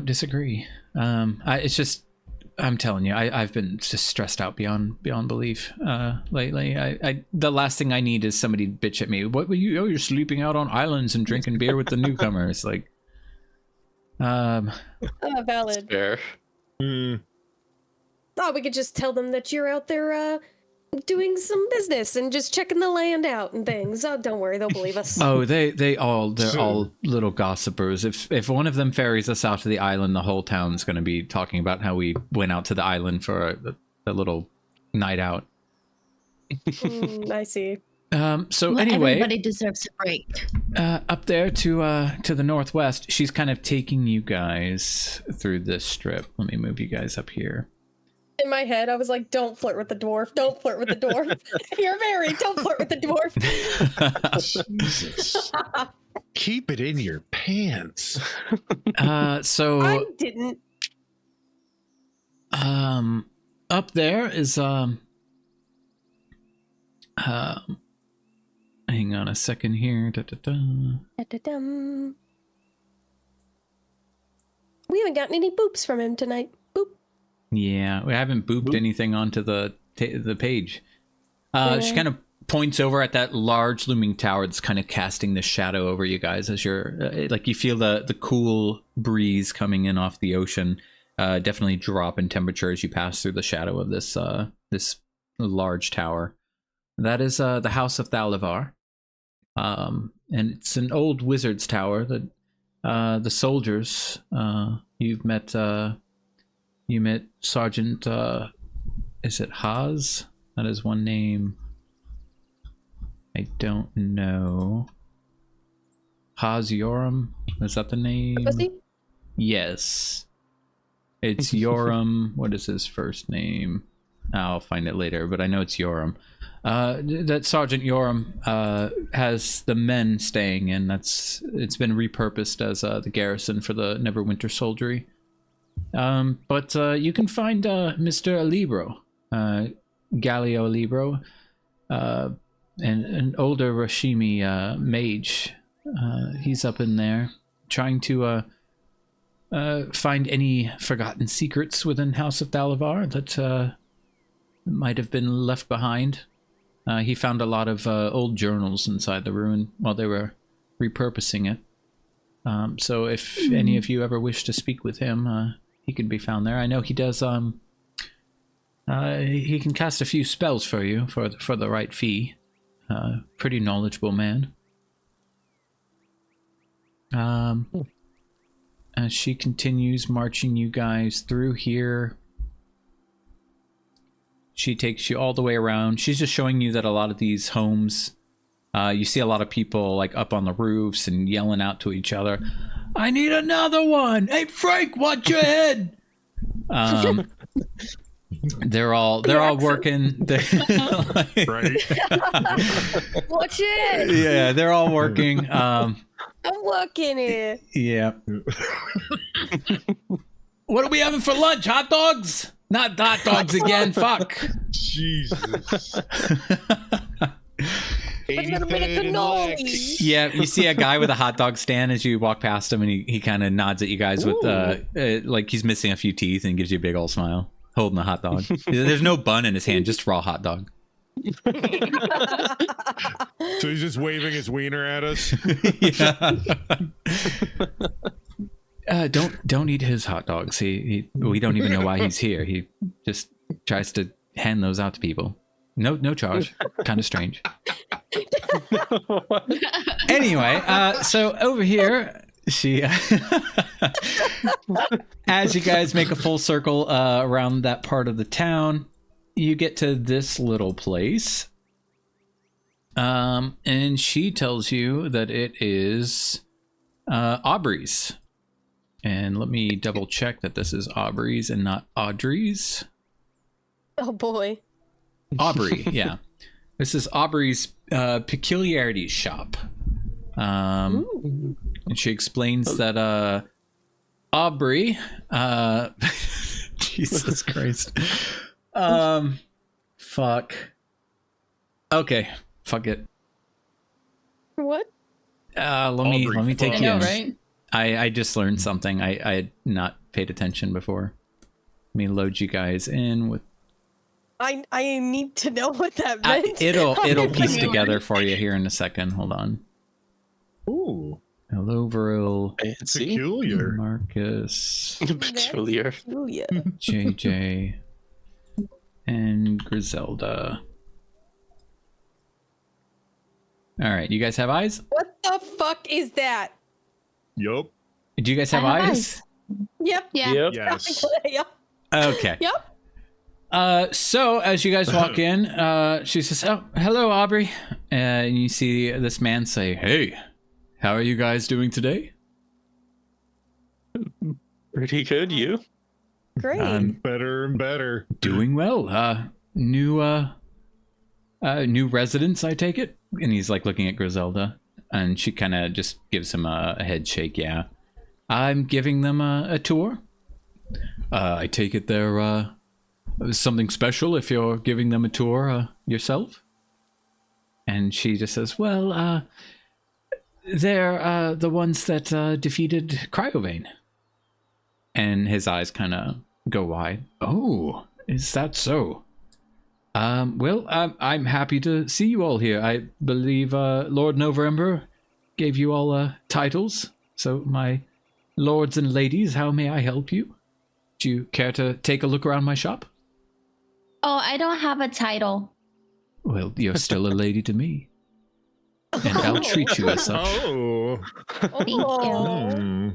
disagree. It's just, I'm telling you, I've been just stressed out beyond belief lately. The last thing I need is somebody bitch at me. What were you? Oh, you're sleeping out on islands and drinking beer with the newcomers. Like, Valid. Fair. Oh, we could just tell them that you're out there doing some business and just checking the land out and things. Oh, don't worry, they'll believe us. oh, they're all little gossipers. If one of them ferries us out to the island, the whole town's going to be talking about how we went out to the island for a little night out. I see. So Well, anyway, everybody deserves a break. up there to the northwest, she's kind of taking you guys through this strip. Let me move you guys up here. In my head, I was like, "Don't flirt with the dwarf. Don't flirt with the dwarf. You're married. Don't flirt with the dwarf." Jesus. Keep it in your pants. So I didn't. up there is hang on a second here. Da-da-dum. We haven't gotten any boops from him tonight. Boop. Yeah, we haven't booped anything onto the page. She Yeah. kind of points over at that large looming tower that's kind of casting the shadow over you guys as you're like you feel the cool breeze coming in off the ocean. Definitely drop in temperature as you pass through the shadow of this this large tower. That is the House of Thalivar, and it's an old wizard's tower that the soldiers you met Sergeant is it Haas? That is one name. I don't know. Haas Yoram? Is that the name? Pussy? Yes. It's Yoram. What is his first name? I'll find it later, but I know it's Yoram. That Sergeant Yoram has the men staying in. It's been repurposed as the garrison for the Neverwinter Soldiery. But you can find Mr. Alibro, Galio Alibro, an older Rashimi mage. He's up in there trying to find any forgotten secrets within House of Thalivar that might have been left behind. He found a lot of old journals inside the ruin while they were repurposing it. So if any of you ever wish to speak with him, he can be found there. I know he does. He can cast a few spells for you for the right fee. Pretty knowledgeable man. As she continues marching you guys through here, she takes you all the way around. She's just showing you that a lot of these homes, you see a lot of people like up on the roofs and yelling out to each other, "I need another one! Hey Frank, watch your head!" They're all working. Right. Watch it. Yeah, they're all working. I'm working here. Yeah. What are we having for lunch? Hot dogs? Not hot dogs again. Fuck. Jesus. What's gonna be the Anything cannoli? Lex. Yeah, you see a guy with a hot dog stand as you walk past him, and he kind of nods at you guys with like he's missing a few teeth and gives you a big old smile, holding a hot dog. There's no bun in his hand, just raw hot dog. So he's just waving his wiener at us. Yeah. Don't eat his hot dogs. We don't even know why he's here. He just tries to hand those out to people. No charge. Kind of strange. Anyway, so over here, she as you guys make a full circle around that part of the town, you get to this little place. And she tells you that it is Aubrey's. And let me double check that this is Aubrey's and not Audrey's. Oh boy. Aubrey, yeah. This is Aubrey's peculiarities shop. And she explains that Aubrey Jesus Christ. Fuck. Okay, fuck it. What? Let me take I you know, in. right? I just learned something I had not paid attention before. Let me load you guys in with I need to know what that meant. it'll piece together for you here in a second. Hold on. Ooh, Hello, Vril, Fancy. peculiar. Marcus, Peculiar. Julia. JJ, and Griselda. All right, you guys have eyes? What the fuck is that? Yup. Do you guys have I have eyes? Yep. Yeah. Yep. Yes. Yep. Okay. Yep. So as you guys walk in, she says, "Oh, hello, Aubrey," and you see this man say, "Hey, how are you guys doing today?" Pretty good, you? Great. Better and better. Doing well. New residents, I take it? And he's like looking at Griselda, and she kind of just gives him a head shake. Yeah, I'm giving them a tour. I take it they're something special if you're giving them a tour yourself. And she just says, well, they're the ones that defeated Cryovane. And his eyes kind of go wide. Oh, is that so? Well, I'm happy to see you all here. I believe Lord November gave you all titles. So, my lords and ladies, how may I help you? Do you care to take a look around my shop? Oh, I don't have a title. Well, you're still a lady to me. And I'll treat you as such. Oh. Thank you. Hmm.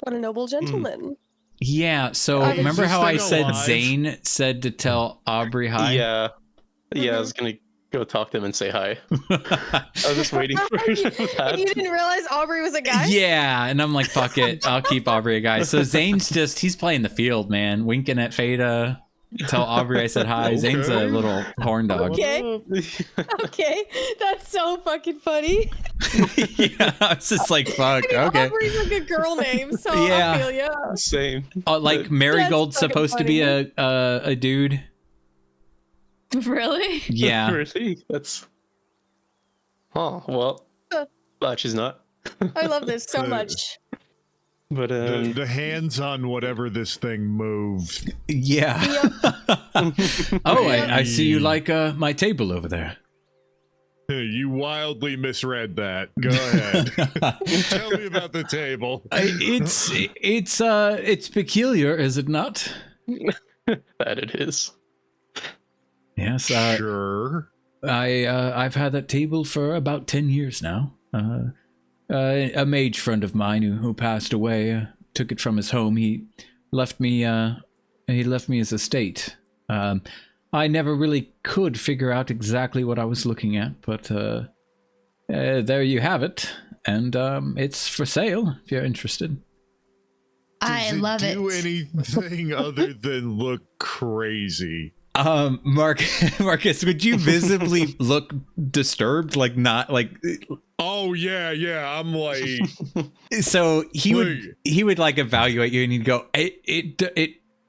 What a noble gentleman. Yeah, so Is remember this how I thing said alive? Zane said to tell Aubrey hi? Yeah. Yeah, I Mhm. was gonna go talk to him and say hi. I was just waiting for You that. didn't realize Aubrey was a guy? Yeah, and I'm like, fuck it, I'll keep Aubrey a guy. So Zane's he's playing the field, man, winking at Fada. Tell Aubrey I said hi. Zane's a Okay. little horn dog. Okay. Okay, that's so fucking funny. Yeah, I was just like, fuck, I mean, okay. Aubrey's like a girl name, so Yeah. I feel ya. Same. Like Marigold's fucking supposed to be a dude. Really? Yeah. Really? That's. Oh well. But she's not. I love this so Uh, much. But The hands on whatever this thing moves. Yeah. Oh, I see you like my table over there. You wildly misread that. Go ahead. Tell me about the table. It's peculiar, is it not? that it is. Yes. Sure. I've had that table for about 10 years now. A mage friend of mine who passed away took it from his home. He left me his estate. I never really could figure out exactly what I was looking at, but there you have it, and it's for sale if you're interested. I love it. Do anything other than look crazy? Marcus, would you visibly look disturbed, like not like? Oh yeah. I'm like, So he would like evaluate you, and he'd go,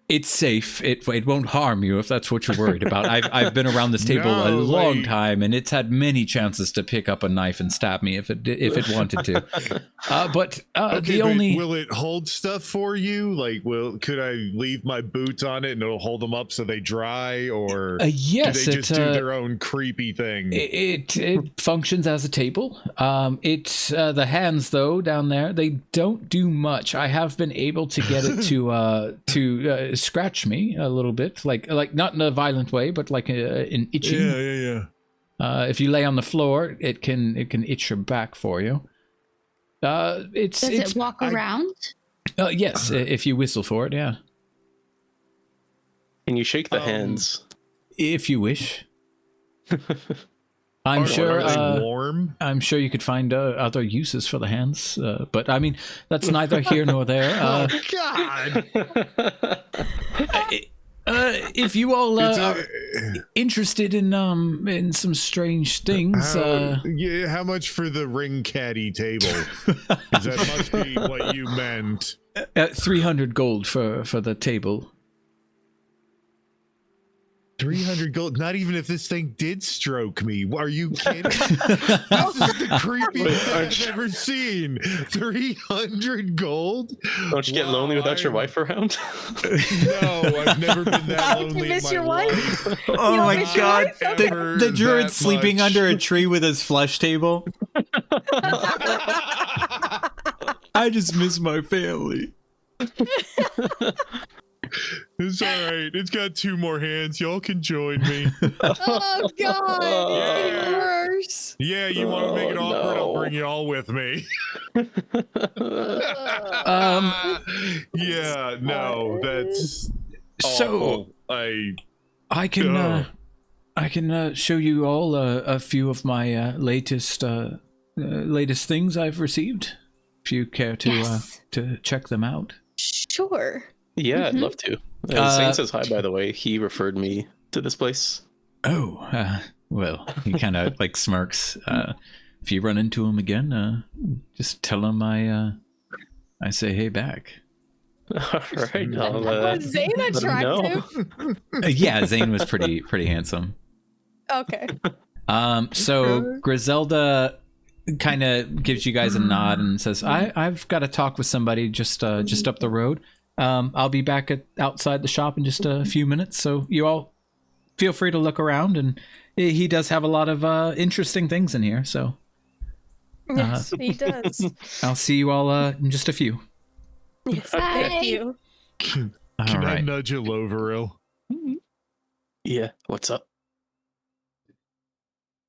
it's safe. It won't harm you if that's what you're worried about. I've been around this table a No, long like- time, and it's had many chances to pick up a knife and stab me if it wanted to. But okay, the but only will it hold stuff for you? Like, could I leave my boots on it and it'll hold them up so they dry, or yes, do they just do their own creepy thing? It functions as a table. It's the hands though down there. They don't do much. I have been able to get it to scratch me a little bit, like not in a violent way, but like an itching. Yeah. If you lay on the floor, it can itch your back for you. Does it walk around? Yes, if you whistle for it, yeah. Can you shake the hands? If you wish. I'm Are sure. they warm? I'm sure you could find other uses for the hands, but I mean that's neither here nor there. Oh God! If you all are interested in some strange things, How much for the ring caddy table? 'Cause that must be what you meant. 300 gold for the table. 300 gold. Not even if this thing did stroke me. Are you kidding? This is the creepiest thing I've ever seen. 300 gold? Don't you get lonely without your wife around? No, I've never been that Don't you lonely miss in my your wife? life. Oh my miss your god, wife? Ever the druid that sleeping much. under a tree with his flesh table. I just miss my family. It's all right. It's got 2 more hands. Y'all can join me. Oh god, it's getting worse. Yeah, you want to make it awkward? I'll bring you all with me. Yeah, no, that's So awful. I can show you all a few of my latest things I've received. If you care to Yes. to check them out. Sure. Yeah, I'd Mhm. love to. Zane says hi, by the way. He referred me to this place. Oh, well, he kind of like smirks. If you run into him again, just tell him I say hey back. All right, I'll Was Zane let him know. attractive? Yeah, Zane was pretty handsome. Okay. So Griselda kind of gives you guys a nod and says, I've got to talk with somebody just up the road. I'll be back outside the shop in just a few minutes, so you all feel free to look around, and he does have a lot of interesting things in here, so Yes, he does. I'll see you all in just a few. Yes, Bye. thank you. Can All I right. nudge a Loveril? Yeah, what's up?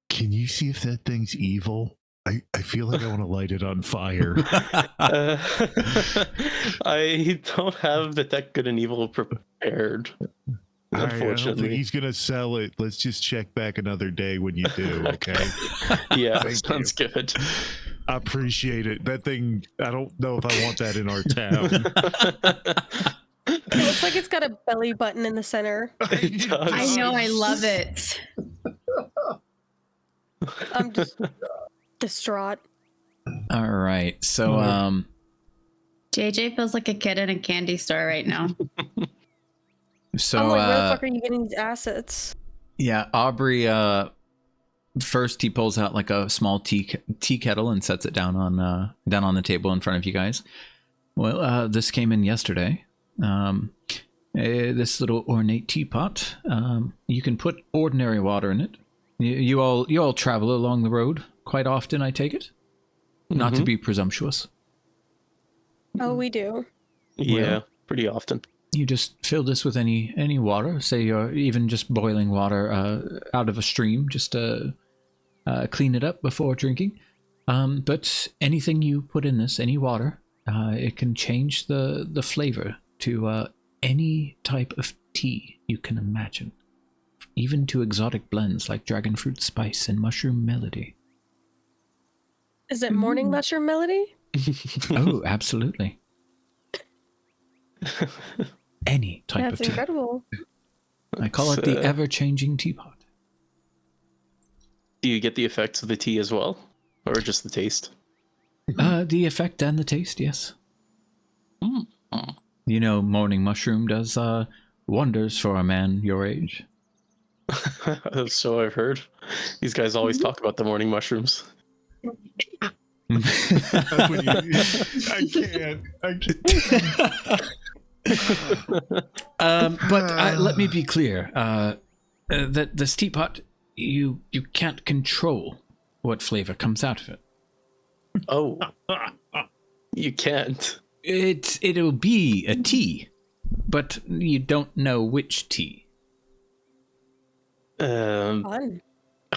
Can you see if that thing's evil? I feel like I want to light it on fire. I don't have Detect Good and Evil prepared. I don't think Unfortunately. he's gonna sell it. Let's just check back another day when you do, okay? Yeah, Thank sounds good. I appreciate it. That thing, I don't know if I want that in our town. It looks like it's got a belly button in the center. It does. I know, I love it. I'm just distraught. All right. So JJ feels like a kid in a candy store right now. so I'm like, where the fuck are you getting these assets? yeah, Aubrey first he pulls out like a small tea kettle and sets it down on the table in front of you guys. Well, this came in yesterday. This little ornate teapot. You can put ordinary water in it. You all travel along the road quite often, I take it? Not to be presumptuous. Oh, we do. Yeah, Well, pretty often. You just fill this with any water, say you're even just boiling water out of a stream, just to clean it up before drinking. But anything you put in this, any water, it can change the flavor to any type of tea you can imagine, even to exotic blends like dragon fruit spice and mushroom melody. Is it morning mushroom melody? Oh, absolutely. Any type That's of tea. incredible. I call it the ever-changing teapot. Do you get the effects of the tea as well? Or just the taste? The effect and the taste, yes. You know, morning mushroom does wonders for a man your age. So I've heard. These guys always talk about the morning mushrooms. That's when I can't. But let me be clear. That this teapot, you can't control what flavor comes out of it. Oh. You can't. It'll be a tea, but you don't know which tea. Fun.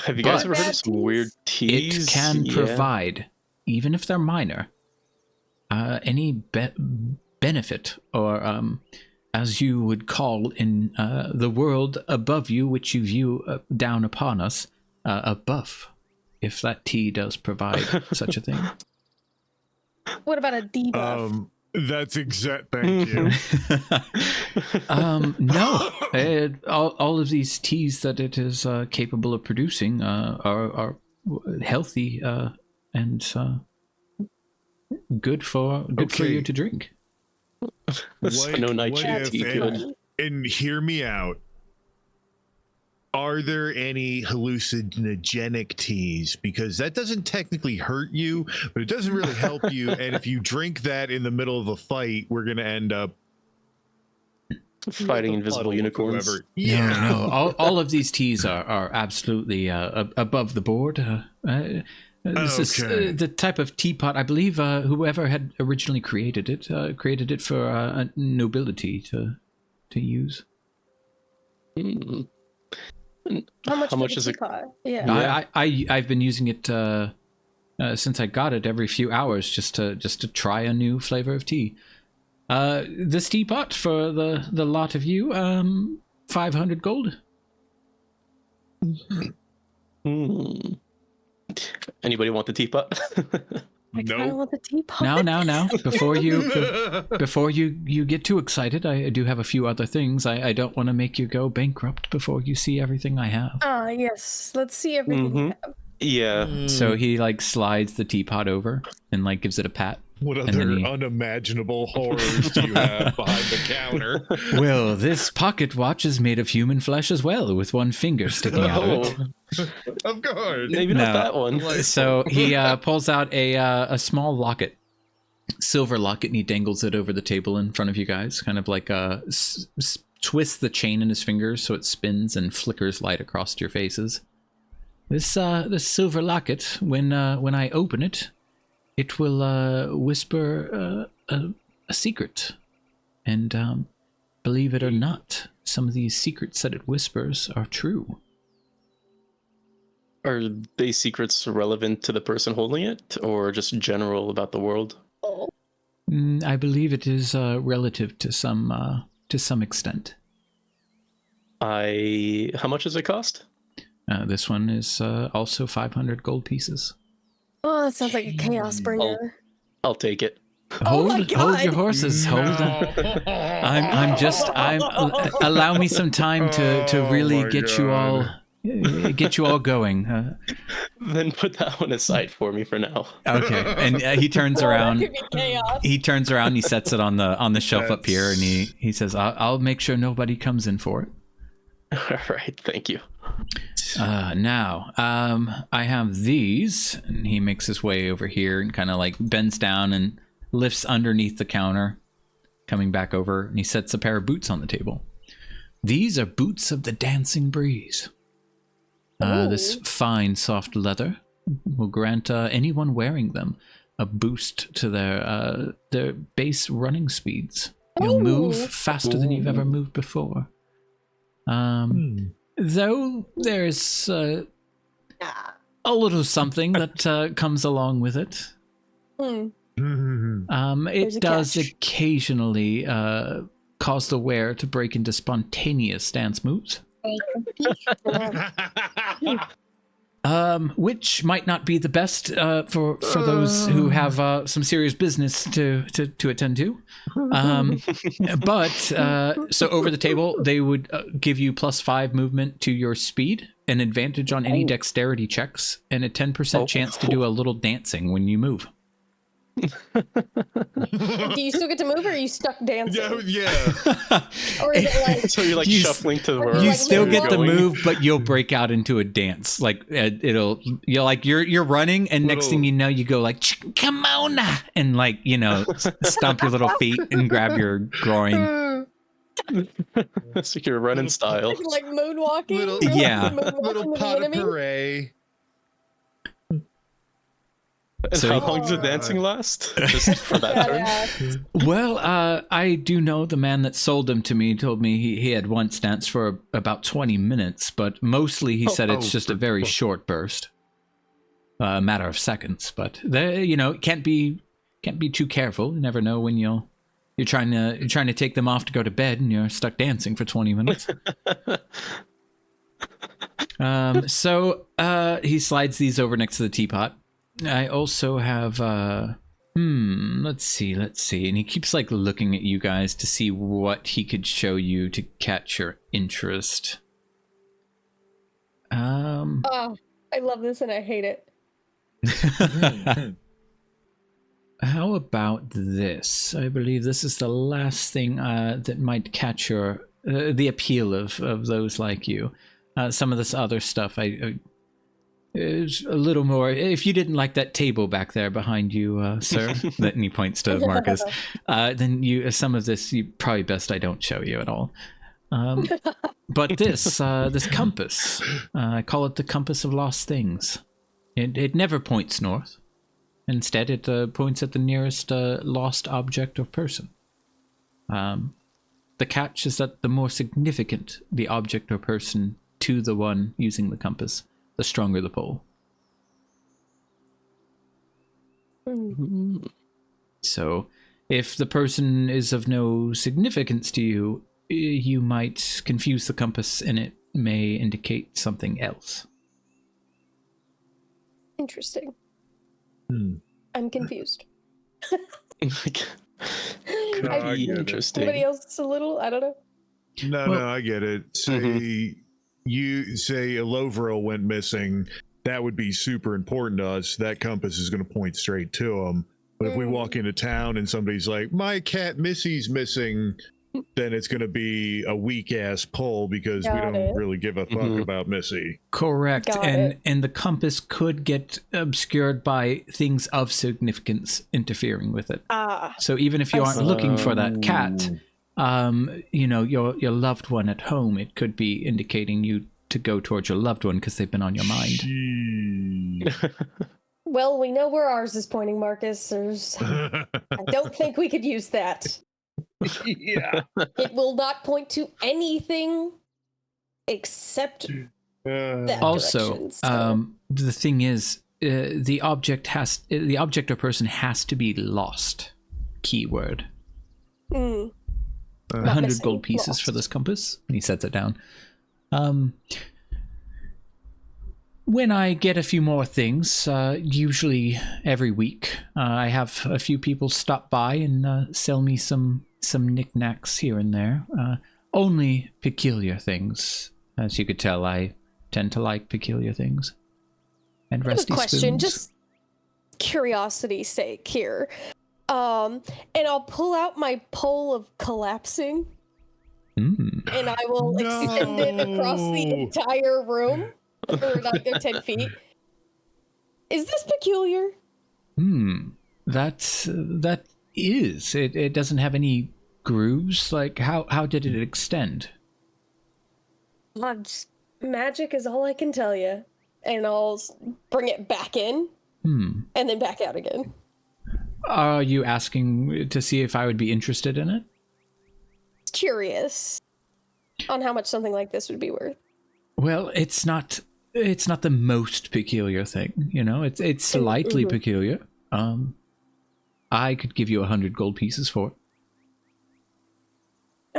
Have you guys But- ever heard of some weird teas? It can Yeah. provide, even if they're minor, any benefit, or as you would call in the world above you, which you view down upon us, a buff, if that tea does provide such a thing. What about a debuff? That's exact. Thank you. No, all of these teas that it is capable of producing are healthy and good for you to drink. So no nightshade tea, good. And hear me out. Are there any hallucinogenic teas? Because that doesn't technically hurt you, but it doesn't really help you. And if you drink that in the middle of a fight, we're going to end up Fighting invisible unicorns. Yeah. No. All of these teas are absolutely above the board. This is the type of teapot, I believe, whoever had originally created it for nobility to use. How much How for much the is it? teapot? Yeah. I've been using it since I got it every few hours just to try a new flavor of tea. This teapot for the lot of you, 500 gold. Anybody want the teapot? I kind of Nope. want the teapot. Now. Before you get too excited, I do have a few other things. I don't want to make you go bankrupt before you see everything I have. Ah, yes. Let's see everything. Mhm. You have. Yeah. So he like slides the teapot over and like gives it a pat. What And other then he- unimaginable horrors do you have behind the counter? Well, this pocket watch is made of human flesh as well, with one finger sticking out of it. Oh, Of course. maybe not No. that one. So he pulls out a small locket, silver locket, and he dangles it over the table in front of you guys, kind of like twists the chain in his fingers so it spins and flickers light across your faces. This silver locket, when I open it, it will whisper a secret, and believe it or not, some of these secrets that it whispers are true. Are they secrets relevant to the person holding it, or just general about the world? I believe it is relative to some extent. How much does it cost? This one is also 500 gold pieces. Oh, that sounds like a chaos bringer. I'll take it. Oh my Hold your God. horses. Hold on. I'm Allow me some time to really my get you all going. Then put that one aside for me for now. Okay. And he turns Oh, that around. could be chaos. He turns around. He sets it on the shelf up here, and he says, "I'll make sure nobody comes in for it." All right, thank you. Now, I have these, and he makes his way over here and kind of like bends down and lifts underneath the counter, coming back over, and he sets a pair of boots on the table. These are boots of the Dancing Breeze. This fine, soft leather will grant anyone wearing them a boost to their base running speeds. You'll move faster than you've ever moved before. Though there's a little something that comes along with it. There's It a does catch. occasionally cause the wearer to break into spontaneous dance moves, which might not be the best for those who have some serious business to attend to. But so over the table, they would give you +5 movement to your speed, an advantage on any dexterity checks, and a 10% chance to do a little dancing when you move. Do you still get to move, or are you stuck dancing? yeah. Or is it like So you're like You s- shuffling to the Or world. You like still get the going. move, but you'll break out into a dance. Like you're running, and next thing you know, you go like, "Come on!" and like stomp your little feet and grab your groin. It's like your running style. like moonwalking? Little- You're, like, Yeah. moonwalking Little to the pot of enemy? puree. And So- how long does the dancing last? Just for that turn? Badass. Well, I do know the man that sold them to me told me he had once danced for about 20 minutes, but mostly he said it's just a very short burst, a matter of seconds. But can't be too careful. You never know when you're trying to take them off to go to bed, and you're stuck dancing for 20 minutes. So he slides these over next to the teapot. I also have let's see, and he keeps like looking at you guys to see what he could show you to catch your interest. Oh, I love this and I hate it. How about this? I believe this is the last thing that might catch your the appeal of those like you. Some of this other stuff is a little more. If you didn't like that table back there behind you, sir, and he points to Marcus, then some of this you probably best I don't show you at all. But this compass, I call it the compass of lost things. It never points north. Instead, it points at the nearest lost object or person. The catch is that the more significant the object or person to the one using the compass, the stronger the pull. So, if the person is of no significance to you, you might confuse the compass and it may indicate something else. Interesting. I'm confused. Could I be get it. interesting. Somebody else a little? I don't know. No, Well- no, I get it. Say you say a Lovril went missing, that would be super important to us. That compass is going to point straight to him. But if we walk into town and somebody's like, "My cat Missy's missing," then it's going to be a weak ass pull because we Got don't it. really give a fuck about Missy. Correct. Got and it. and the compass could get obscured by things of significance interfering with it. So even if you I aren't see. looking for that cat, you know, your loved one at home, it could be indicating you to go towards your loved one because they've been on your mind. Well, we know where ours is pointing, Marcus. I don't think we could use that. Yeah. It will not point to anything except that Also, direction. So. the thing is, the object or person has to be lost. Keyword. Mm. 100 missing, gold pieces lost. for this compass. And he sets it down. When I get a few more things, usually every week, I have a few people stop by and sell me some knickknacks here and there. Only peculiar things. As you could tell, I tend to like peculiar things. And I have a rusty question, spoons. just curiosity's sake here. And I'll pull out my pole of collapsing, Mm. and I will extend it across the No. entire room, or like 10 feet. Is this peculiar? That is. It doesn't have any grooves. Like how did it extend? Just magic is all I can tell you, and I'll bring it back in, and then back out again. Are you asking to see if I would be interested in it? Curious on how much something like this would be worth. Well, it's not the most peculiar thing, you know. It's slightly peculiar. I could give you 100 gold pieces for it.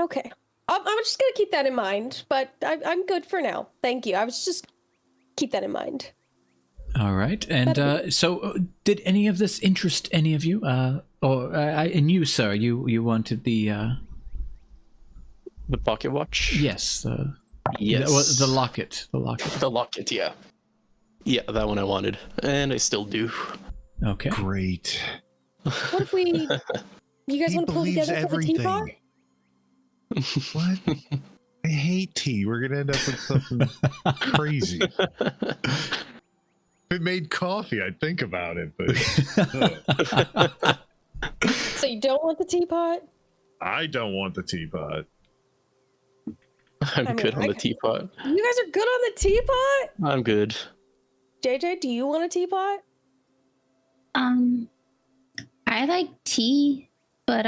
Okay. I'm just gonna keep that in mind, but I'm good for now. Thank you. I was just keep that in mind. All right. And so did any of this interest any of you? And you, sir, you wanted the The pocket watch? yes, Yes. the locket. The locket. The locket, yeah. Yeah, that one I wanted. And I still do. Okay. Great. What if we? You guys He want to pull believes together for the teapot? everything. What? I hate tea. We're gonna end up with something crazy. If it made coffee, I'd think about it, but So you don't want the teapot? I don't want the teapot. I'm I mean, good on I the could- teapot. You guys are good on the teapot? I'm good. JJ, do you want a teapot? I like tea, but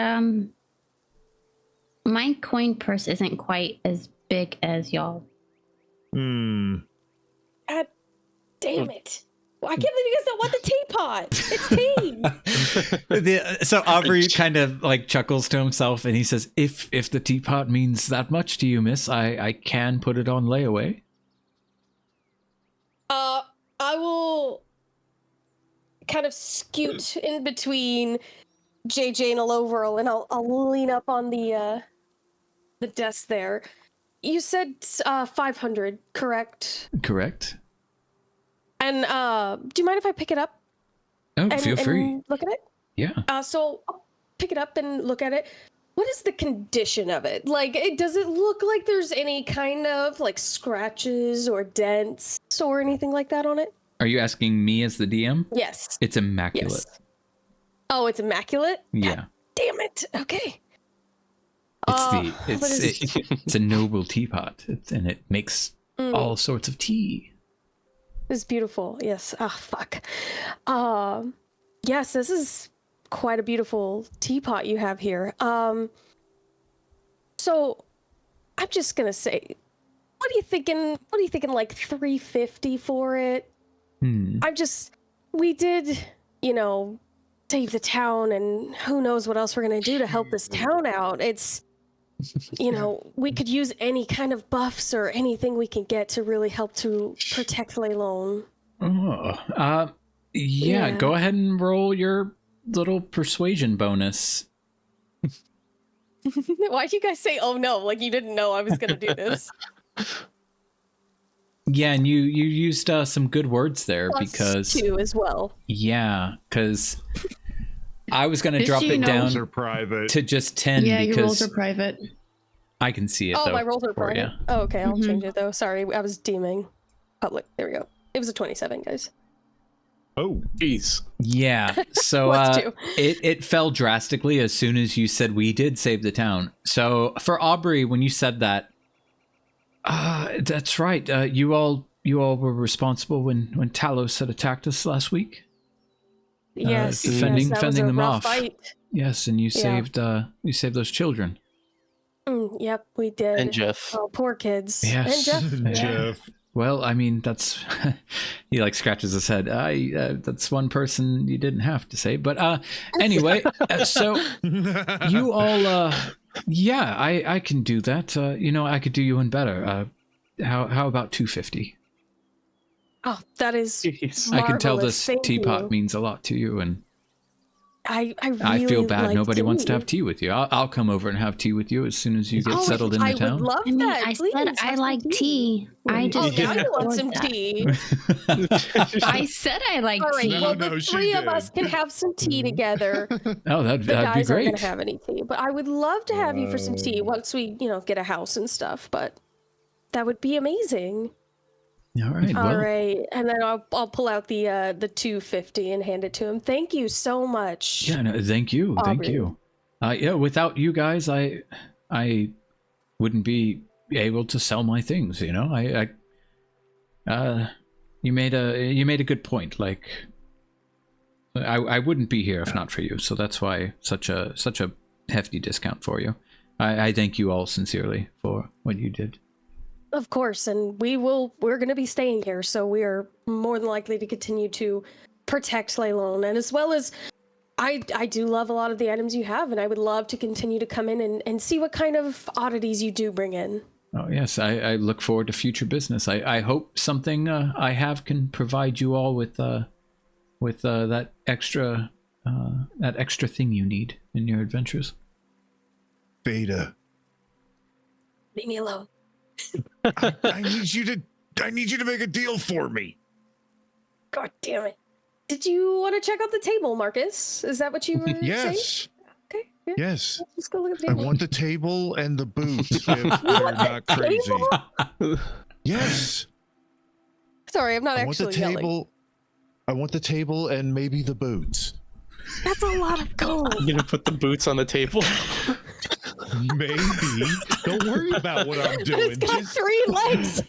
my coin purse isn't quite as big as y'all. God damn it. Well, I can't believe you guys don't want the teapot. It's tea. So Aubrey kind of like chuckles to himself and he says, if the teapot means that much to you, miss, I can put it on layaway. I will kind of scoot in between JJ and Aloverl, and I'll lean up on the desk there. You said 500, correct? Correct. And do you mind if I pick it up? Oh, feel free. And look at it? Yeah. So I'll pick it up and look at it. What is the condition of it? Like, does it look like there's any kind of like scratches or dents or anything like that on it? Are you asking me as the DM? Yes. It's immaculate. Yes. Oh, it's immaculate? Yeah. Damn it. Okay. It's a noble teapot, and it makes all sorts of tea. It's beautiful. Yes. Ah, fuck. Yes, this is quite a beautiful teapot you have here. So I'm just gonna say, what are you thinking? What are you thinking? Like 350 for it? We did, save the town, and who knows what else we're gonna do to help this town out. It's, we could use any kind of buffs or anything we can get to really help to protect Leilon. Yeah, go ahead and roll your little persuasion bonus. Why'd you guys say, oh no, like you didn't know I was going to do this? Yeah, and you used some good words there Plus because 2 as well. yeah, because I was gonna Just drop so you it know- down Rolls are private. to just 10 Yeah, your rolls because are private. I can see it. Oh, though, my rolls are for private. ya. Oh, okay, I'll Mhm. change it though. Sorry, I was deeming public. There we go. It was a 27, guys. Oh, Jeez. Yeah, so Plus 2. it fell drastically as soon as you said we did save the town. So for Aubrey, when you said that, that's right. You all were responsible when Talos had attacked us last week. Yes, defending- yes, that was fending a them rough off. Fight. Yes, and you Yeah. saved those children. Yep, we did. And Jeff. Oh, poor kids. Yes. And Jeff. Yeah. Jeff. Well, I mean, that's he like scratches his head. That's one person you didn't have to say, but anyway. So you all, yeah, I can do that. I could do you one better. How about 250? Oh, that is Jeez. I can tell marvelous. this Thank teapot you. means a lot to you, and I really I feel bad like nobody wants to tea. have tea with you. I'll come over and have tea with you as soon as you get Oh, settled in the I town. would love I mean, that. I Please, said I have some like tea. I Oh, just now Yeah. you want can't some afford that. tea. I said I like All right, tea. well, No, the she 3 of did. us can have some tea together. Oh, that'd The be guys aren't great. going to have any tea, but I would love to have you for some tea once we, get a house and stuff. But that would be amazing. All right. All Well, right, and then I'll pull out the 250 and hand it to him. Thank you so much. yeah. No, thank you. Thank Aubrey. you. Yeah. Without you guys, I wouldn't be able to sell my things. You made a good point. Like, I wouldn't be here if not for you. So that's why such a hefty discount for you. I thank you all sincerely for what you did. Of course, and we're going to be staying here, so we are more than likely to continue to protect Leilon, and as well as I do love a lot of the items you have, and I would love to continue to come in and see what kind of oddities you do bring in. Oh yes, I look forward to future business. I hope something I have can provide you all with that extra thing you need in your adventures. Beta. Leave me alone. I need you to make a deal for me. God damn it. Did you want to check out the table, Marcus? Is that what you were saying? Yes. Okay. Yeah. Yes. Let's go look at the I table. want the table and the boots if they're want the not crazy. table? Yes. Sorry, I'm not I want the actually yelling. table. I want the table and maybe the boots. That's a lot of gold. You gonna put the boots on the table? Maybe. Don't worry about what I'm doing. It's got Just 3 legs,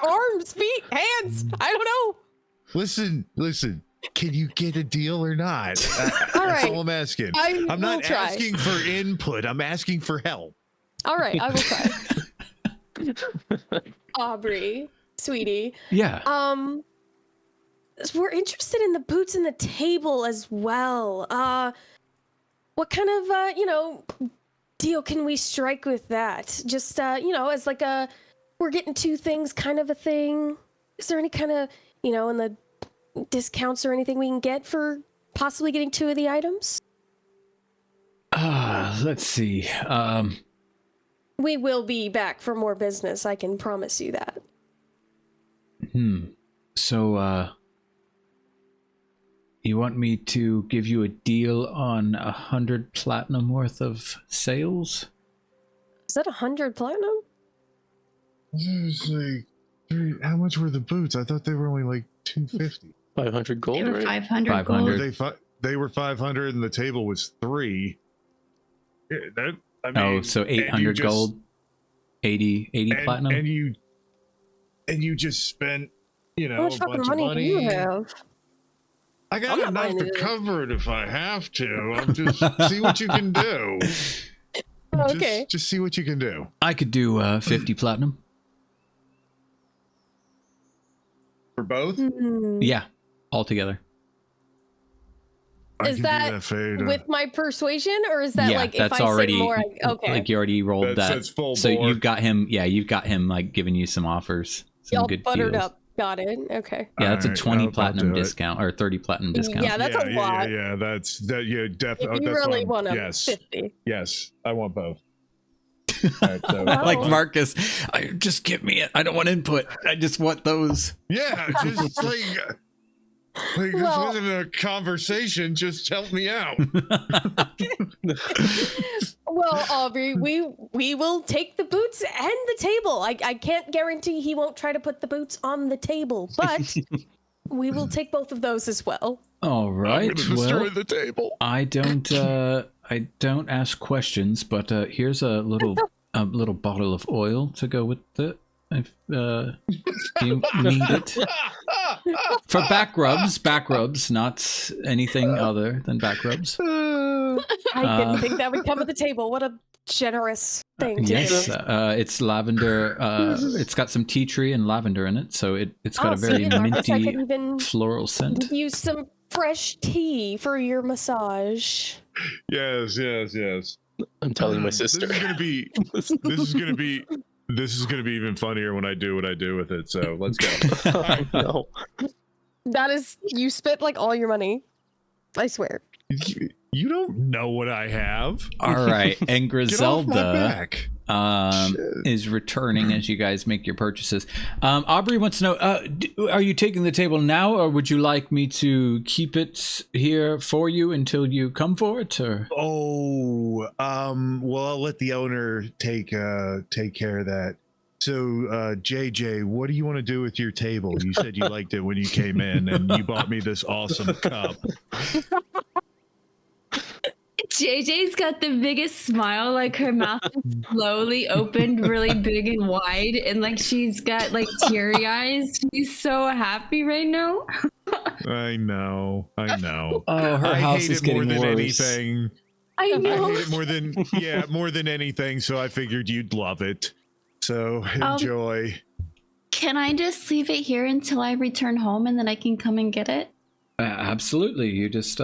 arms, feet, hands. I don't know. listen. Can you get a deal or not? That's right. all I'm asking. I I'm will not try. asking for input. I'm asking for help. All right, I will try. Aubrey, sweetie, Yeah. we're interested in the boots and the table as well. What kind of deal can we strike with that? Just as like a we're getting 2 things kind of a thing. Is there any kind of in the discounts or anything we can get for possibly getting 2 of the items? Let's see. We will be back for more business, I can promise you that. So, you want me to give you a deal on 100 platinum worth of sales? Is that 100 platinum? It's like, how much were the boots? I thought they were only like 250. 500 gold, They were right? 500 500. gold. They were 500 and the table was 3. Yeah, I mean, Oh, so and you 800 just- gold, 80 platinum? And you just spent, How much a fucking bunch money of do you money. have? I I'm got not enough buying to it. cover it if I have to. I'm just see what you can do. Okay. Just see what you can do. I could do 50 platinum. For both? Yeah, altogether. I Is can do that Fade. with my persuasion, or is that Yeah, like if that's I already say more? Okay, like you already rolled That's that. full So bore. you've got him. Yeah, you've got him like giving you some offers, some all good buttered deals. up. Got it. Okay. Yeah, that's a Alright, 20 I'll platinum do it. discount or 30 platinum discount. Yeah, that's a lot. Yeah, that's that. Yeah, If definitely. you That's really why want a yes, 50. yes, I want both. All right, so Wow. Like Marcus, just give me it. I don't want input. I just want those. yeah, just like this Well- wasn't a conversation. Just help me out. Well, Aubrey, we will take the boots and the table. I can't guarantee he won't try to put the boots on the table, but we will take both of those as well. All I'm right. gonna destroy Well, the table. I don't ask questions, but here's a little bottle of oil to go with it. If you need it for back rubs, not anything other than back rubs. I didn't think that would come at the table. What a generous thing to Yes, do. it's lavender. It's got some tea tree and lavender in it, so it's got a see, very Marcus, I could minty even floral scent. use some fresh tea for your massage. Yes. I'm telling my sister. This is gonna be even funnier when I do what I do with it. So let's go. I know. That is, you spent like all your money. I swear. You don't know what I have. All right, and Get off my Griselda back. is returning as you guys make your purchases. Aubrey wants to know: are you taking the table now, or would you like me to keep it here for you until you come for it? Or Oh, well, I'll let the owner take care of that. So, JJ, what do you want to do with your table? You said you liked it when you came in, and you bought me this awesome cup. JJ's got the biggest smile, like her mouth is slowly opened really big and wide, and like she's got like teary eyes. She's so happy right now. I know. oh, her I house hate is it more getting than worse. anything. I I know. hate it more than anything. So I figured you'd love it. So enjoy. Can I just leave it here until I return home, and then I can come and get it? Absolutely. You just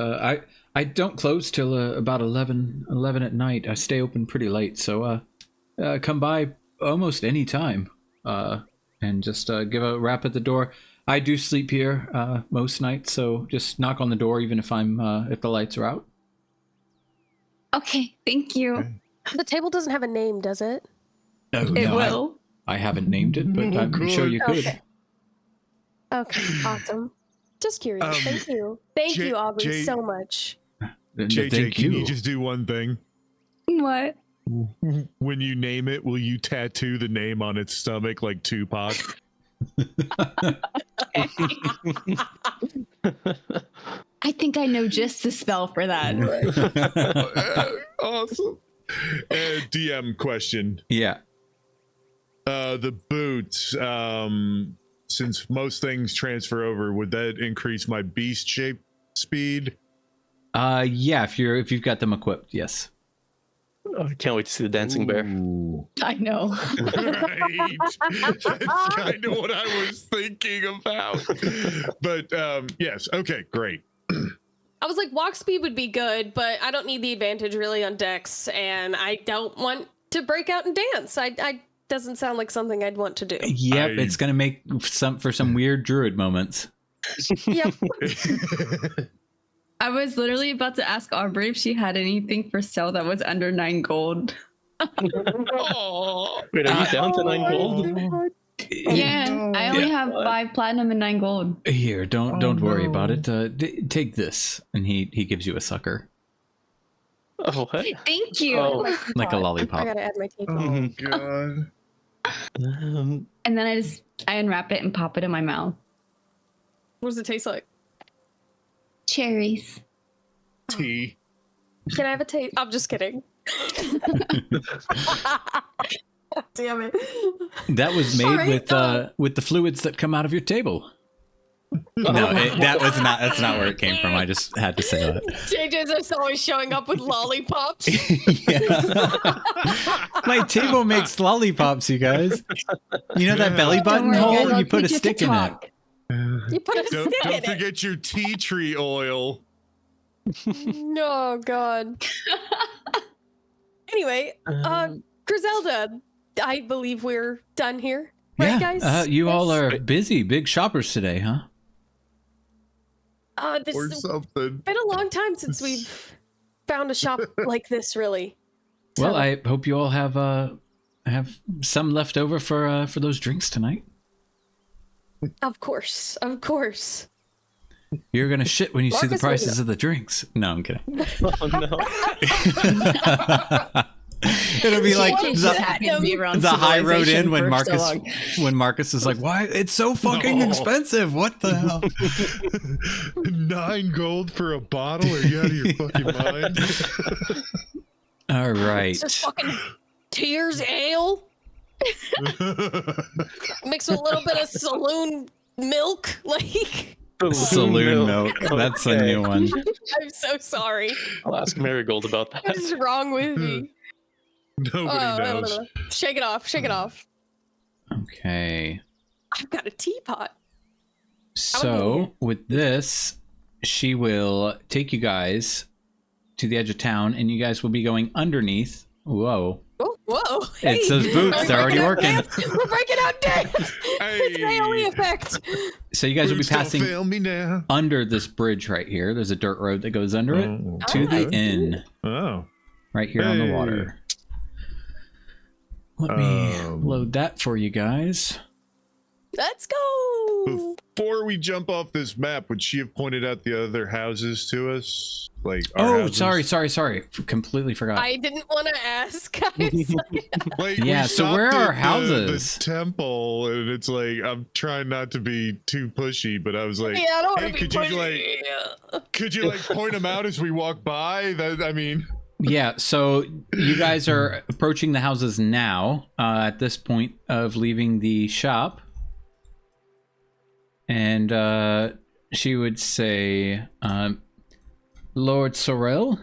I don't close till about 11 at night. I stay open pretty late, so come by almost any time and just give a rap at the door. I do sleep here most nights, so just knock on the door even if the lights are out. Okay, thank you. The table doesn't have a name, does it? No, It no, will. I haven't named it, but I'm sure you could. Okay. Okay, awesome. Just curious. Um, Thank you. Thank J- you, Aubrey, J- so much. JJ, Thank can you. you just do one thing? What? When you name it, will you tattoo the name on its stomach like Tupac? I think I know just the spell for that. Awesome. DM question. Yeah. The boots, since most things transfer over, would that increase my beast shape speed? Yeah, if you've got them equipped, yes. Oh, I can't wait to see the dancing bear. Ooh. I know. Right. That's kind of what I was thinking about. But yes, okay, great. I was like, walk speed would be good, but I don't need the advantage really on Dex, and I don't want to break out and dance. I doesn't sound like something I'd want to do. Yep, it's gonna make some weird druid moments. Yep. I was literally about to ask Aubrey if she had anything for sale that was under 9 gold. Oh, Wait, are you down to 9 gold? Yeah, I only have 5 platinum and 9 gold. Here, don't worry about no. it. Take this, and he gives you a sucker, Oh, what? Thank you. Oh. like a I lollipop. gotta add my teeth. oh god. And then I unwrap it and pop it in my mouth. What does it taste like? Cherries. Tea. Can I have a taste? I'm just kidding. Damn it. That was made All right, with the fluids that come out of your table. No, that's not where it came from. I just had to say that. JJ's just always showing up with lollipops. Yeah. My table makes lollipops, you guys. You know that belly button Don't worry, guys, hole? I'll You put a teach stick to in it. talk. You put a Don't stick in it. forget your tea tree oil. No, God. Anyway, Griselda, I believe we're done here. Right, Yeah, guys? you all Yes? are busy, big shoppers today, huh? This Or has something. been a long time since we've found a shop like this, really. Well, So- I hope you all have some left over for those drinks tonight. Of course, of course. You're gonna shit when you see the Marcus, wake prices of the drinks. No, I'm kidding. Oh no. It'll be like What is Just that? happy to be around the high road civilization in when for so Marcus long. when Marcus is like, "Why it's so fucking No. expensive? What the hell?" 9 gold for a bottle? Are you out of your fucking mind? All right. It's just fucking Tears Ale mixed with a little bit of saloon milk. Like, Saloon milk. That's a new one. I'm so sorry. I'll ask Marigold about What that. is wrong with me? Nobody knows. Shake it off. Shake it off. Okay. I've got a teapot. So with this, she will take you guys to the edge of town, and you guys will be going underneath. Whoa. Oh, whoa. It's those boots. They're already working. We're breaking out dance. It's an AoE effect. So you guys will be Boots don't passing fail me now. under this bridge right here. There's a dirt road that goes under it Oh, to the okay. inn Oh. right here on the Hey. water. Let me Um, load that for you guys. Let's go. Before we jump off this map, would she have pointed out the other houses to us? Like, our Oh, houses? sorry. Completely forgot. I didn't want to ask. I was like, Like, Yeah, we so where stopped are at houses? The temple, and it's like, I'm trying not to be too pushy, but I was like, yeah, I don't want hey, to be could you like point them out as we walk by? That, I mean, Yeah, so you guys are approaching the houses now at this point of leaving the shop. And she would say, Lord Sorrel?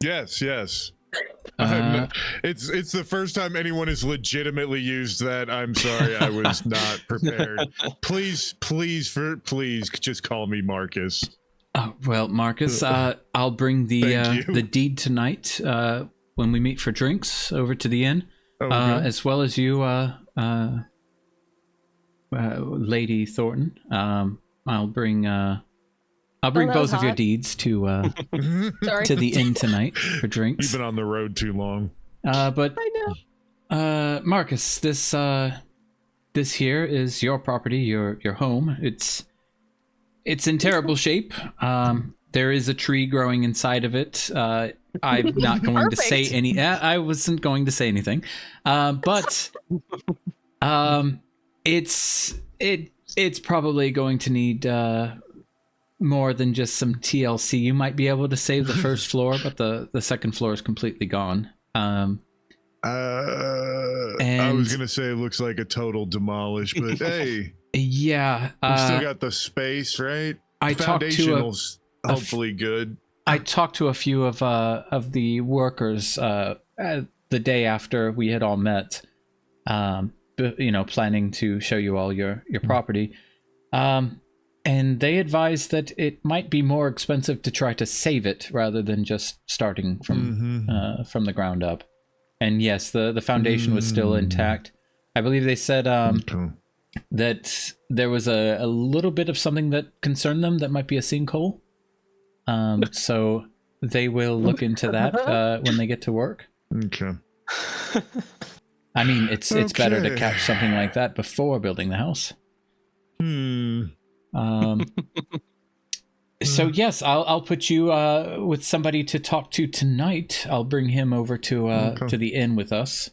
yes. Uh, It's the first time anyone has legitimately used that. I'm sorry, I was not prepared. Please, just call me Marcus. oh, well, Marcus, I'll bring Thank you. the deed tonight when we meet for drinks over to the inn, Okay. as well as you, Lady Thornton. I'll bring that was both of your hot. deeds to Sorry. to the inn tonight for drinks. You've been on the road too long. But I know. Marcus, this here is your property, your home. It's in terrible shape. There is a tree growing inside of it. I'm not going to say Perfect. any. I wasn't going to say anything. But it's probably going to need more than just some TLC. You might be able to save the first floor, but the second floor is completely gone. I And- was gonna say it looks like a total demolish, but hey, Yeah, we still got the space, right? I talked to Foundational's hopefully good. I talked to a few of the workers the day after we had all met, planning to show you all your property, and they advised that it might be more expensive to try to save it rather than just starting from the ground up. And yes, the foundation was still intact. I believe they said Okay. that there was a little bit of something that concerned them that might be a sinkhole. So they will look into that when they get to work. Okay. I mean, it's better to Okay. catch something like that before building the house. So yes, I'll put you with somebody to talk to tonight. I'll bring him over to the inn with us.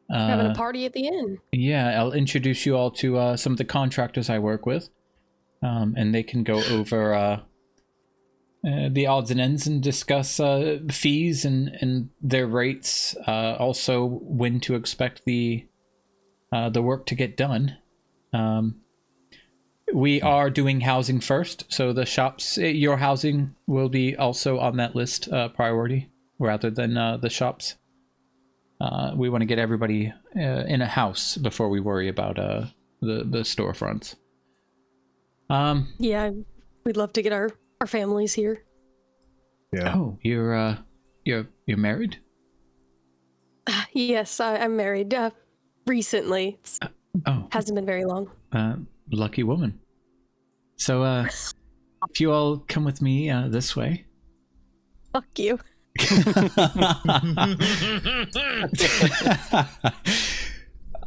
Having a party at the inn. Yeah, I'll introduce you all to some of the contractors I work with, and they can go over the odds and ends and discuss fees and their rates. Also, when to expect the work to get done. We are doing housing first, so the shops, your housing will be also on that list, priority rather than the shops. We want to get everybody in a house before we worry about the storefronts. Yeah, we'd love to get our families here. Yeah. Oh, you're married? Yes, I'm married. Recently. Oh, Hasn't been very long. lucky woman. So, if you all come with me this way. Fuck you.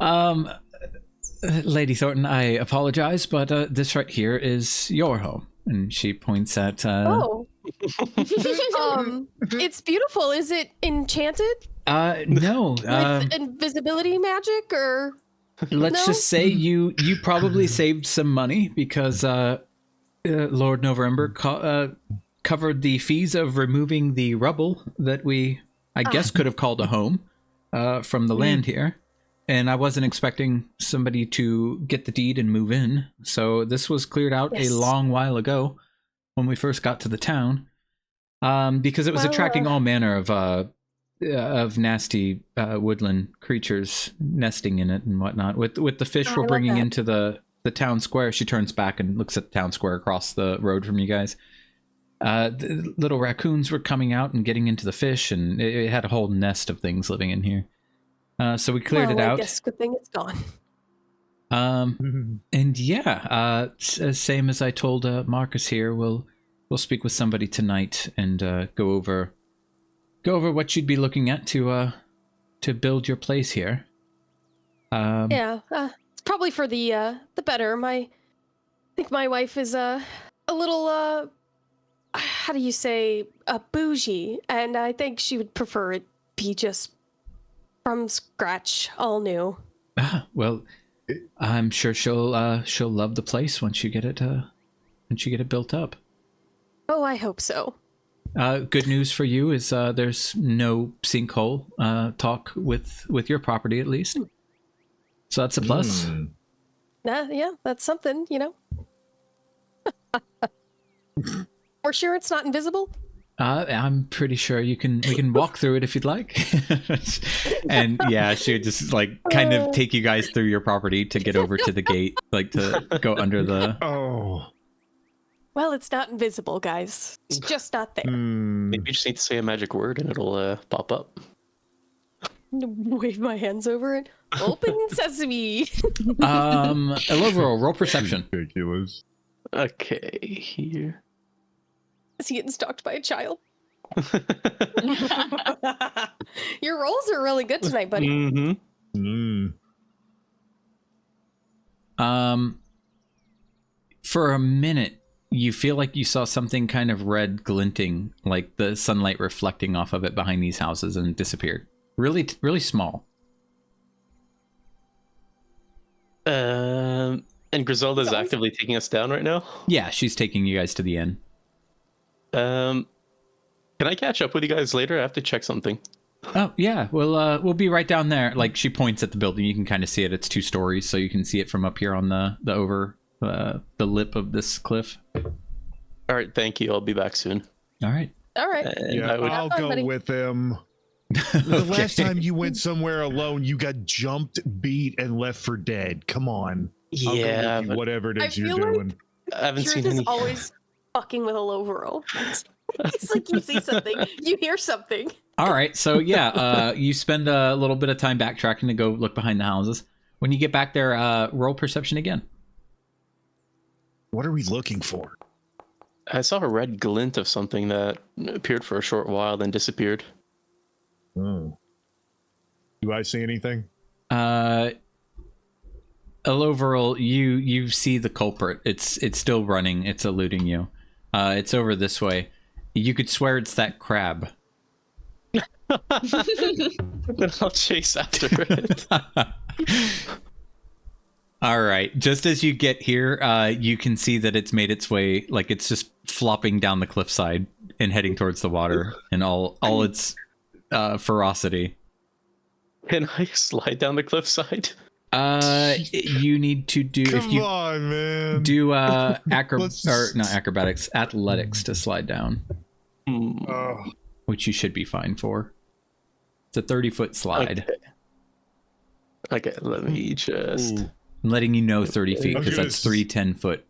um, Lady Thornton, I apologize, but this right here is your home. And she points at. Oh. It's beautiful. Is it enchanted? No. With invisibility magic, or Let's no? just say you probably saved some money because Lord November covered the fees of removing the rubble that we, I guess, could have called a home from the land here. And I wasn't expecting somebody to get the deed and move in. So this was cleared out a long while ago when we first got to the town, because it was attracting all manner of nasty woodland creatures nesting in it and whatnot. With the fish we're bringing into the town square, she turns back and looks at the town square across the road from you guys. The little raccoons were coming out and getting into the fish, and it had a whole nest of things living in here. So we cleared it out. I guess good thing it's gone. And yeah, same as I told Marcus here, we'll speak with somebody tonight and go over what you'd be looking at to build your place here. Yeah, it's probably for the better. I think my wife is a little how do you say, bougie, and I think she would prefer it be just from scratch, all new. Well, I'm sure she'll love the place once you get it built up. Oh, I hope so. Good news for you is there's no sinkhole talk with your property, at least. So that's a plus. Yeah, that's something, you know. We're sure it's not invisible? I'm pretty sure we can walk through it if you'd like. And yeah, she would just like kind of take you guys through your property to get over to the gate, like to go under the. Oh. Well, it's not invisible, guys. It's just not there. Maybe you just need to say a magic word and it'll pop up. Wave my hands over it. Open sesame. Roll perception. Ridiculous. Okay, here. Is he getting stalked by a child? Your rolls are really good tonight, buddy. For a minute, you feel like you saw something kind of red glinting, like the sunlight reflecting off of it behind these houses, and it disappeared. Really, really small. And Griselda's actively taking us down right now? Yeah, she's taking you guys to the inn. Can I catch up with you guys later? I have to check something. Oh yeah, we'll be right down there. Like, she points at the building. You can kind of see it. It's 2 stories, so you can see it from up here on the lip of this cliff. All right, thank you. I'll be back soon. All right. Yeah, I'll go with him. The last time you went somewhere alone, you got jumped, beat, and left for dead. Come on. Yeah, but whatever it is you're feel like doing. I haven't Truth seen is any. always fucking with a low roll. It's like you see something, you hear something. All right, so yeah, you spend a little bit of time backtracking to go look behind the houses. When you get back there, roll perception again. What are we looking for? I saw a red glint of something that appeared for a short while, then disappeared. Oh. Do I see anything? Overall, you see the culprit. It's still running. It's eluding you. It's over this way. You could swear it's that crab. Then I'll chase after it. All right. Just as you get here, you can see that it's made its way, like it's just flopping down the cliffside and heading towards the water in all its ferocity. Can I slide down the cliffside? You need to do Come on, man. do not acrobatics, athletics to slide down, which you should be fine for. It's a 30-foot slide. Okay, let me just. I'm letting you know 30 feet because that's 3 10-foot.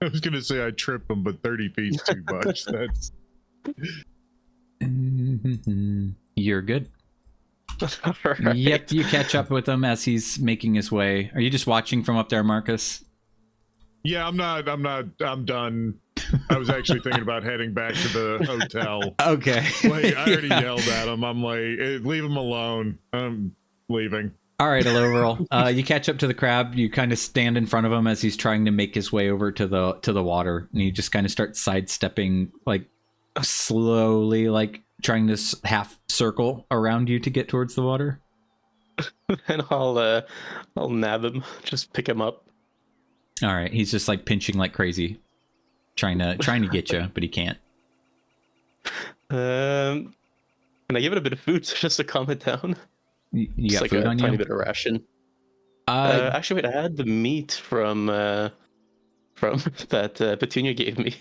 I was gonna say I trip him, but 30 feet's too much. That's. You're good. Alright. Yep, you catch up with him as he's making his way. Are you just watching from up there, Marcus? Yeah, I'm done. I was actually thinking about heading back to the hotel. Okay. Like, I already Yeah. yelled at him. I'm like, leave him alone. I'm leaving. All right, Aloverall. You catch up to the crab. You kind of stand in front of him as he's trying to make his way over to the water, and you just kind of start sidestepping, like slowly, like trying to half circle around you to get towards the water. And I'll nab him, just pick him up. All right, he's just like pinching like crazy, trying to get you, but he can't. Can I give it a bit of food just to calm it down? You Just got like food a on tiny you? bit of ration. Uh, Actually, wait, I had the meat from that Petunia gave me.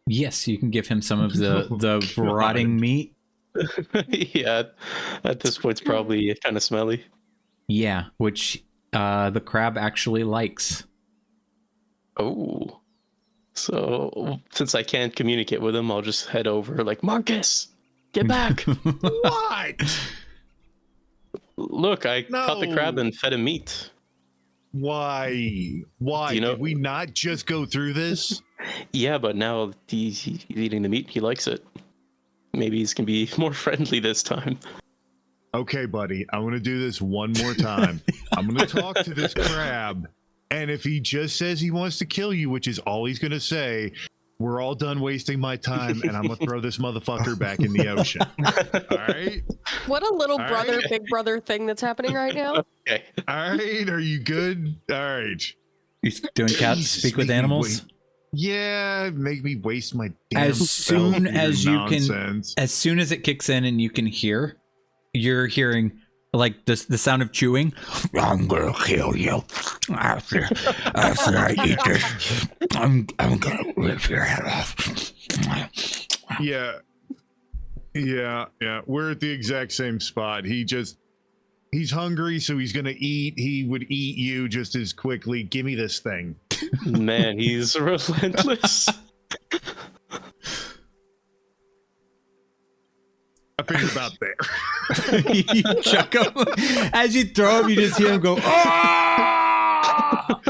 yes, you can give him some of the rotting meat. Yeah, at this point, it's probably kind of smelly. Yeah, which the crab actually likes. Oh. So, since I can't communicate with him, I'll just head over, like, Marcus, get back! What? Look, I caught the crab No. and fed him meat. Why? Why? Do you know- Did we not just go through this? Yeah, but now he's eating the meat, he likes it. Maybe he's gonna be more friendly this time. Okay, buddy, I'm gonna do this one more time. I'm gonna talk to this crab, and if he just says he wants to kill you, which is all he's gonna say, we're all done wasting my time, and I'm gonna throw this motherfucker back in the ocean. All right? What a little All brother, right. big brother thing that's happening right now. Okay. All right, are you good? All right. He's doing cats Jesus, speak with make me animals. wait. Yeah, make me waste my damn As spell soon with your as you can, nonsense. as soon as it kicks in and you can hear, you're hearing like the sound of chewing. I'm gonna kill you after I eat this. I'm gonna rip your head off. Yeah. We're at the exact same spot. He's hungry, so he's gonna eat. He would eat you just as quickly. Give me this thing. Man, he's relentless. I figured about there. You chuck him. As you throw him, you just hear him go, "Ah!"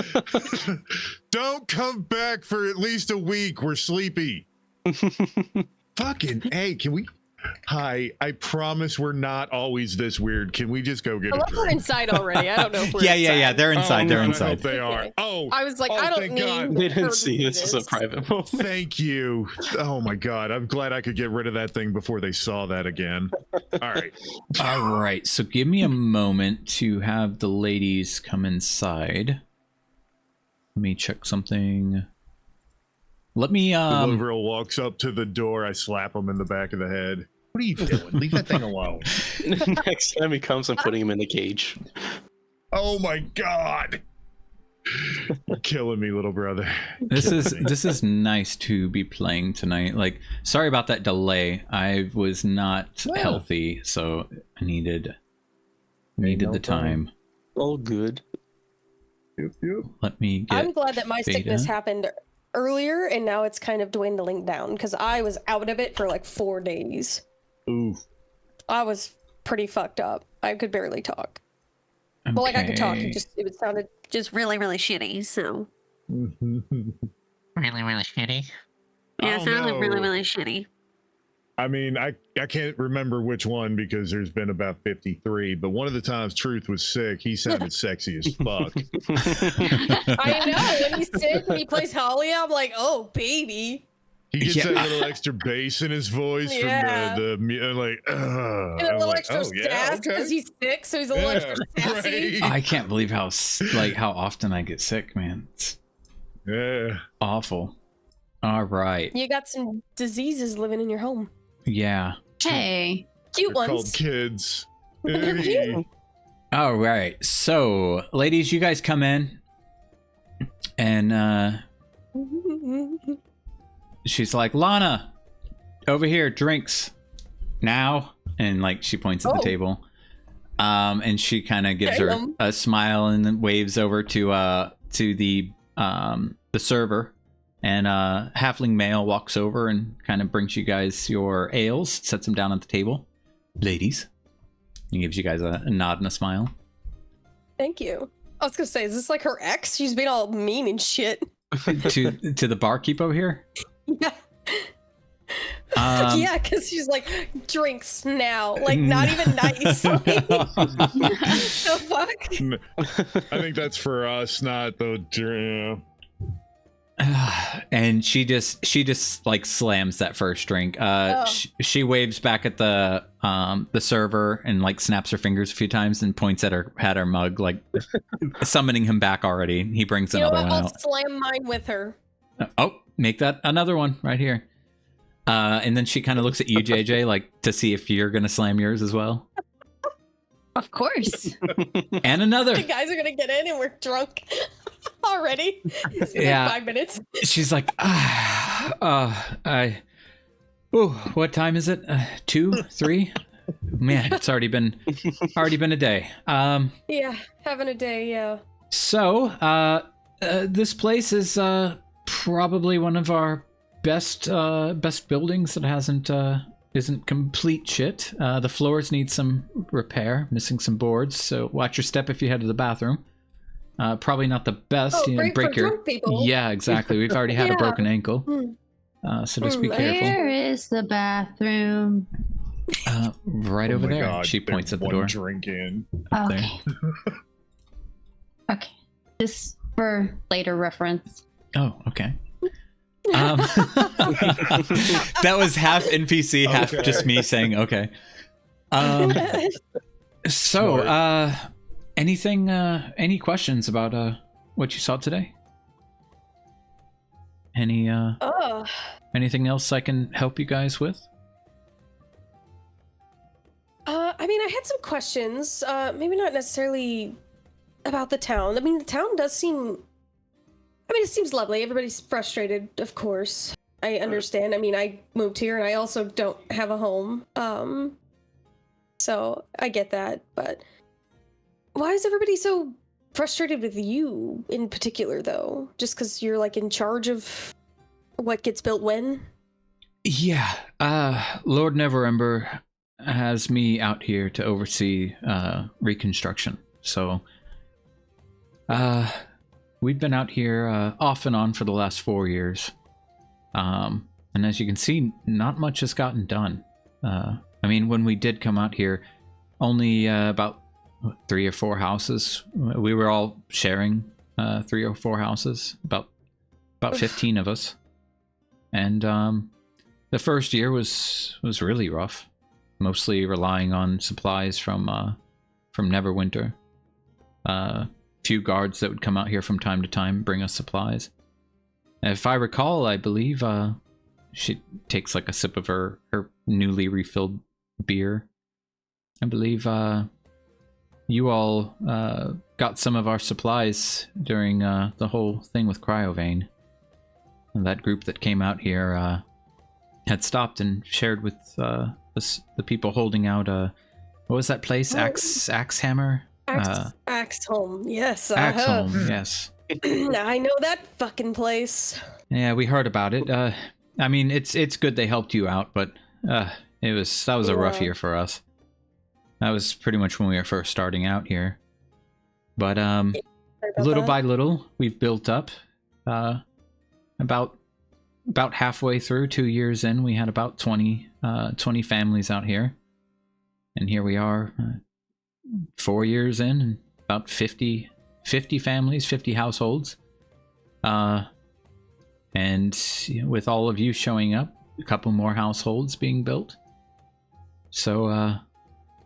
Don't come back for at least a week. We're sleepy. Fucking hey, can we? Hi, I promise we're not always this weird. Can we just go get I a love we're drink? inside already. I don't know if we're Yeah. inside. They're inside. They're God, I inside. hope they are. Okay. Oh, I was like, oh, I don't thank need. God. They her didn't to see do this as a private moment. Thank you. Oh my God, I'm glad I could get rid of that thing before they saw that again. All right. All right. So give me a moment to have the ladies come inside. Let me check something. Let me The Overall walks up to the door. I slap him in the back of the head. What are you doing? Leave that thing alone. Next time he comes, I'm putting him in the cage. Oh my God. You're killing me, little brother. this is nice to be playing tonight. Like, sorry about that delay. I was not Yeah. healthy, so I needed no the time. All good. Let me get. I'm glad that my sickness Beta. happened earlier, and now it's kind of dwindling down because I was out of it for like 4 days. Ooh. I was pretty fucked up. I could barely talk. Well, like I could talk. Okay. It sounded just really, really shitty. So Really, really shitty. Yeah, Oh, it sounded no. really, really shitty. I mean, I can't remember which one because there's been about 53, but one of the times Truth was sick, he sounded sexy as fuck. I know when he's sick, when he plays Holly, I'm like, oh baby. He gets Yeah. that little extra bass in his voice Yeah. from the like, And a I'm little like, extra oh, yeah, sass okay. because he's sick, so he's a little extra sassy. right. I can't believe how often I get sick, man. It's Yeah. awful. All right. You got some diseases living in your home. Yeah. Hey. Cute They're called ones. kids. They're Hey. cute. All right. So, ladies, you guys come in, and she's like, Lana, over here, drinks now. And like she points at the Oh. table. And she kind of gives her Damn. a smile and then waves over to the server. And halfling male walks over and kind of brings you guys your ales, sets them down at the table. Ladies. He gives you guys a nod and a smile. Thank you. I was gonna say, is this like her ex? She's being all mean and shit. to the barkeep over here? Yeah. Yeah, because she's like, drinks now. Like, not even nice. Like, the fuck? I think that's for us, not the. And she just like slams that first drink. She waves back at the server and like snaps her fingers a few times and points at her mug, like summoning him back already. He brings another one I'll out. slam mine with her. Oh, make that another one right here. And then she kind of looks at you, JJ, like to see if you're gonna slam yours as well. Of course. And another. The guys are gonna get in and we're drunk already. It's been Yeah. like 5 minutes. She's like, what time is it? 2, 3? Man, it's already been a day. Yeah, having a day, yeah. So, this place is probably one of our best buildings that isn't complete shit. The floors need some repair, missing some boards, so watch your step if you head to the bathroom. Probably not the best. Great break for your drunk people. Yeah, exactly. We've already had a broken ankle, so just be careful. Where is the bathroom? Right over there. God, she points at the one door. Drink in. Okay. Okay. Just for later reference. Oh, okay. That was half NPC, half just me saying okay. So, any questions about what you saw today? Anything else I can help you guys with? I mean, I had some questions. Maybe not necessarily about the town. I mean, the town does seem. I mean, it seems lovely. Everybody's frustrated, of course. I understand. I mean, I moved here and I also don't have a home. So I get that. But why is everybody so frustrated with you in particular, though? Just because you're like in charge of what gets built when? Yeah. Lord Neverember has me out here to oversee reconstruction. So, we've been out here off and on for the last 4 years. And as you can see, not much has gotten done. I mean, when we did come out here, only about 3 or 4 houses. We were all sharing 3 or 4 houses, about 15 of us. And the first year was really rough, mostly relying on supplies from Neverwinter. Few guards that would come out here from time to time, bring us supplies. If I recall, I believe she takes like a sip of her newly refilled beer. I believe you all got some of our supplies during the whole thing with Cryovane. And that group that came out here had stopped and shared with the people holding out what was that place? Axe Hammer? Axe Home, yes. Axe Home, yes. I know that fucking place. Yeah, we heard about it. I mean, it's good they helped you out, but that was a rough year for us. That was pretty much when we were first starting out here. But little by little, we've built up. About halfway through, 2 years in, we had about 20 families out here, and here we are, 4 years in, and about 50 families, 50 households. And with all of you showing up, a couple more households being built. So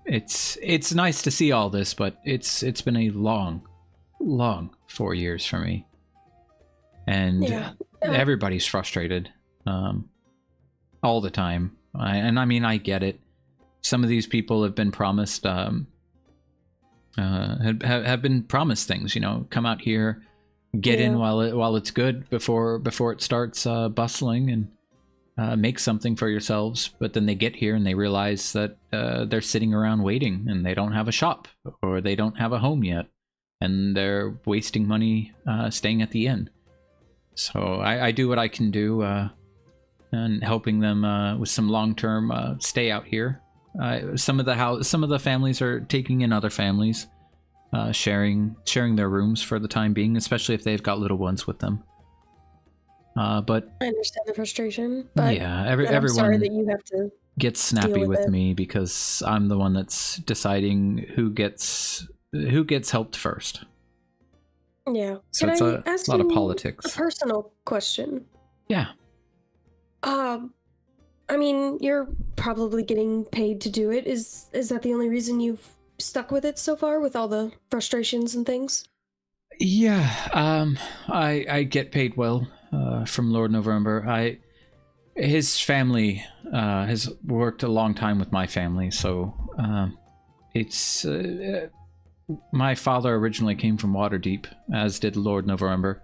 it's nice to see all this, but it's been a long 4 years for me. And everybody's frustrated all the time. And I mean, I get it. Some of these people have been promised have been promised things, come out here, get in while it's good before it starts bustling, and make something for yourselves. But then they get here and they realize that they're sitting around waiting and they don't have a shop or they don't have a home yet, and they're wasting money staying at the inn. So I do what I can do, and helping them with some long-term stay out here. Some of the families are taking in other families, sharing their rooms for the time being, especially if they've got little ones with them. But I understand the frustration, but yeah, I'm everyone sorry that you have to. gets snappy with with it. me because I'm the one that's deciding who gets helped first. Yeah. So Can it's I a ask lot of you politics. a personal question? Yeah. I mean, you're probably getting paid to do it. Is that the only reason you've stuck with it so far, with all the frustrations and things? Yeah, I get paid well from Lord November. His family has worked a long time with my family, so it's my father originally came from Waterdeep, as did Lord November.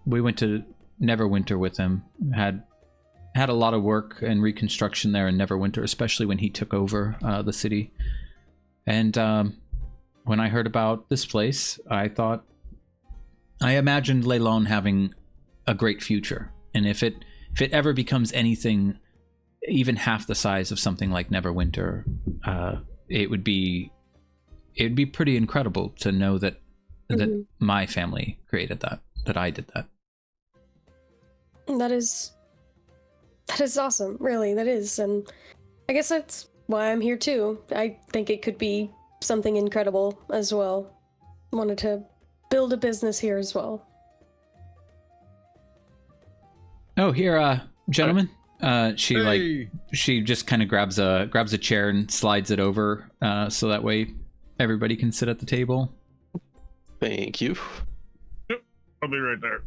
We went to Neverwinter with him. Had a lot of work and reconstruction there in Neverwinter, especially when he took over the city. And when I heard about this place, I imagined Leilon having a great future. And if it ever becomes anything even half the size of something like Neverwinter, it would be pretty incredible to know that my family created that I did that. That is awesome, really, that is. And I guess that's why I'm here too. I think it could be something incredible as well. Wanted to build a business here as well. Oh, here, gentlemen. She Hey. she just kind of grabs a chair and slides it over, so that way everybody can sit at the table. Thank you. I'll be right there.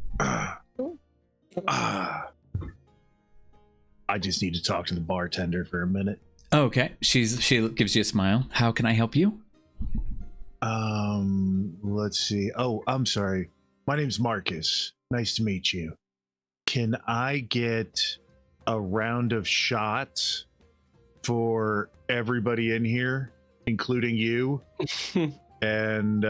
I just need to talk to the bartender for a minute. Okay, she gives you a smile. How can I help you? Let's see. Oh, I'm sorry. My name's Marcus. Nice to meet you. Can I get a round of shots for everybody in here, including you? And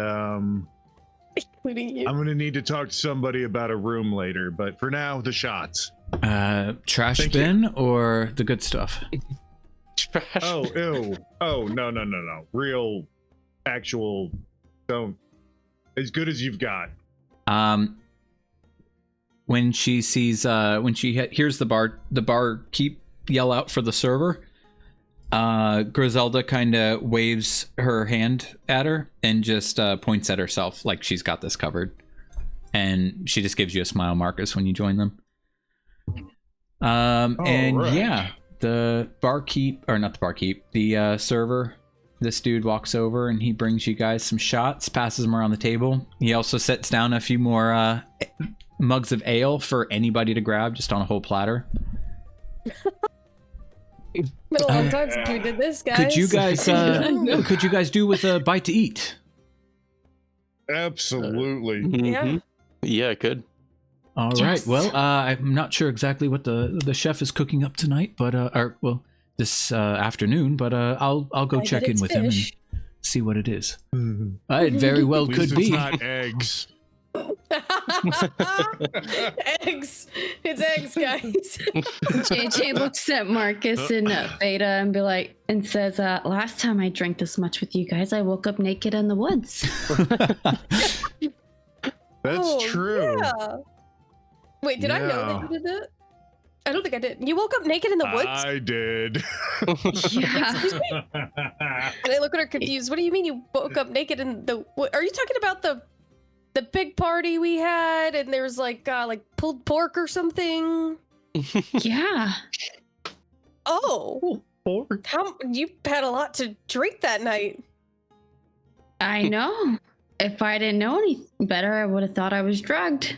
Including you. I'm gonna need to talk to somebody about a room later, but for now, the shots. Trash Thank bin or the good stuff? Trash. Oh, ew. Oh, no. Real, actual, don't. As good as you've got. When she sees when she hears the barkeep yell out for the server, Griselda kind of waves her hand at her and just points at herself like she's got this covered, and she just gives you a smile, Marcus, when you join them. And right. yeah, the barkeep, or not the barkeep, the server, this dude walks over and he brings you guys some shots, passes them around the table. He also sets down a few more mugs of ale for anybody to grab, just on a whole platter. Been a long time since we did this, guys. Could you guys do with a bite to eat? Absolutely. Mhm. Yeah, I could. All right. Well, I'm not sure exactly what the chef is cooking up tonight, but this afternoon. But I'll go check in with him and see what it is. It very well At could least be. it's not eggs. Eggs. It's eggs, guys. JJ looks at Marcus and Veda and says, last time I drank this much with you guys, I woke up naked in the woods. That's true. Yeah. Wait, did I know that you did that? I don't think I did. You woke up naked in the woods? I did. Yeah. Excuse me? And I look at her confused. What do you mean you woke up naked in the Are you talking about the big party we had and there was like pulled pork or something? Yeah. Oh. Pork. You had a lot to drink that night. I know. If I didn't know any better, I would have thought I was drugged.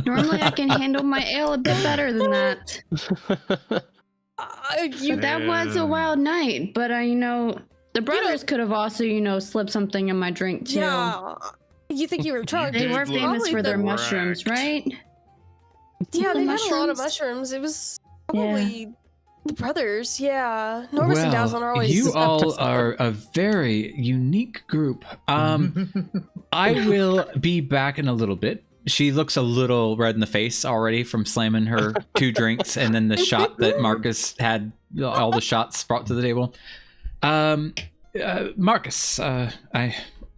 Normally, I can handle my ale a bit better than that. But that was a wild night. But the brothers could have also, slipped something in my drink too. Yeah. You think you were drugged? They did were look famous for their wrecked. mushrooms, right? Yeah, The they had a lot of mushrooms? mushrooms. It was probably the brothers. Yeah, Normus and Well, Dazlin are always. you up to all something. are a very unique group. I will be back in a little bit. she looks a little red in the face already from slamming her 2 drinks and then the shot that Marcus had, all the shots brought to the table. Marcus,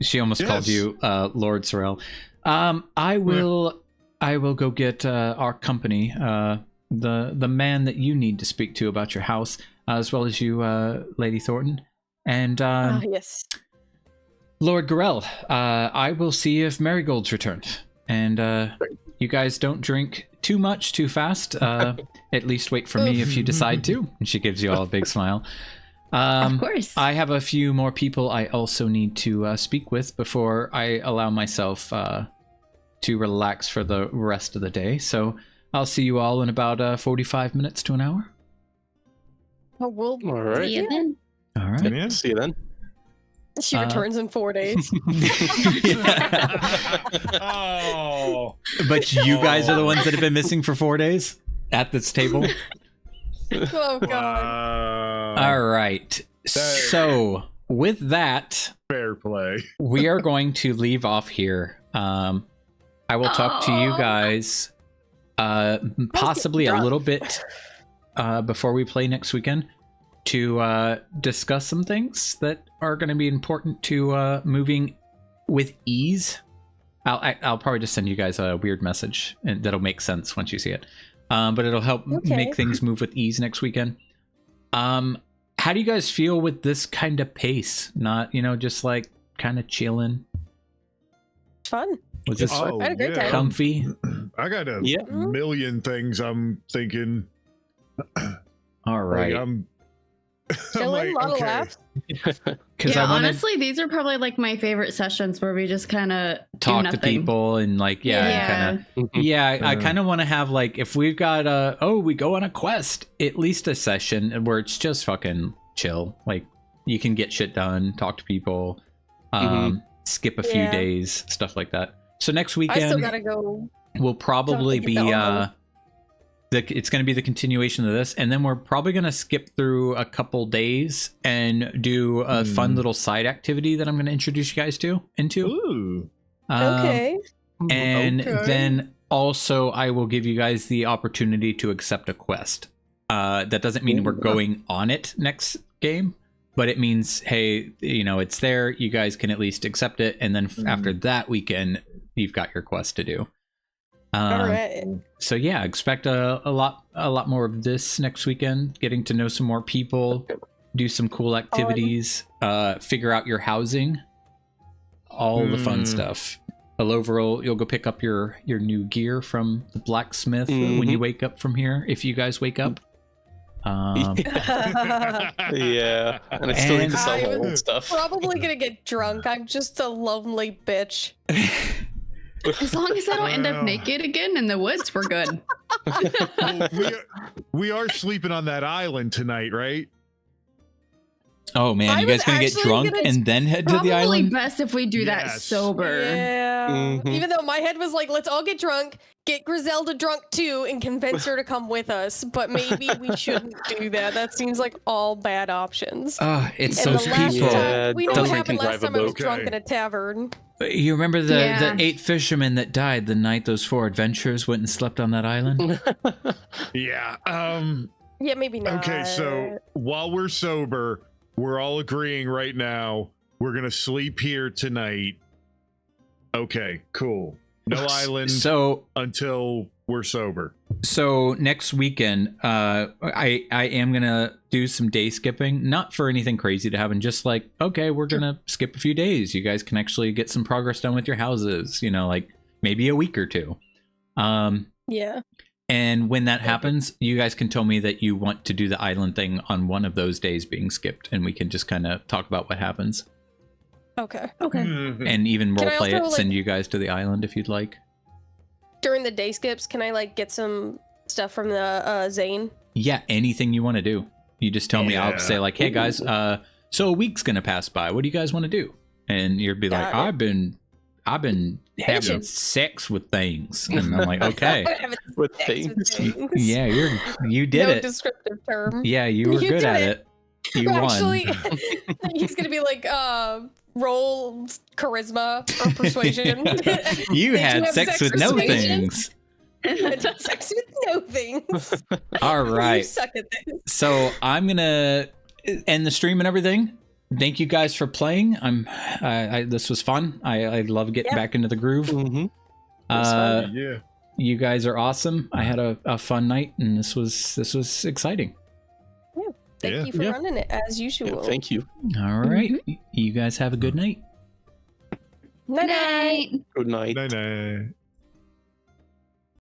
she almost called you Lord Sorrel. I will go get our company, the man that you need to speak to about your house, as well as you, Lady Thornton, and yes. Lord Gorell. I will see if Marigold's returned, and you guys don't drink too much too fast. At least wait for me if you decide to. And she gives you all a big smile. Of course. I have a few more people I also need to speak with before I allow myself to relax for the rest of the day. So I'll see you all in about 45 minutes to an hour. Oh, we'll All right. See you then. All right. Yeah. See you then. She returns in 4 days. Oh. But you guys are the ones that have been missing for 4 days at this table. Oh god. Wow. All right. So with that, Fair play. we are going to leave off here. I will talk to you guys possibly a little bit before we play next weekend to discuss some things that are going to be important to moving with ease. I'll probably just send you guys a weird message, and that'll make sense once you see it. But it'll help make things move with ease next weekend. How do you guys feel with this kind of pace? Not, just like kind of chilling. Fun. Was this I had a great time. comfy? I got a Yeah. million things I'm thinking. All right. Like, I'm Chilling, like, lot of okay. laughs. Because Yeah, I want to honestly, these are probably like my favorite sessions where we just kind of talk to people and like, kind of. Yeah, I kind of want to have like, if we've got we go on a quest, at least a session where it's just fucking chill. Like you can get shit done, talk to people, skip a few days, stuff like that. So next I still weekend gotta go. will probably get be the armor. it's going to be the continuation of this, and then we're probably going to skip through a couple days and do a fun little side activity that I'm going to introduce you guys into. Ooh. Okay. And Okay. then also I will give you guys the opportunity to accept a quest. That doesn't mean we're going on it next game, but it means, hey, it's there. You guys can at least accept it. And then after that weekend, you've got your quest to do. All right. So yeah, expect a lot more of this next weekend. Getting to know some more people, do some cool activities, figure out your housing, all the fun stuff. Overall, you'll go pick up your new gear from the blacksmith when you wake up from here. If you guys wake up, Yeah, and I still need to sell my old stuff. Probably gonna get drunk. I'm just a lonely bitch. As long as I don't end up Well. naked again in the woods, we're good. Well, we are sleeping on that island tonight, right? oh man, I you guys was gonna get actually drunk gonna- and then head to Probably the island? best if we do that Yes. sober. Yeah. Mhm. Even though my head was like, let's all get drunk, get Griselda drunk too, and convince her to come with us. But maybe we shouldn't do that. That seems like all bad options. It's And those the last people. time, we know don't what drink happened and last drive a time I was boat. drunk Okay. in a tavern. You remember the Yeah. 8 fishermen that died the night those 4 adventurers went and slept on that island? Yeah. Yeah, maybe not. Okay, so while we're sober, we're all agreeing right now we're gonna sleep here tonight. Okay, cool. No island So until we're sober. next weekend, I am gonna do some day skipping, not for anything crazy to happen, just like, okay, we're gonna skip a few days. You guys can actually get some progress done with your houses, like maybe a week or two. Yeah. And when that happens, you guys can tell me that you want to do the island thing on one of those days being skipped, and we can just kind of talk about what happens. Okay. Okay. And even Can I roleplay also, it, send you guys to the island if you'd like. During the day skips, can I get some stuff from the Zane? Yeah, anything you want to do. You just tell me, I'll Yeah. say like, hey guys, so a week's gonna pass by. What do you guys want to do? And you'd be like, Got it. I've been having Patient. sex with things. And I'm like, okay. Having With sex with things. things. Yeah, you did no it. descriptive term. Yeah, you were You good did at it. You won. Actually, he's gonna be like, roll charisma or persuasion. You Did had have sex with no persuasion? things. Sex with no things. All You right. suck at this. So I'm gonna end the stream and everything. Thank you guys for playing. This was fun. I love getting Yeah. back into the groove. Mm-hmm. Yeah. You guys are awesome. I had a fun night, and this was exciting. Thank you for running it as usual. Thank you. All right. You guys have a good night. Night night. Night. Good night. Night night.